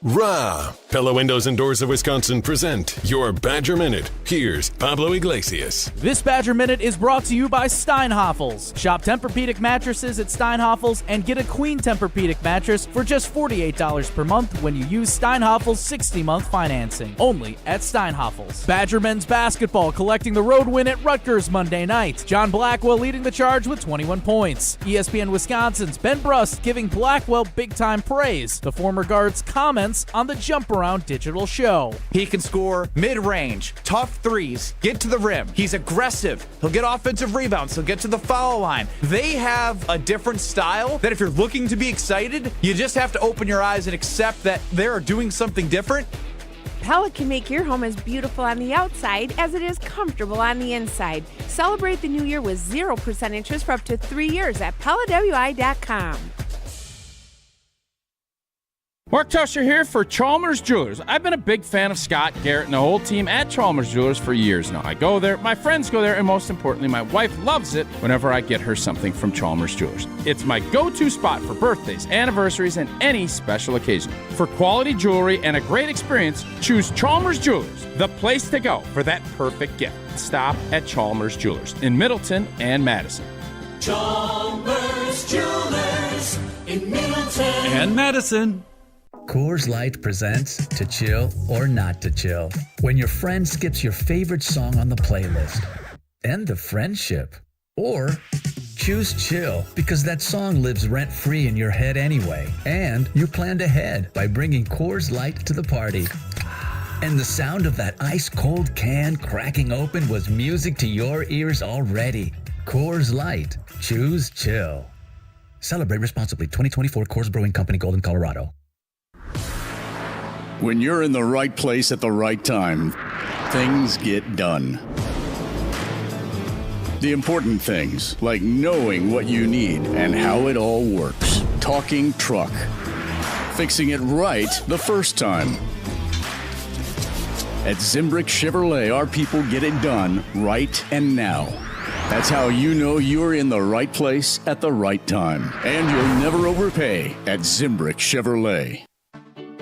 Rah. Pella Windows and Doors of Wisconsin present your Badger Minute. Here's Pablo Iglesias. This Badger Minute is brought to you by Steinhafels. Shop Tempur-Pedic mattresses at Steinhafels and get a Queen Tempur-Pedic mattress for just $48 per month when you use Steinhafels 60-month financing. Only at Steinhafels. Badger men's basketball collecting the road win at Rutgers Monday night. John Blackwell leading the charge with 21 points. ESPN Wisconsin's Ben Brust giving Blackwell big-time praise. The former guard's comments on the Jump Around digital show. He can score mid-range, tough threes, get to the rim. He's aggressive. He'll get offensive rebounds. He'll get to the foul line. They have a different style that if you're looking to be excited, you just have to open your eyes and accept that they're doing something different. Pella can make your home as beautiful on the outside as it is comfortable on the inside. Celebrate the new year with 0% interest for up to 3 years at PellaWI.com. Mark Tusher here for Chalmers Jewelers. I've been a big fan of Scott Garrett and the whole team at Chalmers Jewelers for years now. I go there, my friends go there, and most importantly, my wife loves it whenever I get her something from Chalmers Jewelers. It's my go-to spot for birthdays, anniversaries, and any special occasion. For quality jewelry and a great experience, choose Chalmers Jewelers, the place to go for that perfect gift. Stop at Chalmers Jewelers in Middleton and Madison. Chalmers Jewelers in Middleton and Madison. Coors Light presents To Chill or Not to Chill. When your friend skips your favorite song on the playlist. End the friendship. Or choose chill because that song lives rent-free in your head anyway. And you planned ahead by bringing Coors Light to the party. And the sound of that ice-cold can cracking open was music to your ears already. Coors Light. Choose chill. Celebrate responsibly. 2024 Coors Brewing Company, Golden, Colorado. When you're in the right place at the right time, things get done. The important things, like knowing what you need and how it all works. Talking truck. Fixing it right the first time. At Zimbrick Chevrolet, our people get it done right and now. That's how you know you're in the right place at the right time. And you'll never overpay at Zimbrick Chevrolet.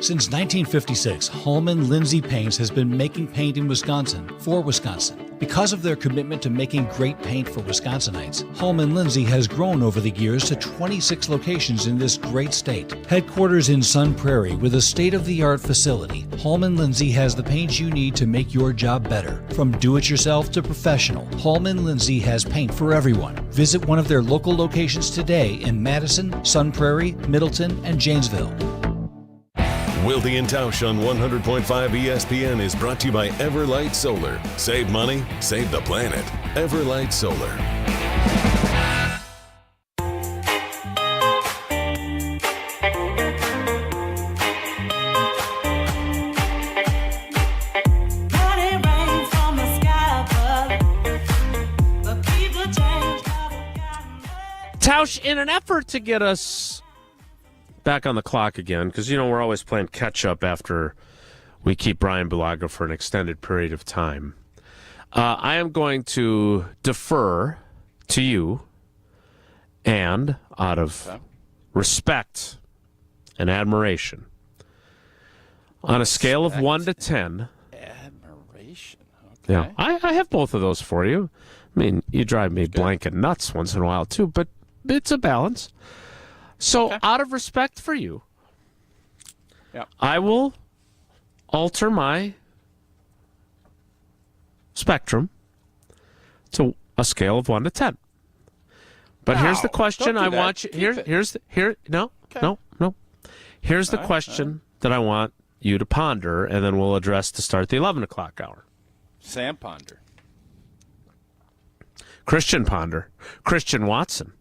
Since 1956, Holman Lindsay Paints has been making paint in Wisconsin for Wisconsin. Because of their commitment to making great paint for Wisconsinites, Holman Lindsay has grown over the years to 26 locations in this great state. Headquarters in Sun Prairie with a state-of-the-art facility, Holman Lindsay has the paint you need to make your job better. From do-it-yourself to professional, Holman Lindsay has paint for everyone. Visit one of their local locations today in Madison, Sun Prairie, Middleton, and Janesville. Wilde And Tausch on 100.5 ESPN is brought to you by Everlight Solar. Save money, save the planet. Everlight Solar. Tausch, in an effort to get us back on the clock again, because, we're always playing catch-up after we keep Bryan Bulaga for an extended period of time, I am going to defer to you, and out of respect and admiration, on a scale of 1 to 10... Admiration, Yeah, okay. I have both of those for you. I mean, you drive me blanket nuts once in a while, too, but it's a balance. So, out of respect for you, I will alter my spectrum to a scale of 1 to 10. But here's the question I want you... Here's the question that I want you to ponder, and then we'll address to start the 11 o'clock hour. Sam Ponder. Christian Ponder. Christian Watson.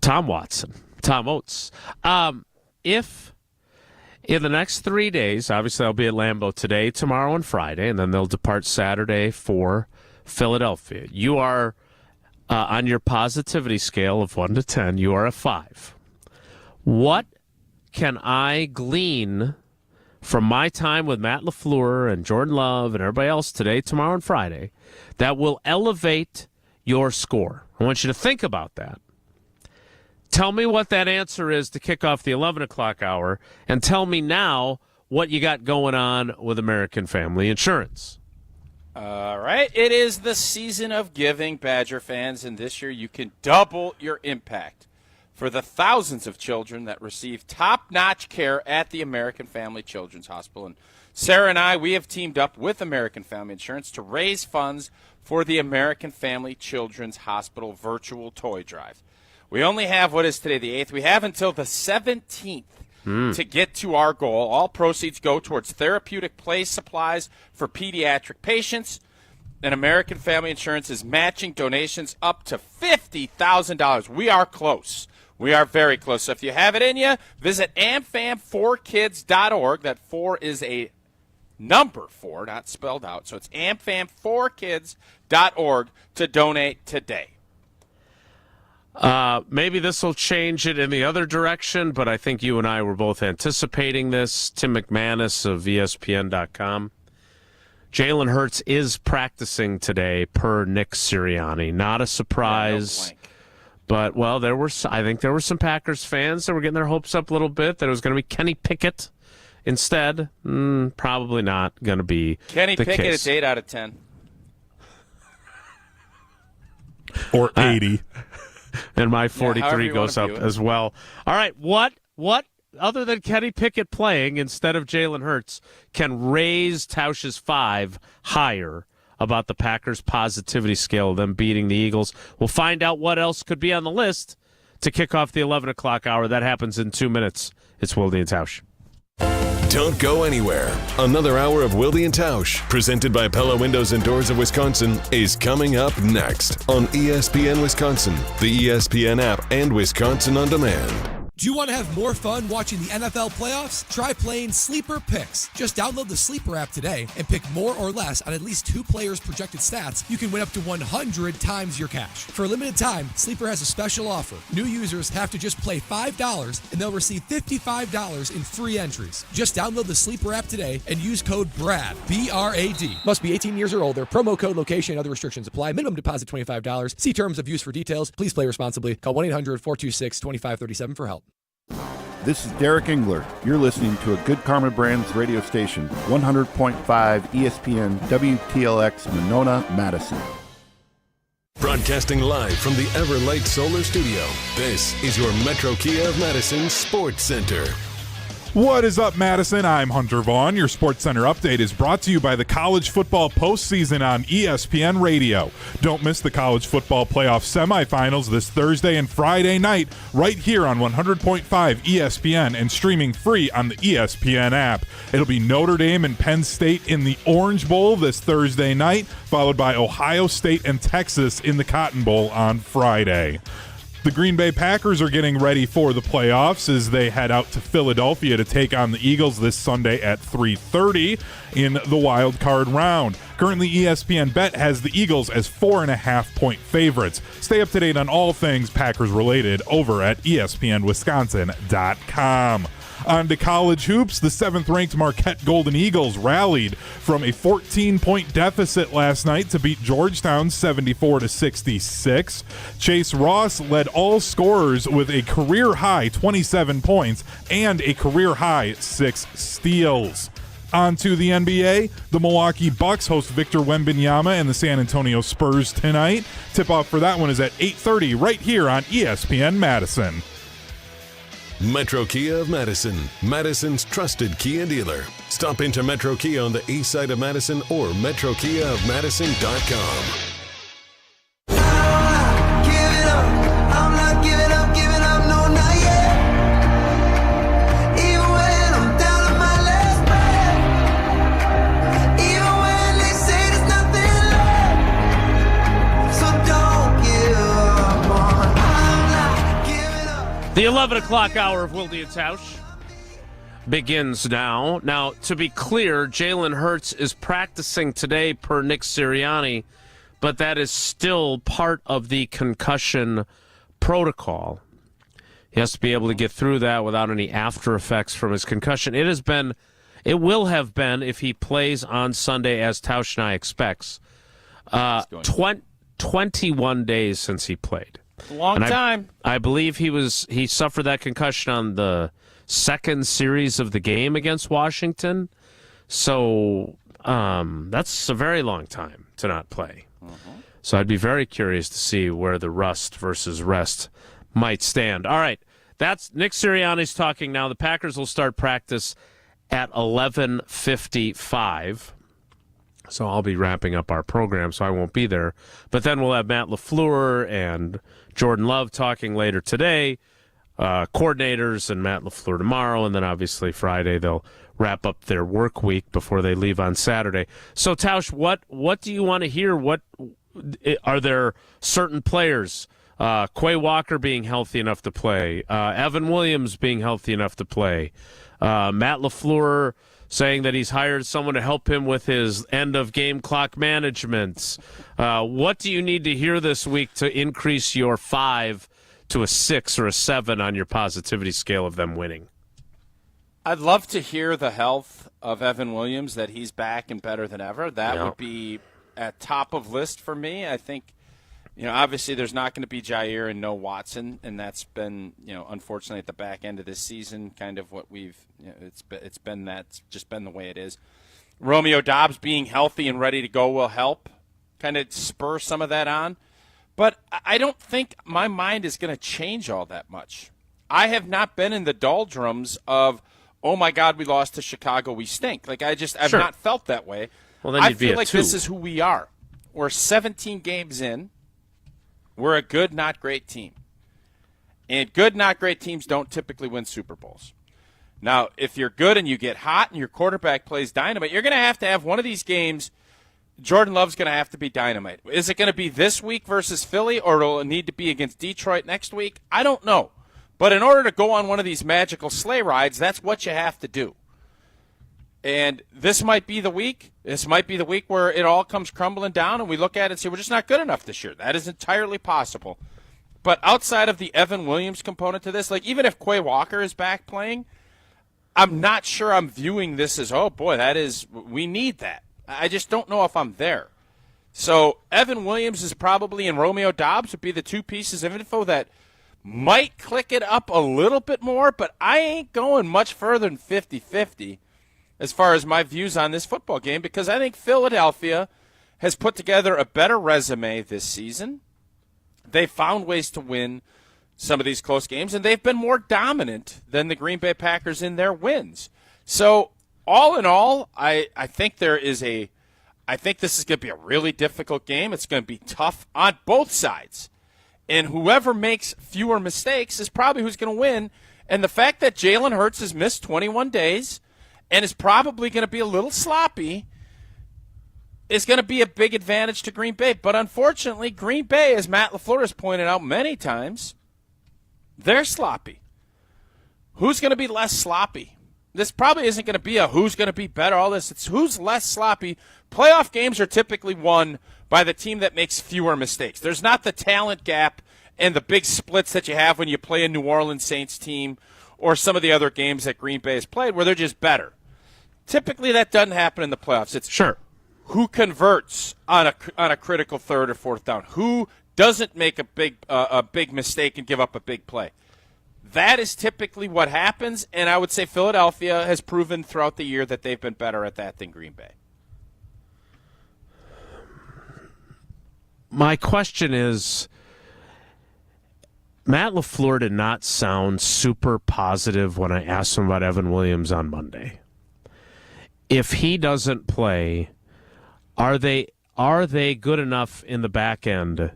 Tom Watson. Tom Oates. If in the next 3 days, obviously I'll be at Lambeau today, tomorrow, and Friday, and then they'll depart Saturday for Philadelphia. You are, on your positivity scale of 1 to 10, you are a 5. What can I glean from my time with Matt LaFleur and Jordan Love and everybody else today, tomorrow, and Friday that will elevate your score? I want you to think about that. Tell me what that answer is to kick off the 11 o'clock hour, and tell me now what you got going on with American Family Insurance. All right. It is the season of giving, Badger fans, and this year you can double your impact for the thousands of children that receive top-notch care at the American Family Children's Hospital. And Sarah and I, we have teamed up with American Family Insurance to raise funds for the American Family Children's Hospital virtual toy drive. We only have, what is today, the 8th? We have until the 17th to get to our goal. All proceeds go towards therapeutic play supplies for pediatric patients. And American Family Insurance is matching donations up to $50,000. We are close. We are very close. So if you have it in you, visit amfam4kids.org. That 4 is a number 4, not spelled out. So it's amfam4kids.org to donate today. Maybe this will change it in the other direction, but I think you and I were both anticipating this. Tim McManus of ESPN.com. Jalen Hurts is practicing today per Nick Sirianni. Not a surprise. But, well, I think there were some Packers fans that were getting their hopes up a little bit that it was going to be Kenny Pickett instead. Probably not going to be Kenny the Pickett case. is 8 out of 10. Or 80. And my 43 goes up as well. All right, what other than Kenny Pickett playing instead of Jalen Hurts can raise Tausch's 5 higher about the Packers' positivity scale of them beating the Eagles? We'll find out what else could be on the list to kick off the 11 o'clock hour. That happens in 2 minutes. It's Wilde And Tausch. Don't go anywhere. Another hour of Wilde And Tausch, presented by Pella Windows and Doors of Wisconsin, is coming up next on ESPN Wisconsin, the ESPN app, and Wisconsin On Demand. Do you want to have more fun watching the NFL playoffs? Try playing Sleeper Picks. Just download the Sleeper app today and pick more or less on at least 2 players' projected stats. You can win up to 100 times your cash. For a limited time, Sleeper has a special offer. New users have to just play $5 and they'll receive $55 in free entries. Just download the Sleeper app today and use code BRAD, B-R-A-D. Must be 18 years or older. Promo code, location, and other restrictions apply. Minimum deposit $25. See terms of use for details. Please play responsibly. Call 1-800-426-2537 for help. This is Derek Engler. You're listening to a Good Karma Brands radio station, 100.5 ESPN WTLX Monona, Madison. Broadcasting live from the Everlight Solar Studio, this is your Metro Kia of Madison Sports Center. What is up, Madison? I'm Hunter Vaughn. Your SportsCenter update is brought to you by the college football postseason on ESPN Radio. Don't miss the college football playoff semifinals this Thursday and Friday night right here on 100.5 ESPN and streaming free on the ESPN app. It'll be Notre Dame and Penn State in the Orange Bowl this Thursday night, followed by Ohio State and Texas in the Cotton Bowl on Friday. The Green Bay Packers are getting ready for the playoffs as they head out to Philadelphia to take on the Eagles this Sunday at 3:30 in the wild card round. Currently, ESPN Bet has the Eagles as 4.5-point favorites. Stay up to date on all things Packers related over at ESPNWisconsin.com. On to college hoops, the 7th-ranked Marquette Golden Eagles rallied from a 14-point deficit last night to beat Georgetown 74-66. Chase Ross led all scorers with a career-high 27 points and a career-high 6 steals. On to the NBA, the Milwaukee Bucks host Victor Wembanyama and the San Antonio Spurs tonight. Tip-off for that one is at 8:30 right here on ESPN Madison. Metro Kia of Madison, Madison's trusted Kia dealer. Stop into Metro Kia on the east side of Madison or metrokiaofmadison.com. The 11 o'clock hour of Wilde And Tausch begins now. Now, to be clear, Jalen Hurts is practicing today per Nick Sirianni, but that is still part of the concussion protocol. He has to be able to get through that without any after effects from his concussion. It will have been, if he plays on Sunday as Tausch and I expects, 21 days since he played. A long time. I believe he suffered that concussion on the second series of the game against Washington. So that's a very long time to not play. So I'd be very curious to see where the rust versus rest might stand. All right, that's Nick Sirianni's talking now. The Packers will start practice at 11:55. So I'll be wrapping up our program, so I won't be there. But then we'll have Matt LaFleur and Jordan Love talking later today, coordinators and Matt LaFleur tomorrow, and then obviously Friday they'll wrap up their work week before they leave on Saturday. So, Tausch, what do you want to hear? What are there certain players, Quay Walker being healthy enough to play, Evan Williams being healthy enough to play, Matt LaFleur saying that he's hired someone to help him with his end-of-game clock management. What do you need to hear this week to increase your 5 to a 6 or a 7 on your positivity scale of them winning? I'd love to hear the health of Evan Williams, that he's back and better than ever. That would be at top of list for me. I think, obviously there's not going to be Jair and no Watson, and that's been, unfortunately at the back end of this season, kind of what we've, it's been the way it is. Romeo Doubs being healthy and ready to go will help kind of spur some of that on. But I don't think my mind is going to change all that much. I have not been in the doldrums of, oh my God, we lost to Chicago, we stink. I've not felt that way. Well, then I you'd be feel at like 2. this is who we are. We're 17 games in. We're a good, not great team. And good, not great teams don't typically win Super Bowls. Now, if you're good and you get hot and your quarterback plays dynamite, you're going to have one of these games. Jordan Love's going to have to be dynamite. Is it going to be this week versus Philly, or will it need to be against Detroit next week? I don't know. But in order to go on one of these magical sleigh rides, that's what you have to do. And this might be the week. This might be the week where it all comes crumbling down and we look at it and say, we're just not good enough this year. That is entirely possible. But outside of the Evan Williams component to this, even if Quay Walker is back playing, I'm not sure I'm viewing this as, oh, boy, we need that. I just don't know if I'm there. So Evan Williams is probably, and Romeo Doubs would be the two pieces of info that might click it up a little bit more, but I ain't going much further than 50-50 as far as my views on this football game, because I think Philadelphia has put together a better resume this season. They found ways to win some of these close games, and they've been more dominant than the Green Bay Packers in their wins. So all in all, I think I think this is going to be a really difficult game. It's going to be tough on both sides. And whoever makes fewer mistakes is probably who's going to win. And the fact that Jalen Hurts has missed 21 days and is probably going to be a little sloppy is going to be a big advantage to Green Bay. But unfortunately, Green Bay, as Matt LaFleur has pointed out many times, they're sloppy. Who's going to be less sloppy? This probably isn't going to be a who's going to be better, all this. It's who's less sloppy. Playoff games are typically won by the team that makes fewer mistakes. There's not the talent gap and the big splits that you have when you play a New Orleans Saints team or some of the other games that Green Bay has played where they're just better. Typically that doesn't happen in the playoffs. It's sure who converts on a critical third or fourth down. Who doesn't make a big mistake and give up a big play. That is typically what happens, and I would say Philadelphia has proven throughout the year that they've been better at that than Green Bay. My question is, Matt LaFleur did not sound super positive when I asked him about Evan Williams on Monday. If he doesn't play, are they good enough in the back end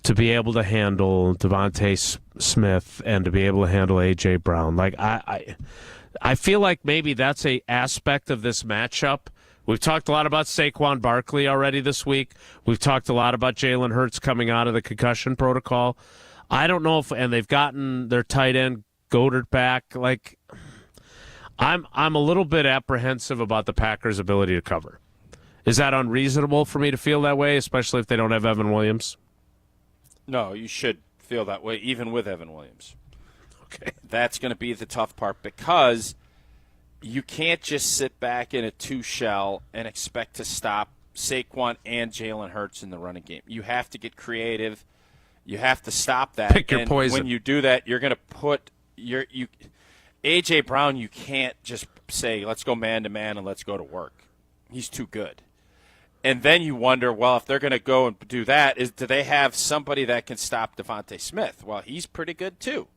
to be able to handle Devontae Smith and to be able to handle A.J. Brown? Like I feel like maybe that's a aspect of this matchup. We've talked a lot about Saquon Barkley already this week. We've talked a lot about Jalen Hurts coming out of the concussion protocol. I don't know if, and they've gotten their tight end Goddard back. Like I'm a little bit apprehensive about the Packers' ability to cover. Is that unreasonable for me to feel that way, especially if they don't have Evan Williams? No, you should feel that way, even with Evan Williams. Okay. That's going to be the tough part because you can't just sit back in a two-shell and expect to stop Saquon and Jalen Hurts in the running game. You have to get creative. You have to stop that. Pick your poison. When you do that, you're going to put A.J. Brown, you can't just say, let's go man-to-man and let's go to work. He's too good. And then you wonder, well, if they're going to go and do that, do they have somebody that can stop Devontae Smith? Well, he's pretty good too.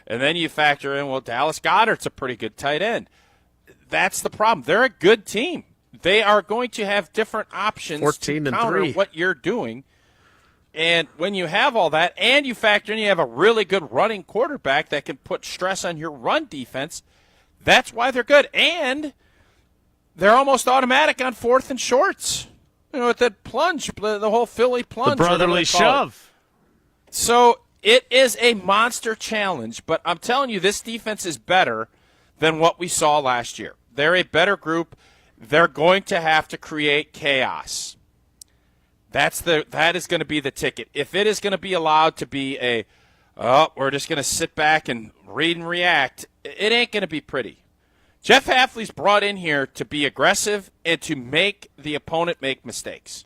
And then you factor in, well, Dallas Goedert's a pretty good tight end. That's the problem. They're a good team. They are going to have different options 14 to and counter 3. what you're doing. And when you have all that, and you factor in you have a really good running quarterback that can put stress on your run defense, that's why they're good. And they're almost automatic on fourth and shorts. You know, with that plunge, the whole Philly plunge. The brotherly shove. So it is a monster challenge, but I'm telling you, this defense is better than what we saw last year. They're a better group. They're going to have to create chaos. That is going to be the ticket. If it is going to be allowed to be we're just going to sit back and read and react, it ain't going to be pretty. Jeff Hafley's brought in here to be aggressive and to make the opponent make mistakes.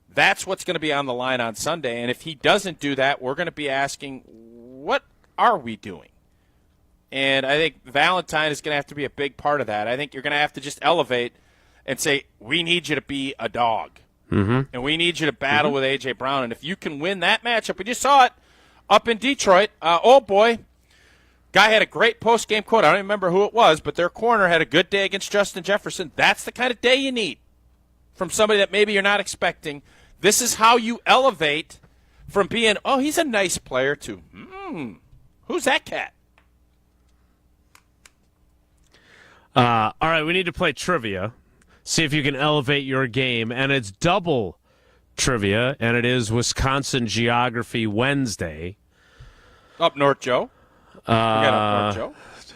That's what's going to be on the line on Sunday. And if he doesn't do that, we're going to be asking, what are we doing? And I think Valentine is going to have to be a big part of that. I think you're going to have to just elevate and say, we need you to be a dog. Mm-hmm. And we need you to battle with A.J. Brown. And if you can win that matchup, we just saw it up in Detroit. Oh, boy. Guy had a great post-game quote. I don't even remember who it was, but their corner had a good day against Justin Jefferson. That's the kind of day you need from somebody that maybe you're not expecting. This is how you elevate from being, oh, he's a nice player, to, who's that cat? All right, we need to play trivia. See if you can elevate your game. And it's double trivia, and it is Wisconsin Geography Wednesday. Up North, Joe. We got Up North, Joe.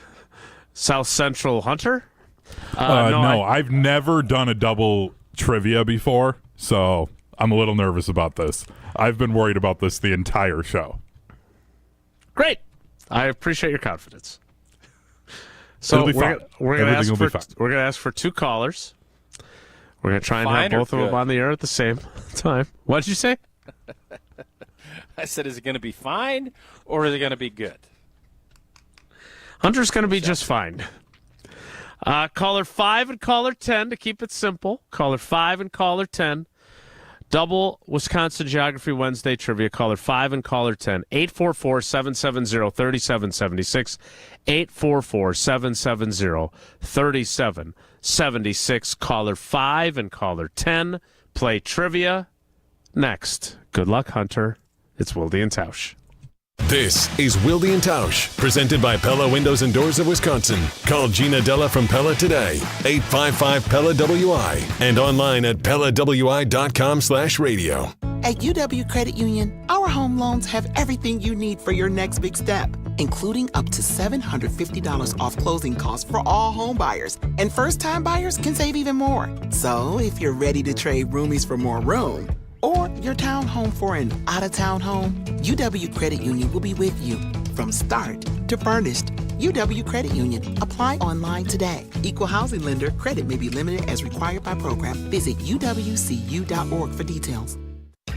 South Central Hunter? No, I've never done a double trivia before, so I'm a little nervous about this. I've been worried about this the entire show. Great. I appreciate your confidence. So we're going to ask for two callers. We're going to try and have both of them on the air at the same time. What did you say? I said, is it going to be fine or is it going to be good? Hunter's going to be just fine. Caller 5 and caller 10 to keep it simple. Caller 5 and caller 10 Double Wisconsin Geography Wednesday trivia. Caller 5 and caller 10. 844-770-3776. 844-770-3776. Caller 5 and caller 10. Play trivia next. Good luck, Hunter. It's Wilde and Tausch. This is Wilde And Tausch, presented by Pella Windows and Doors of Wisconsin. Call Gina Della from Pella today, 855-PELLA-WI, and online at PellaWI.com/radio. At UW Credit Union, our home loans have everything you need for your next big step, including up to $750 off closing costs for all home buyers. And first-time buyers can save even more. So if you're ready to trade roomies for more room, or your townhome for an out-of-town home, UW Credit Union will be with you from start to furnished. UW Credit Union. Apply online today. Equal housing lender. Credit may be limited as required by program. Visit uwcu.org for details.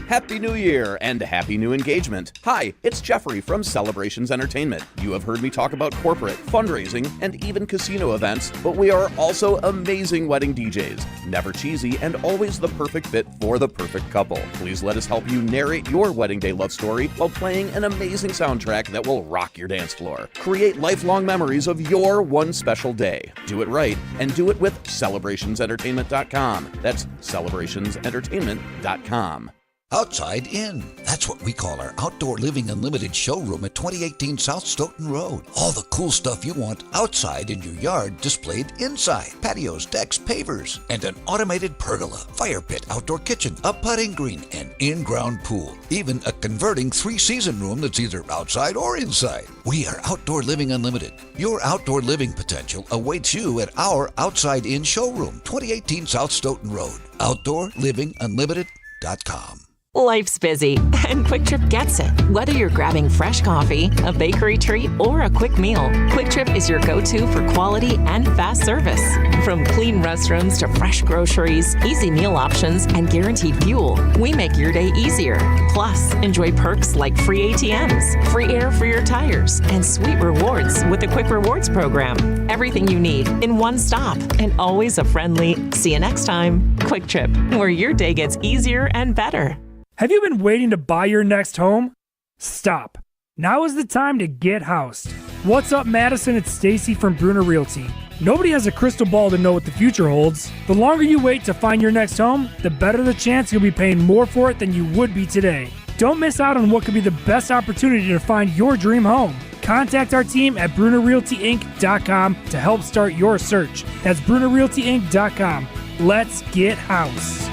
Happy New Year and happy new engagement. Hi, it's Jeffrey from Celebrations Entertainment. You have heard me talk about corporate, fundraising, and even casino events, but we are also amazing wedding DJs. Never cheesy and always the perfect fit for the perfect couple. Please let us help you narrate your wedding day love story while playing an amazing soundtrack that will rock your dance floor. Create lifelong memories of your one special day. Do it right and do it with celebrationsentertainment.com. That's celebrationsentertainment.com. Outside In. That's what we call our Outdoor Living Unlimited showroom at 2018 South Stoughton Road. All the cool stuff you want outside in your yard displayed inside. Patios, decks, pavers, and an automated pergola, fire pit, outdoor kitchen, a putting green, and in-ground pool. Even a converting 3-season room that's either outside or inside. We are Outdoor Living Unlimited. Your outdoor living potential awaits you at our Outside In showroom, 2018 South Stoughton Road. OutdoorLivingUnlimited.com. Life's busy, and Quick Trip gets it. Whether you're grabbing fresh coffee, a bakery treat, or a quick meal, Quick Trip is your go-to for quality and fast service. From clean restrooms to fresh groceries, easy meal options, and guaranteed fuel, we make your day easier. Plus, enjoy perks like free ATMs, free air for your tires, and sweet rewards with the Quick Rewards program. Everything you need in one stop, and always a friendly, see you next time, Quick Trip, where your day gets easier and better. Have you been waiting to buy your next home? Stop. Now is the time to get housed. What's up, Madison? It's Stacy from Bruner Realty. Nobody has a crystal ball to know what the future holds. The longer you wait to find your next home, the better the chance you'll be paying more for it than you would be today. Don't miss out on what could be the best opportunity to find your dream home. Contact our team at BrunerRealtyInc.com to help start your search. That's BrunerRealtyInc.com. Let's get housed.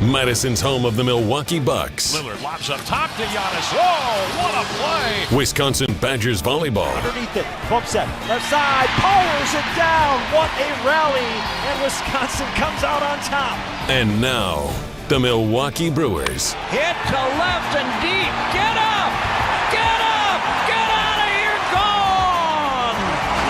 Madison's home of the Milwaukee Bucks. Lillard lobs up top to Giannis. Oh, what a play! Wisconsin Badgers volleyball. Underneath it, bump set, left side, powers it down. What a rally! And Wisconsin comes out on top. And now, the Milwaukee Brewers. Hit to left and deep. Get up! Get up! Get out of here! Gone!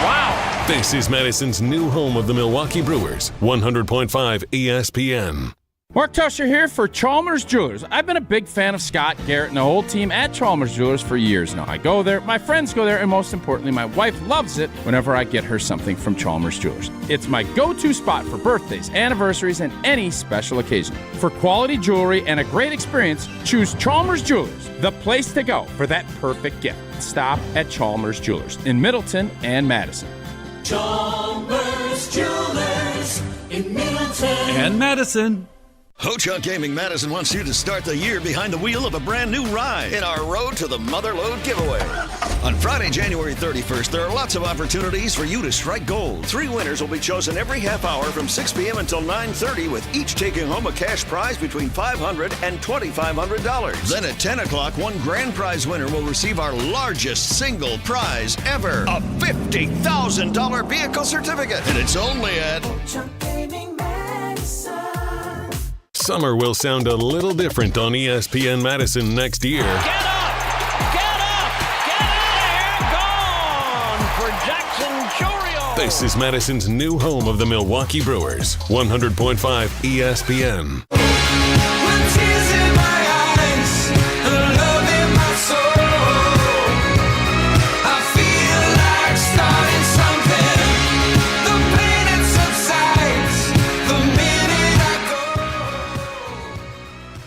Wow! This is Madison's new home of the Milwaukee Brewers. 100.5 ESPN. Mark Tusher here for Chalmers Jewelers. I've been a big fan of Scott, Garrett, and the whole team at Chalmers Jewelers for years now. I go there, my friends go there, and most importantly, my wife loves it whenever I get her something from Chalmers Jewelers. It's my go-to spot for birthdays, anniversaries, and any special occasion. For quality jewelry and a great experience, choose Chalmers Jewelers, the place to go for that perfect gift. Stop at Chalmers Jewelers in Middleton and Madison. Chalmers Jewelers in Middleton and Madison. Ho-Chunk Gaming Madison wants you to start the year behind the wheel of a brand new ride in our Road to the Motherlode giveaway. On Friday, January 31st, there are lots of opportunities for you to strike gold. 3 winners will be chosen every half hour from 6 p.m. until 9:30, with each taking home a cash prize between $500 and $2,500. Then at 10 o'clock, one grand prize winner will receive our largest single prize ever, a $50,000 vehicle certificate. And it's only at Ho-Chunk Gaming Madison. Summer will sound a little different on ESPN Madison next year. Get up! Get up! Get out of here! Gone for Jackson Chorio! This is Madison's new home of the Milwaukee Brewers. 100.5 ESPN.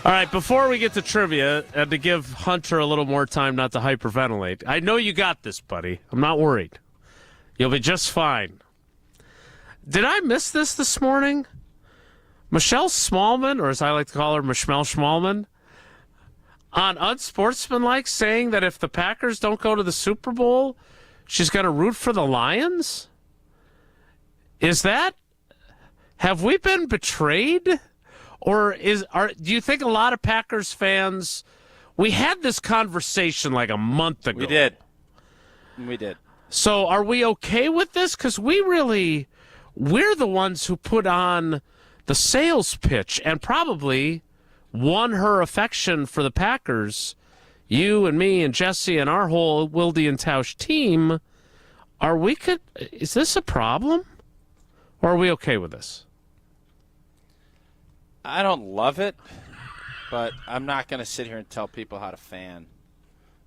All right, before we get to trivia, and to give Hunter a little more time not to hyperventilate, I know you got this, buddy. I'm not worried. You'll be just fine. Did I miss this morning? Michelle Smallman, or as I like to call her, Michelle Schmalman, on Unsportsmanlike saying that if the Packers don't go to the Super Bowl, she's going to root for the Lions? Have we been betrayed? Or do you think a lot of Packers fans, we had this conversation like a month ago. We did. So are we okay with this? Because we're the ones who put on the sales pitch and probably won her affection for the Packers. You and me and Jesse and our whole Wilde And Tausch team. Is this a problem? Or are we okay with this? I don't love it, but I'm not going to sit here and tell people how to fan.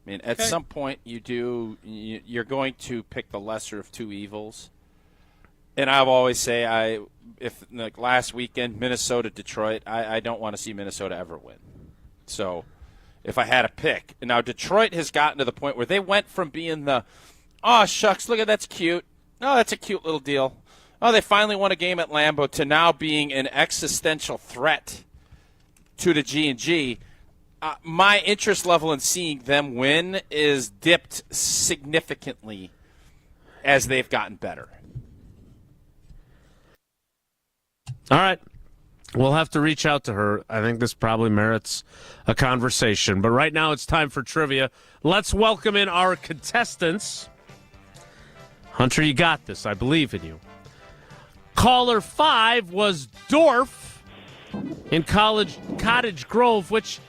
I mean, at some point you're going to pick the lesser of two evils. And I always say, if like last weekend, Minnesota, Detroit, I don't want to see Minnesota ever win. So if I had a pick. Now, Detroit has gotten to the point where they went from being oh, shucks, look at that's cute. Oh, that's a cute little deal. Oh, they finally won a game at Lambeau to now being an existential threat to the G&G. My interest level in seeing them win is dipped significantly as they've gotten better. All right. We'll have to reach out to her. I think this probably merits a conversation. But right now it's time for trivia. Let's welcome in our contestants. Hunter, you got this. I believe in you. Caller 5 was Dorf in Cottage Grove, which,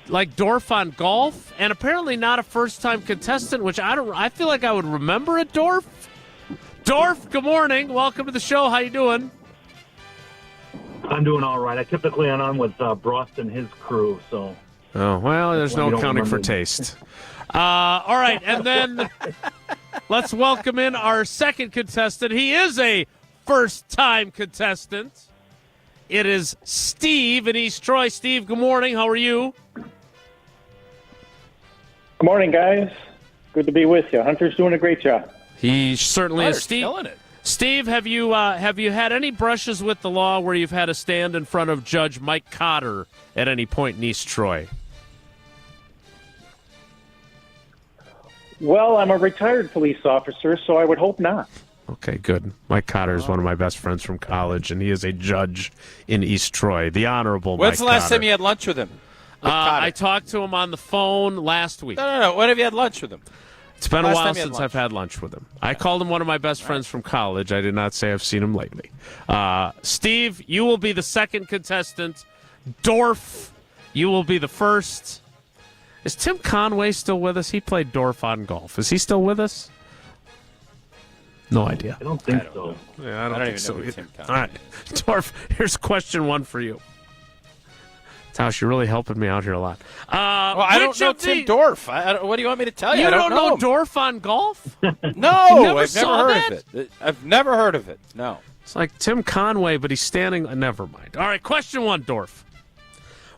like Dorf on golf, and apparently not a first-time contestant, which I feel like I would remember a Dorf. Dorf, good morning. Welcome to the show. How you doing? I'm doing all right. I typically am on with Brost and his crew, so. Oh, well, there's no accounting for taste. All right, and then let's welcome in our second contestant. He is a first-time contestant. It is Steve in East Troy. Steve, good morning. How are you? Good morning, guys. Good to be with you. Hunter's doing a great job. He certainly is. Steve, killing it. Steve, have you had any brushes with the law where you've had to stand in front of Judge Mike Cotter at any point in East Troy? Well, I'm a retired police officer, so I would hope not. Okay, good. Mike Cotter is one of my best friends from college, and he is a judge in East Troy. The Honorable Mike Cotter. When's the last time you had lunch with him? I talked to him on the phone last week. No. When have you had lunch with him? It's been a while since I've had lunch with him. I called him one of my best friends from college. I did not say I've seen him lately. Steve, you will be the second contestant. Dorf, you will be the first. Is Tim Conway still with us? He played Dorf on golf. Is he still with us? No idea. I don't think so. Yeah, I don't think so either. All right. Dorf, here's question 1 for you. Tausch, you're really helping me out here a lot. Well, I don't know Tim Dorf. What do you want me to tell you? You I don't know him. Dorf on golf? No, I've never heard of it. I've never heard of it. No. It's like Tim Conway, but he's standing. Never mind. All right, question 1, Dorf.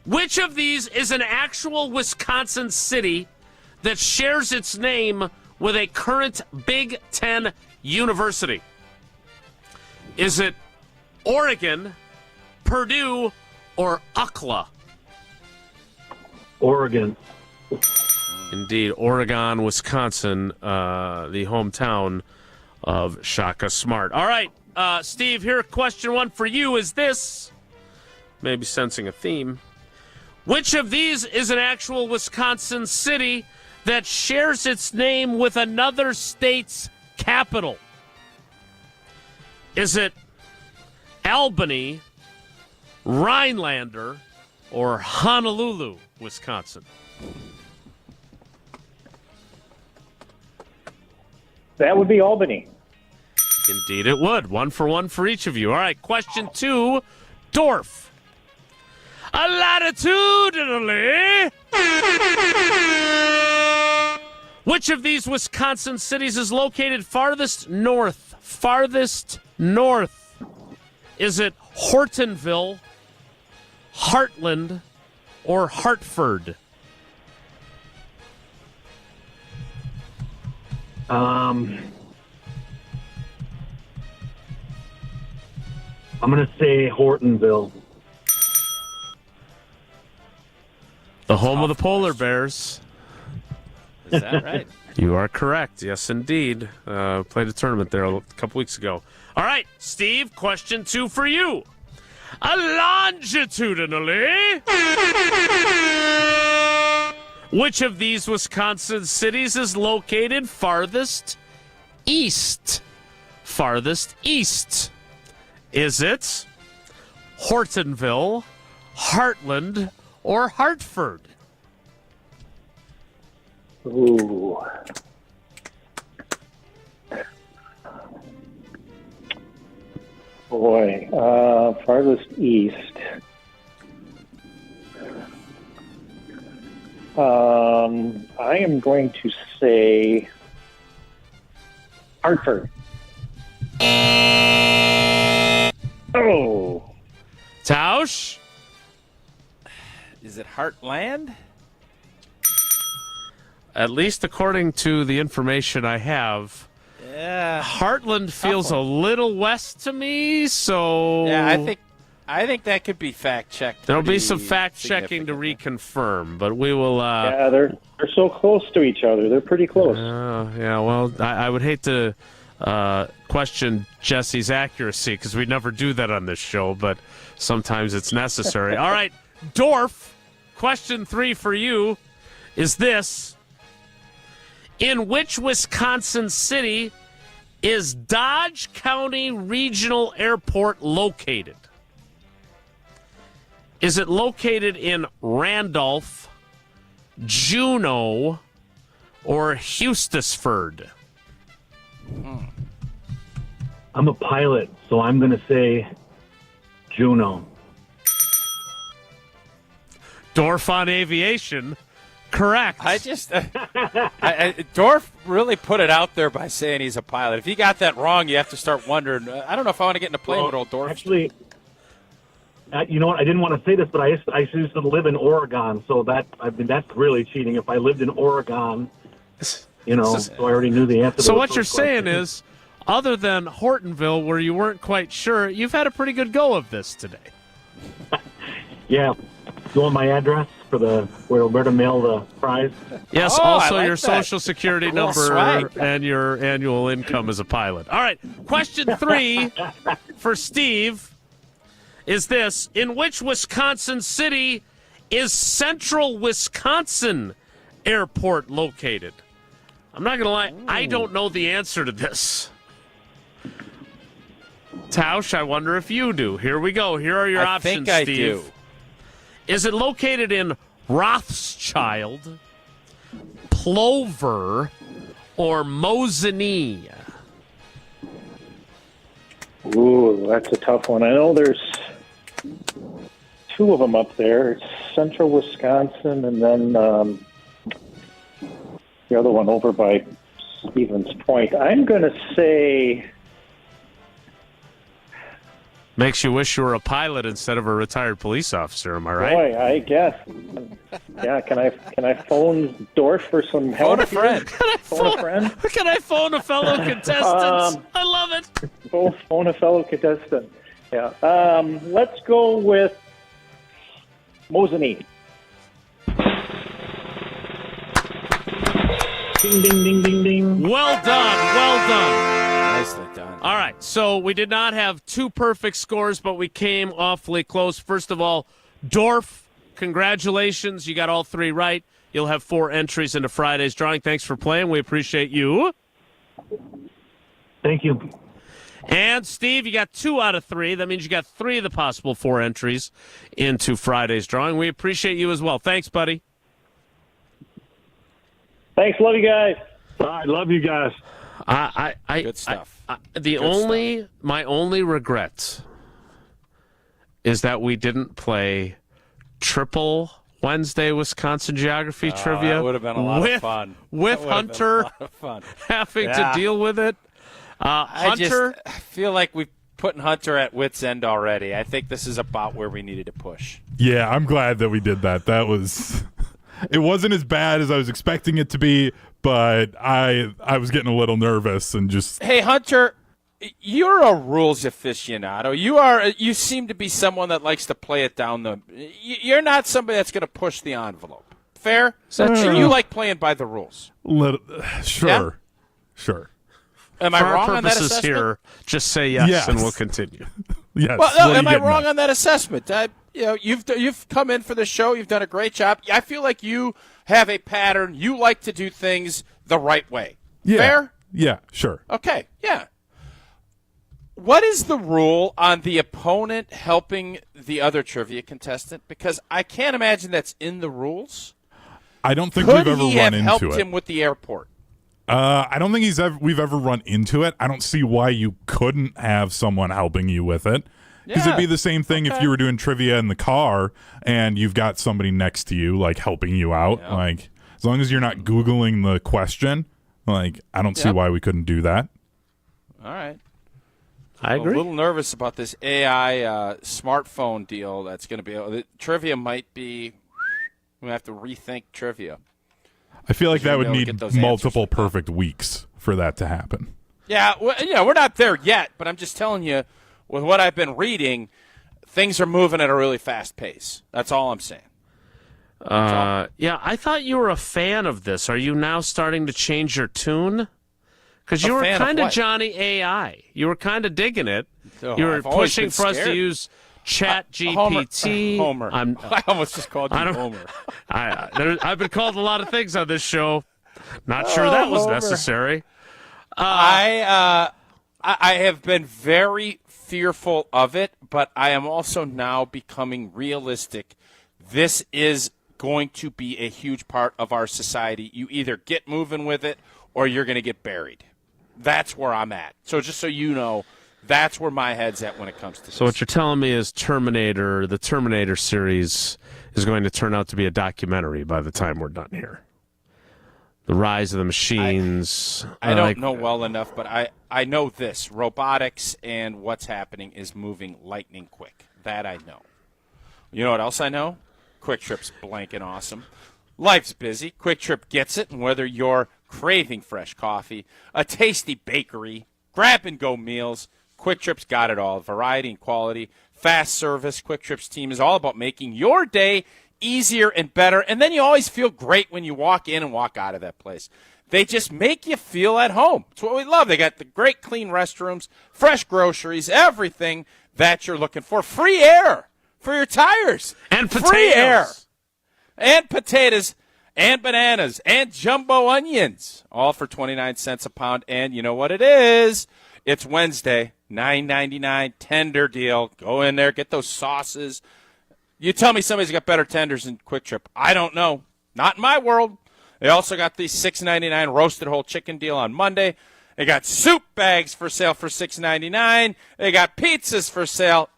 Which of these is an actual Wisconsin city that shares its name with a current Big Ten university? Is it Oregon, Purdue, or UCLA? Oregon. Indeed, Oregon, Wisconsin, the hometown of Shaka Smart. All right, Steve, here, question 1 for you is this. Maybe sensing a theme. Which of these is an actual Wisconsin city that shares its name with another state's capital? Is it Albany, Rhinelander, or Honolulu, Wisconsin? That would be Albany. Indeed it would. 1 for 1 for each of you. All right, question 2, Dorf. Latitudinally, which of these Wisconsin cities is located farthest north? Farthest north. Is it Hortonville, Heartland, or Hartford? I'm going to say Hortonville. The home of the polar bears. Is that right? You are correct. Yes, indeed. Played a tournament there a couple weeks ago. All right, Steve, question 2 for you. Longitudinally, which of these Wisconsin cities is located farthest east? Farthest east. Is it Hortonville, Heartland, or Hartford? Ooh. Boy, farthest east. I am going to say Hartford. Oh. Tausch? Is it Heartland? At least according to the information I have, Yeah. Heartland feels a little west to me, so Yeah, I think that could be fact checked. there'll be some fact checking to reconfirm, but we will. Yeah, they're so close to each other. They're pretty close. Yeah, well, I would hate to question Jesse's accuracy because we never do that on this show, but sometimes it's necessary. All right, Dorf, question 3 for you is this. In which Wisconsin city is Dodge County Regional Airport located? Is it located in Randolph, Juneau, or Hustisford? I'm a pilot, so I'm going to say Juneau. Dorf on aviation. Correct. I just Dorf really put it out there by saying he's a pilot. If he got that wrong, you have to start wondering. I don't know if I want to get in a plane with old Dorf. Actually, you know what? I didn't want to say this, but I used to live in Oregon, so that's really cheating. If I lived in Oregon, so I already knew the answer. So what you're saying is, other than Hortonville, where you weren't quite sure, you've had a pretty good go of this today. Yeah. You want my address for where to mail the prize? Yes, also your social security number swag. and your annual income as a pilot. All right, question 3 for Steve is this. In which Wisconsin city is Central Wisconsin Airport located? I'm not going to lie, I don't know the answer to this. Tausch, I wonder if you do. Here we go. Here are your options, I Steve. do. Is it located in Rothschild, Plover, or Mosinee? Ooh, that's a tough one. I know there's 2 of them up there. It's Central Wisconsin, and then the other one over by Stevens Point. I'm going to say... Makes you wish you were a pilot instead of a retired police officer, am I right? Boy, I guess. Yeah, can I phone Dorf for some help? Phone a friend. Phone a friend? Can I phone a fellow contestant? I love it. Phone a fellow contestant. Yeah. Let's go with Mosinee. Ding, ding, ding, ding, ding. Well done. Well done. Nicely done. All right, so we did not have 2 perfect scores, but we came awfully close. First of all, Dorf, congratulations. You got all 3 right. You'll have 4 entries into Friday's drawing. Thanks for playing. We appreciate you. Thank you. And, Steve, you got 2 out of 3. That means you got 3 of the possible 4 entries into Friday's drawing. We appreciate you as well. Thanks, buddy. Thanks. Love you guys. I love you guys. Good stuff. My only regret is that we didn't play triple Wednesday Wisconsin geography trivia. That would have been a lot of fun. With Hunter having to deal with it. I Hunter, feel like we putting Hunter at wit's end already. I think this is about where we needed to push. Yeah, I'm glad that we did that. It wasn't as bad as I was expecting it to be, but I was getting a little nervous and just. Hey, Hunter, you're a rules aficionado. You seem to be someone that likes to play it down you're not somebody that's going to push the envelope. Fair? Is that true? You like playing by the rules. Sure. Yeah? Sure. Am I For wrong our on that purposes assessment? here, just say yes, and we'll continue. Yes. Well, no, am I wrong on that assessment? You've come in for the show. You've done a great job. I feel like you have a pattern. You like to do things the right way. Yeah. Fair? Yeah, sure. Okay, yeah. What is the rule on the opponent helping the other trivia contestant? Because I can't imagine that's in the rules. I don't think Could we've ever he run have into helped it. him with the airport? I don't think we've ever run into it. I don't see why you couldn't have someone helping you with it. Because it'd be the same thing if you were doing trivia in the car and you've got somebody next to you, like, helping you out. Yeah. Like, as long as you're not Googling the question, like, I don't see why we couldn't do that. All right. I agree. I'm a little nervous about this AI smartphone deal that's going to be trivia might be – we have to rethink trivia. I feel like that would We'll need get those multiple perfect weeks for that to happen. Yeah, we're not there yet, but I'm just telling you, with what I've been reading, things are moving at a really fast pace. That's all I'm saying. Yeah, I thought you were a fan of this. Are you now starting to change your tune? Because you were kind of Johnny AI. You were kind of digging it. Oh, you were I've always pushing been for us to scared. use Chat GPT. Homer. I almost just called you Homer. I've been called a lot of things on this show. Not sure that was Homer. necessary. I have been very fearful of it, but I am also now becoming realistic. This is going to be a huge part of our society. You either get moving with it or you're going to get buried. That's where I'm at. So just so you know, that's where my head's at when it comes to this. So what you're telling me is the Terminator series is going to turn out to be a documentary by the time we're done here. The rise of the machines. I don't know well enough, but I know this. Robotics and what's happening is moving lightning quick. That I know. You know what else I know? Quick Trip's blanking awesome. Life's busy. Quick Trip gets it, and whether you're craving fresh coffee, a tasty bakery, grab-and-go meals, Quick Trip's got it all. Variety and quality, fast service. Quick Trip's team is all about making your day easier and better, and then you always feel great when you walk in and walk out of that place. They just make you feel at home. It's what we love. They got the great clean restrooms, fresh groceries, everything that you're looking for. Free air for your tires. And potatoes. Free air. And potatoes. And bananas. And jumbo onions. All for 29 cents a pound. And you know what it is? It's Wednesday. $9.99 tender deal. Go in there. Get those sauces. You tell me somebody's got better tenders than Quick Trip. I don't know. Not in my world. They also got the $6.99 roasted whole chicken deal on Monday. They got soup bags for sale for $6.99. They got pizzas for sale.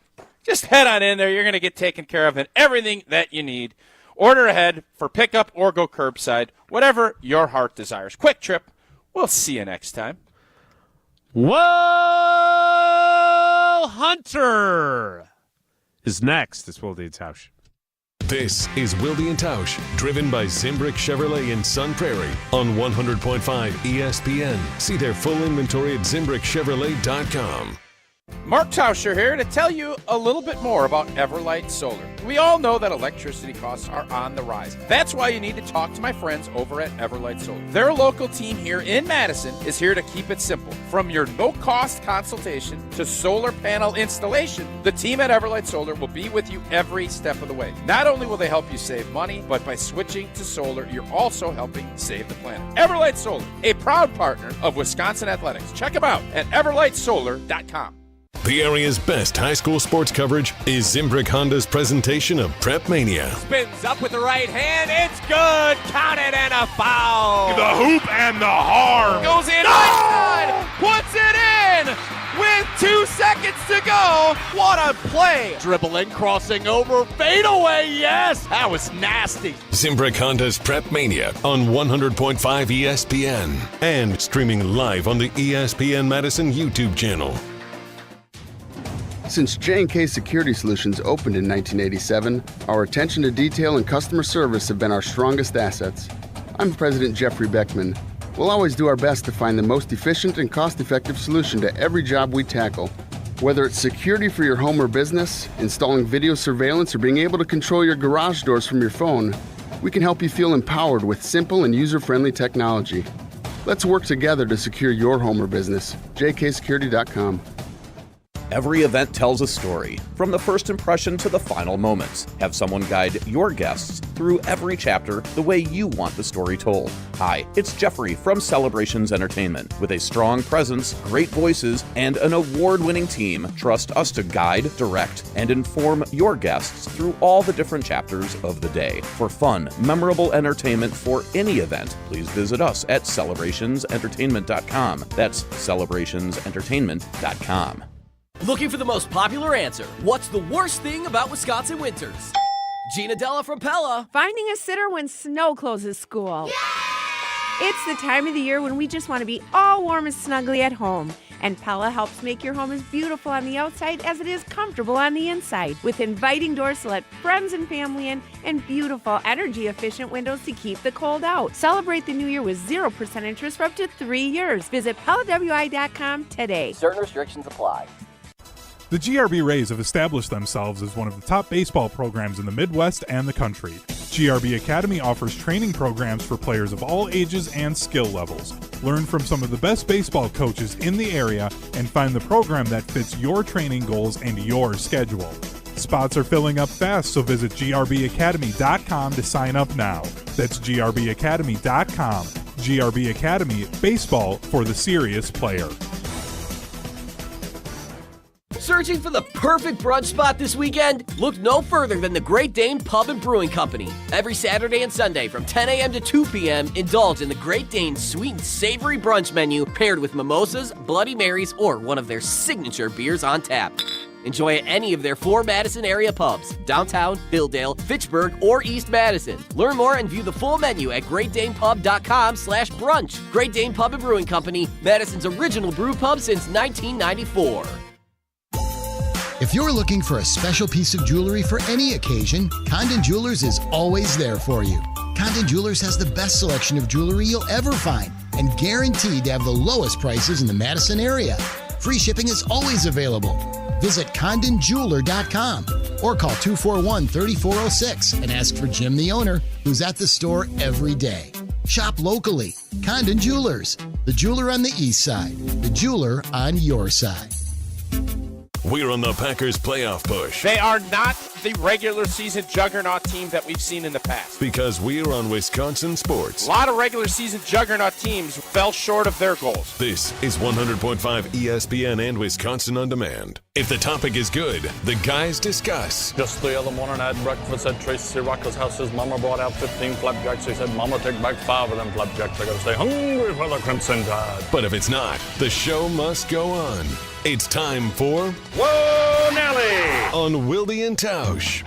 Just head on in there. You're going to get taken care of and everything that you need. Order ahead for pickup or go curbside. Whatever your heart desires. Quick Trip. We'll see you next time. Whoa! Hunter is next. It's Wilde and Tausch. This is Wilde and Tausch, driven by Zimbrick Chevrolet in Sun Prairie on 100.5 ESPN. See their full inventory at ZimbrickChevrolet.com. Mark Tauscher here to tell you a little bit more about Everlight Solar. We all know that electricity costs are on the rise. That's why you need to talk to my friends over at Everlight Solar. Their local team here in Madison is here to keep it simple. From your no-cost consultation to solar panel installation, the team at Everlight Solar will be with you every step of the way. Not only will they help you save money, but by switching to solar, you're also helping save the planet. Everlight Solar, a proud partner of Wisconsin Athletics. Check them out at everlightsolar.com. The area's best high school sports coverage is Zimbrick Honda's presentation of Prep Mania. Spins up with the right hand. It's good. Count it and a foul. The hoop and the harm. Goes in. Side. Puts it in with 2 seconds to go. What a play. Dribbling, crossing over, fade away. Yes, that was nasty. Zimbrick Honda's Prep Mania on 100.5 ESPN and streaming live on the ESPN Madison YouTube channel. Since J&K Security Solutions opened in 1987, our attention to detail and customer service have been our strongest assets. I'm President Jeffrey Beckman. We'll always do our best to find the most efficient and cost-effective solution to every job we tackle. Whether it's security for your home or business, installing video surveillance, or being able to control your garage doors from your phone, we can help you feel empowered with simple and user-friendly technology. Let's work together to secure your home or business. jksecurity.com. Every event tells a story, from the first impression to the final moments. Have someone guide your guests through every chapter the way you want the story told. Hi, it's Jeffrey from Celebrations Entertainment. With a strong presence, great voices, and an award-winning team, trust us to guide, direct, and inform your guests through all the different chapters of the day. For fun, memorable entertainment for any event, please visit us at celebrationsentertainment.com. That's celebrationsentertainment.com. Looking for the most popular answer. What's the worst thing about Wisconsin winters? Gina Della from Pella. Finding a sitter when snow closes school. Yay! It's the time of the year when we just want to be all warm and snuggly at home. And Pella helps make your home as beautiful on the outside as it is comfortable on the inside. With inviting doors to let friends and family in and beautiful, energy-efficient windows to keep the cold out. Celebrate the new year with 0% interest for up to 3 years. Visit PellaWI.com today. Certain restrictions apply. The GRB Rays have established themselves as one of the top baseball programs in the Midwest and the country. GRB Academy offers training programs for players of all ages and skill levels. Learn from some of the best baseball coaches in the area and find the program that fits your training goals and your schedule. Spots are filling up fast, so visit grbacademy.com to sign up now. That's grbacademy.com. GRB Academy, baseball for the serious player. Searching for the perfect brunch spot this weekend? Look no further than the Great Dane Pub and Brewing Company. Every Saturday and Sunday from 10 a.m. to 2 p.m., indulge in the Great Dane sweet and savory brunch menu paired with mimosas, Bloody Marys, or one of their signature beers on tap. Enjoy at any of their 4 Madison area pubs, downtown, Hilldale, Fitchburg, or East Madison. Learn more and view the full menu at greatdanepub.com/brunch. Great Dane Pub and Brewing Company, Madison's original brew pub since 1994. If you're looking for a special piece of jewelry for any occasion, Condon Jewelers is always there for you. Condon Jewelers has the best selection of jewelry you'll ever find and guaranteed to have the lowest prices in the Madison area. Free shipping is always available. Visit condonjeweler.com or call 241-3406 and ask for Jim, the owner, who's at the store every day. Shop locally. Condon Jewelers, the jeweler on the east side, the jeweler on your side. We're on the Packers playoff push. They are not the regular season juggernaut team that we've seen in the past. Because we're on Wisconsin sports. A lot of regular season juggernaut teams fell short of their goals. This is 100.5 ESPN and Wisconsin On Demand. If the topic is good, the guys discuss. Just the other morning I had breakfast at Tracy Rocker's house. His mama brought out 15 flapjacks. He said, Mama, take back 5 of them flapjacks. I gotta stay hungry for the Crimson Tide. But if it's not, the show must go on. It's time for Whoa, Nelly! On Wilde And Tausch.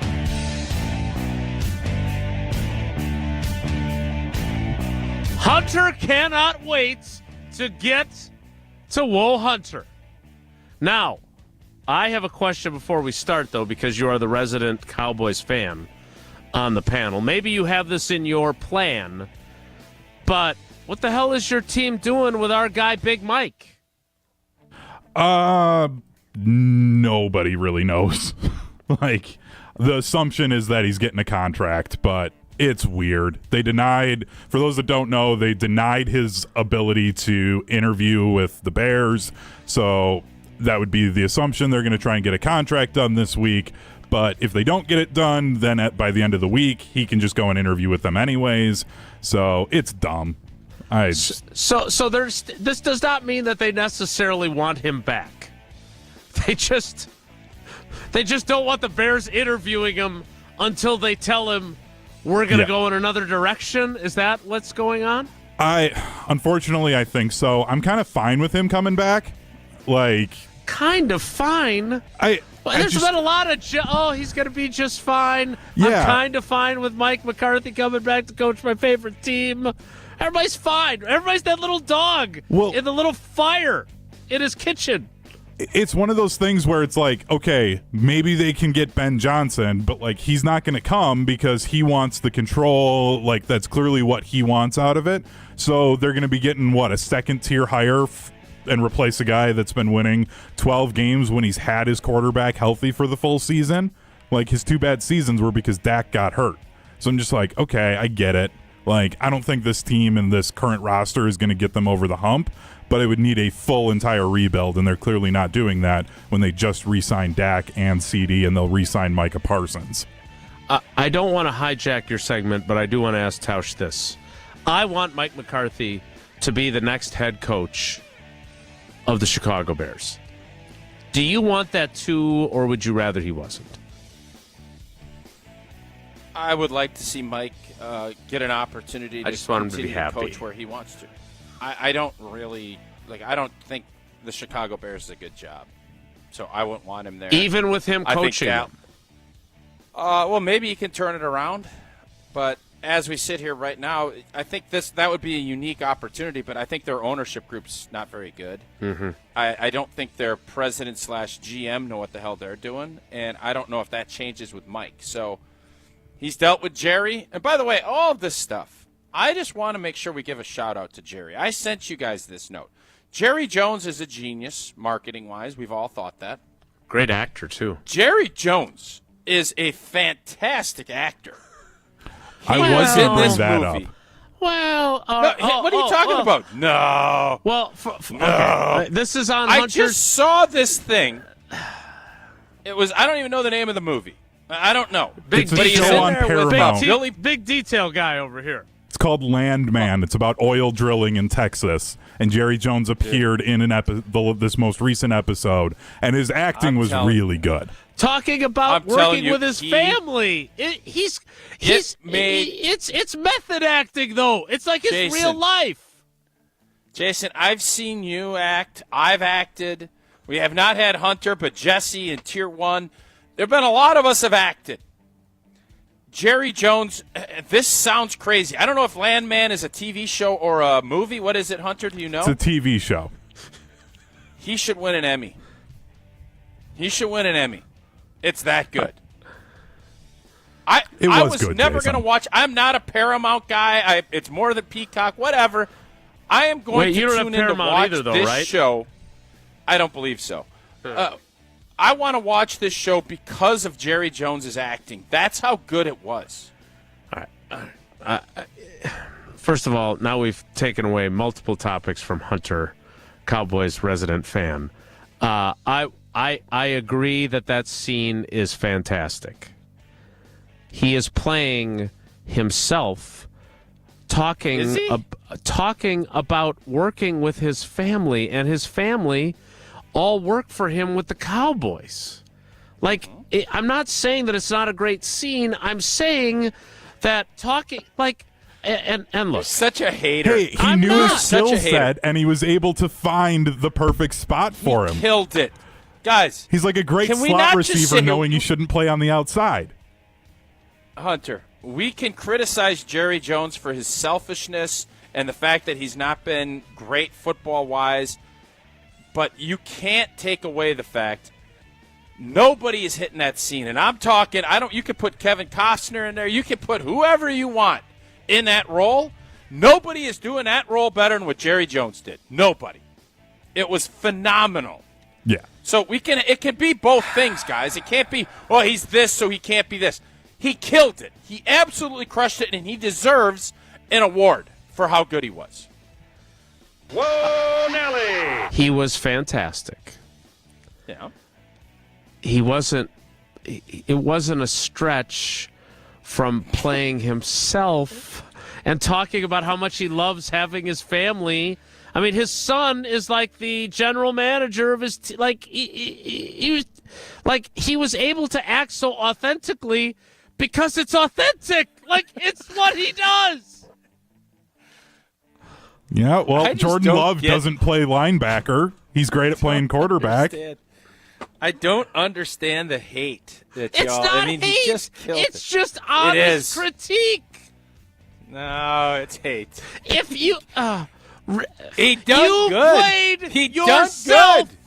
Hunter cannot wait to get to Whoa Hunter. Now, I have a question before we start, though, because you are the resident Cowboys fan on the panel. Maybe you have this in your plan, but what the hell is your team doing with our guy, Big Mike? Nobody really knows. Like, the assumption is that he's getting a contract, but it's weird. They denied, for those that don't know, they denied his ability to interview with the Bears. So that would be the assumption. They're going to try and get a contract done this week. But if they don't get it done, then by the end of the week, he can just go and interview with them anyways. So it's dumb. So this does not mean that they necessarily want him back. They just don't want the Bears interviewing him until they tell him we're going to go in another direction. Is that what's going on? Unfortunately, I think so. I'm kind of fine with him coming back. Like, kind of fine. There's been a lot of he's going to be just fine. Yeah. I'm kind of fine with Mike McCarthy coming back to coach my favorite team. Everybody's fine. Everybody's that little dog in the little fire in his kitchen. it's one of those things where it's like, okay, maybe they can get Ben Johnson, but like he's not going to come because he wants the control. Like that's clearly what he wants out of it. So they're going to be getting a second tier hire and replace a guy that's been winning 12 games when he's had his quarterback healthy for the full season. Like his 2 bad seasons were because Dak got hurt. So I'm just like, okay, I get it. Like I don't think this team and this current roster is going to get them over the hump. But it would need a full entire rebuild, and they're clearly not doing that when they just re-signed Dak and CD, and they'll re-sign Micah Parsons. I don't want to hijack your segment, but I do want to ask Tausch this. I want Mike McCarthy to be the next head coach of the Chicago Bears. Do you want that too, or would you rather he wasn't? I would like to see Mike get an opportunity to want him to be happy. Coach where he wants to. I don't really I don't think the Chicago Bears is a good job, so I wouldn't want him there. Even with him coaching them. Well, maybe he can turn it around, but as we sit here right now, I think that would be a unique opportunity. But I think their ownership group's not very good. Mm-hmm. I don't think their president/GM know what the hell they're doing, and I don't know if that changes with Mike. So he's dealt with Jerry, and by the way, all of this stuff. I just want to make sure we give a shout-out to Jerry. I sent you guys this note. Jerry Jones is a genius, marketing-wise. We've all thought that. Great actor, too. Jerry Jones is a fantastic actor. I was going to bring that up. Well, what are you talking about? No. Well, no. Okay. This is on I Hunter's... just saw this thing. I don't even know the name of the movie. I don't know. Big detail on Paramount. Big detail guy over here. It's called Landman. It's about oil drilling in Texas, and Jerry Jones appeared in this most recent episode, and his acting was really good. Talking about working with his family, it's method acting though. It's like his real life. Jason, I've seen you act. I've acted. We have not had Hunter, but Jesse in Tier 1. There have been a lot of us have acted. Jerry Jones, this sounds crazy. I don't know if Landman is a TV show or a movie. What is it, Hunter? Do you know? It's a TV show. He should win an Emmy. It's that good. I was good, never going to watch. I'm not a Paramount guy. It's more than Peacock, whatever. I am going to tune in to watch this show. I don't believe so. I want to watch this show because of Jerry Jones's acting. That's how good it was. All right. First of all, now we've taken away multiple topics from Hunter, Cowboys resident fan. I agree that scene is fantastic. He is playing himself, talking about working with his family, and his family all work for him with the Cowboys. Like, I'm not saying that it's not a great scene. I'm saying that talking, and look. You're such a hater. Hey, he knew his skill set, and he was able to find the perfect spot for him. Killed it. Guys. He's like a great slot receiver knowing he shouldn't play on the outside. Hunter, we can criticize Jerry Jones for his selfishness and the fact that he's not been great football-wise, but you can't take away the fact nobody is hitting that scene. And I'm talking, you could put Kevin Costner in there. You can put whoever you want in that role. Nobody is doing that role better than what Jerry Jones did. Nobody. It was phenomenal. Yeah. So it can be both things, guys. It can't be, he's this, so he can't be this. He killed it. He absolutely crushed it, and he deserves an award for how good he was. Whoa, Nelly! He was fantastic. Yeah. It wasn't a stretch from playing himself and talking about how much he loves having his family. I mean, his son is like the general manager of his he was able to act so authentically because it's authentic. Like, it's what he does. Yeah, well, Jordan Love doesn't play linebacker. He's great at playing quarterback. I don't understand the hate that it's y'all. Not hate. He just killed it. It's just honest critique. No, it's hate. If you he done good. Played he yourself. done good.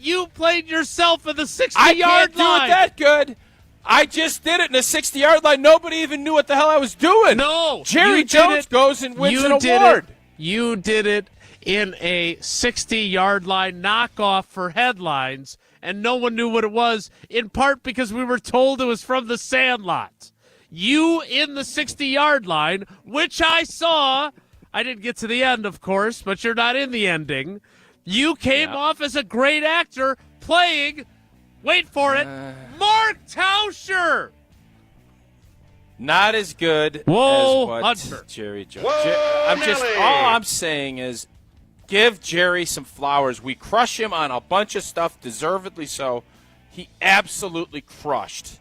You played yourself in the 60-yard I line. can't do it that good. I just did it in the 60-yard line. Nobody even knew what the hell I was doing. No. Jerry Jones goes and wins an award. You did it in a 60-yard line knockoff for headlines, and no one knew what it was, in part because we were told it was from the Sandlot. You in the 60-yard line, which I saw. I didn't get to the end, of course, but you're not in the ending. You came off as a great actor playing, wait for it, Mark Tauscher. Not as good as what Hunter. Jerry Jones. All I'm saying is give Jerry some flowers. We crush him on a bunch of stuff, deservedly so. He absolutely crushed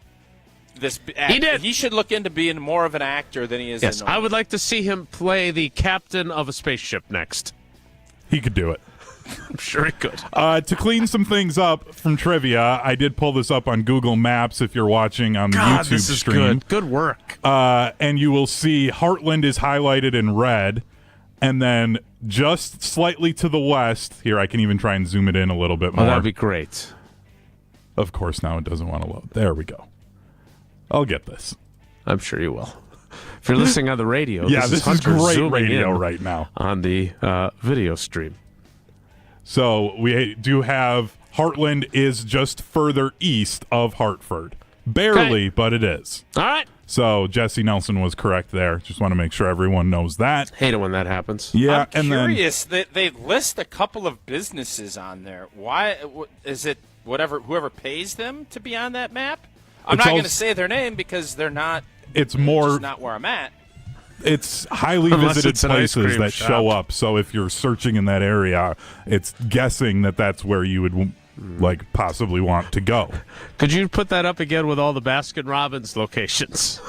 this. He did. He should look into being more of an actor than he is. Yes, I would like to see him play the captain of a spaceship next. He could do it. I'm sure he could. To clean some things up from trivia, I did pull this up on Google Maps if you're watching on the YouTube this is stream. Good work. And you will see Heartland is highlighted in red. And then just slightly to the west, here, I can even try and zoom it in a little bit more. Oh, that'd be great. Of course, now it doesn't want to load. There we go. I'll get this. I'm sure you will. If you're listening on the radio, this is Hunter great zooming radio in right now on the video stream. So we do have Heartland is just further east of Hartford. Barely, but it is. All right. So Jesse Nelson was correct there. Just want to make sure everyone knows that. Hate it when that happens. Yeah, I'm and curious that they list a couple of businesses on there. Why is it whoever pays them to be on that map? I'm not going to say their name because they're not. It's more just not where I'm at. It's highly Unless visited it's an ice places cream that shop. show up. So if you're searching in that area, it's guessing that that's where you would possibly want to go. Could you put that up again with all the Baskin-Robbins locations?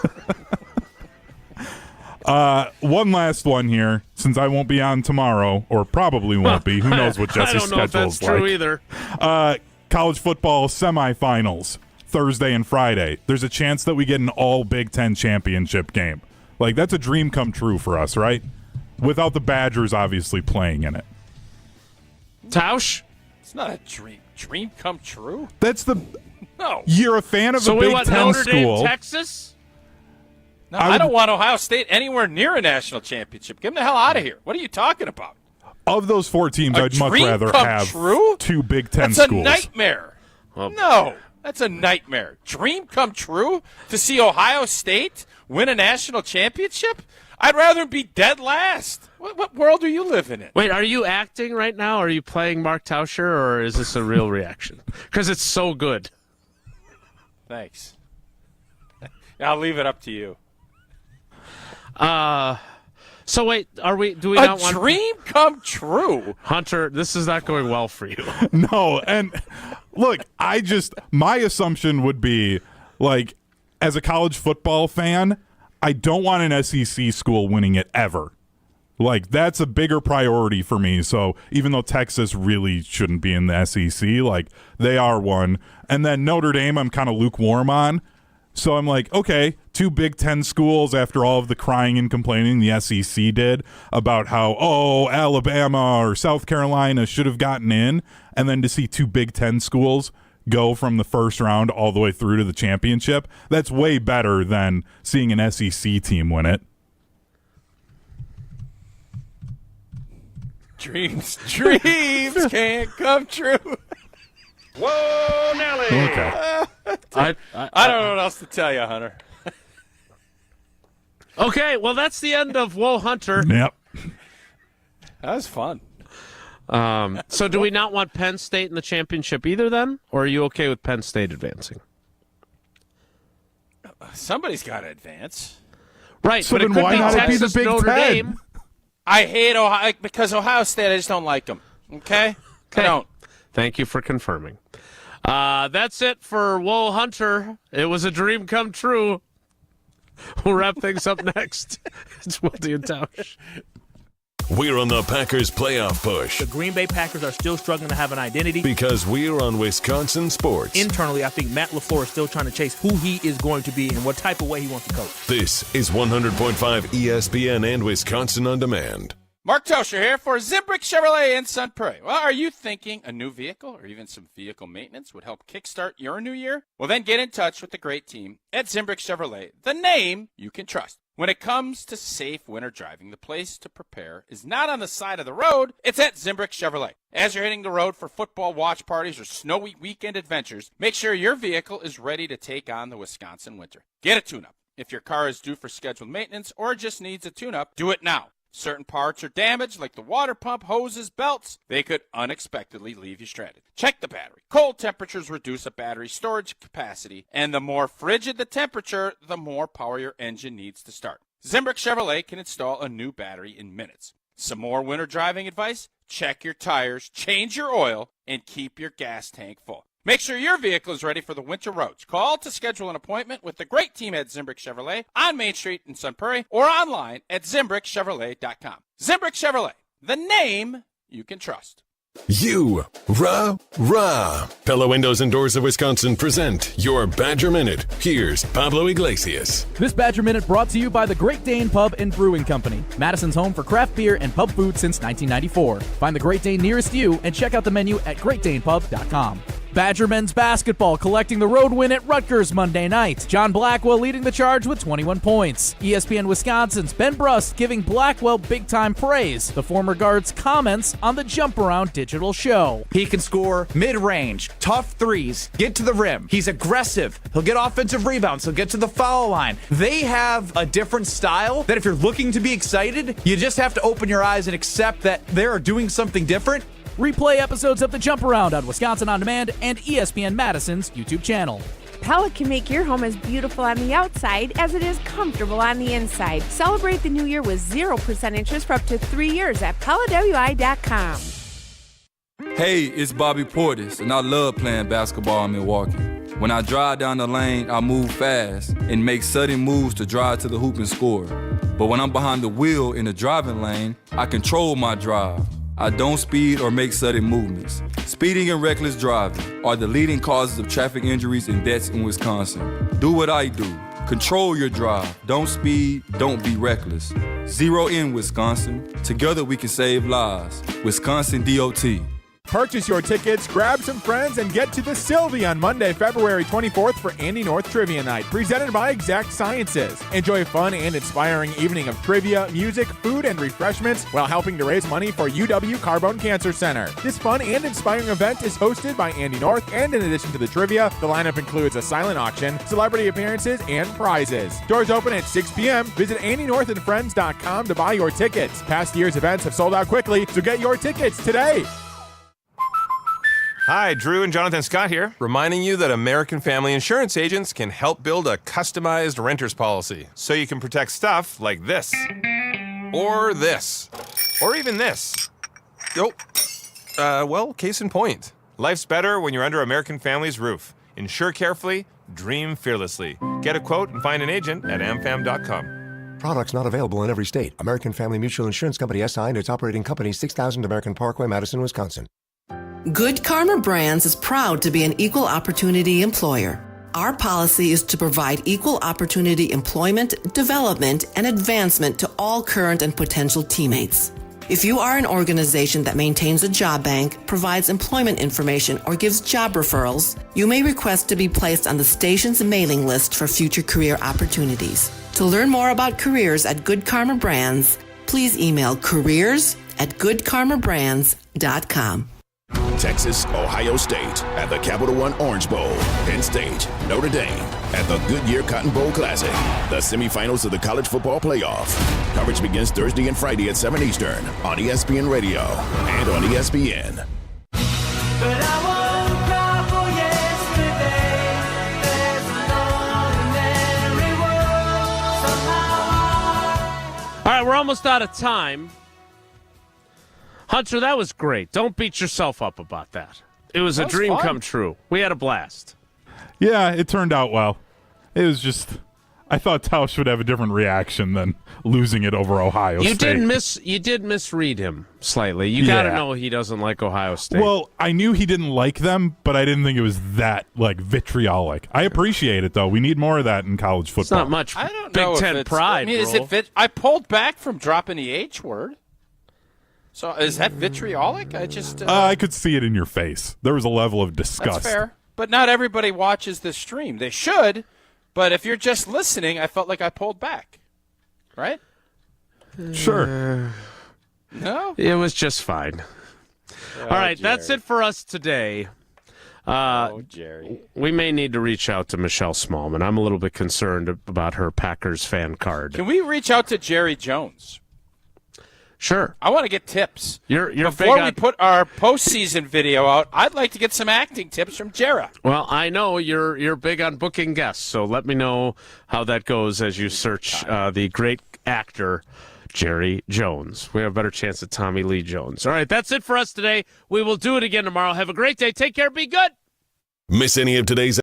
One last one here, since I won't be on tomorrow, or probably won't be. Who knows what Jesse's schedule is like. I don't know if that's true either. College football semifinals, Thursday and Friday. There's a chance that we get an all Big Ten championship game. Like, that's a dream come true for us, right? Without the Badgers obviously playing in it. Tausch? It's not a dream come true. That's the... No. You're a fan of so a we Big want Ten Notre school. Dame, Texas? No, I don't want Ohio State anywhere near a national championship. Get them the hell out of here. What are you talking about? Of those four teams, I'd much rather have two Big Ten schools. That's a nightmare. No, that's a nightmare. Dream come true to see Ohio State win a national championship? I'd rather be dead last. What world are you living in? Wait, are you acting right now? Are you playing Mark Tauscher, or is this a real reaction? Because it's so good. Thanks. I'll leave it up to you. So wait, do we a not want dream come true? Hunter, this is not going well for you. No, and look, my assumption would be, like, as a college football fan, I don't want an SEC school winning it ever. Like, that's a bigger priority for me. So even though Texas really shouldn't be in the SEC, like, they are one. And then Notre Dame, I'm kind of lukewarm on. So I'm like, okay, two Big Ten schools after all of the crying and complaining the SEC did about how, Alabama or South Carolina should have gotten in. And then to see two Big Ten schools go from the first round all the way through to the championship, that's way better than seeing an SEC team win it. Dreams can't come true. Whoa, Nelly! Okay. I don't know what else to tell you, Hunter. Okay, well, that's the end of Whoa, Hunter. Yep. That was fun. So do we not want Penn State in the championship either then? Or are you okay with Penn State advancing? Somebody's got to advance. Right, so but then it could why be not Texas, be the Big Notre Ten? Dame. I hate Ohio because Ohio State, I just don't like them. Okay? I don't. Thank you for confirming. That's it for Whoa, Hunter. It was a dream come true. We'll wrap things up next. It's Wilde And Tausch. We're on the Packers playoff push The Green Bay Packers are still struggling to have an identity. because we're on Wisconsin sports. Internally, I think Matt LaFleur is still trying to chase who he is going to be and what type of way he wants to coach. This is 100.5 ESPN and Wisconsin On Demand. Mark Toscher here for Zimbrick Chevrolet in Sun Prairie. Well, are you thinking a new vehicle or even some vehicle maintenance would help kickstart your new year? Well, then get in touch with the great team at Zimbrick Chevrolet, the name you can trust. When it comes to safe winter driving, the place to prepare is not on the side of the road, it's at Zimbrick Chevrolet. As you're hitting the road for football watch parties or snowy weekend adventures, make sure your vehicle is ready to take on the Wisconsin winter. Get a tune-up. If your car is due for scheduled maintenance or just needs a tune-up, do it now. Certain parts are damaged, like the water pump, hoses, belts. They could unexpectedly leave you stranded. Check the battery. Cold temperatures reduce a battery's storage capacity, and the more frigid the temperature, the more power your engine needs to start. Zimbrick Chevrolet can install a new battery in minutes. Some more winter driving advice? Check your tires, change your oil, and keep your gas tank full. Make sure your vehicle is ready for the winter roads. Call to schedule an appointment with the great team at Zimbrick Chevrolet on Main Street in Sun Prairie or online at ZimbrickChevrolet.com. Zimbrick Chevrolet, the name you can trust. Rah. Pella Windows and Doors of Wisconsin present your Badger Minute. Here's Pablo Iglesias. This Badger Minute brought to you by the Great Dane Pub and Brewing Company, Madison's home for craft beer and pub food since 1994. Find the Great Dane nearest you and check out the menu at GreatDanePub.com. Badger men's basketball collecting the road win at Rutgers Monday night. John Blackwell leading the charge with 21 points. ESPN Wisconsin's Ben Brust giving Blackwell big-time praise. The former guard's comments on the Jump Around digital show. He can score mid-range, tough threes, get to the rim. He's aggressive. He'll get offensive rebounds. He'll get to the foul line. They have a different style that if you're looking to be excited, you just have to open your eyes and accept that they're doing something different. Replay episodes of The Jump Around on Wisconsin On Demand and ESPN Madison's YouTube channel. Pella can make your home as beautiful on the outside as it is comfortable on the inside. Celebrate the new year with 0% interest for up to 3 years at PellaWI.com. Hey, it's Bobby Portis, and I love playing basketball in Milwaukee. When I drive down the lane, I move fast and make sudden moves to drive to the hoop and score. But when I'm behind the wheel in the driving lane, I control my drive. I don't speed or make sudden movements. Speeding and reckless driving are the leading causes of traffic injuries and deaths in Wisconsin. Do what I do. Control your drive. Don't speed. Don't be reckless. Zero in Wisconsin. Together we can save lives. Wisconsin DOT. Purchase your tickets, grab some friends, and get to the Sylvie on Monday, February 24th for Andy North Trivia Night, presented by Exact Sciences. Enjoy a fun and inspiring evening of trivia, music, food, and refreshments while helping to raise money for UW Carbone Cancer Center. This fun and inspiring event is hosted by Andy North, and in addition to the trivia, the lineup includes a silent auction, celebrity appearances, and prizes. Doors open at 6 p.m. Visit AndyNorthandFriends.com to buy your tickets. Past year's events have sold out quickly, so get your tickets today. Hi, Drew and Jonathan Scott here, reminding you that American Family Insurance agents can help build a customized renter's policy so you can protect stuff like this, or this, or even this. Well, case in point. Life's better when you're under American Family's roof. Insure carefully, dream fearlessly. Get a quote and find an agent at amfam.com. Products not available in every state. American Family Mutual Insurance Company SI and its operating company, 6000 American Parkway, Madison, Wisconsin. Good Karma Brands is proud to be an equal opportunity employer. Our policy is to provide equal opportunity employment, development, and advancement to all current and potential teammates. If you are an organization that maintains a job bank, provides employment information, or gives job referrals, you may request to be placed on the station's mailing list for future career opportunities. To learn more about careers at Good Karma Brands, please email careers@goodkarmabrands.com. Texas, Ohio State at the Capital One Orange Bowl. Penn State, Notre Dame at the Goodyear Cotton Bowl Classic. The semifinals of the college football playoff. Coverage begins Thursday and Friday at 7 Eastern on ESPN Radio and on ESPN. All right, we're almost out of time. Hunter, that was great. Don't beat yourself up about that. It was a dream come true. We had a blast. Yeah, it turned out well. It was just, I thought Tausch would have a different reaction than losing it over Ohio State. You did misread him slightly. You got to know he doesn't like Ohio State. Well, I knew he didn't like them, but I didn't think it was that vitriolic. I appreciate it though. We need more of that in college football. It's not much I don't Big know Ten if pride. I mean, bro. I pulled back from dropping the H word. So is that vitriolic? I could see it in your face. There was a level of disgust. That's fair. But not everybody watches this stream. They should. But if you're just listening, I felt like I pulled back. Right? Sure. No? It was just fine. All right, Jerry. that's it for us today. Jerry. We may need to reach out to Michelle Smallman. I'm a little bit concerned about her Packers fan card. Can we reach out to Jerry Jones? Sure. I want to get tips. You're Before big we on, put our postseason video out, I'd like to get some acting tips from Jerry. Well, I know you're big on booking guests, so let me know how that goes as you search the great actor Jerry Jones. We have a better chance at Tommy Lee Jones. All right, that's it for us today. We will do it again tomorrow. Have a great day. Take care. Be good. Miss any of today's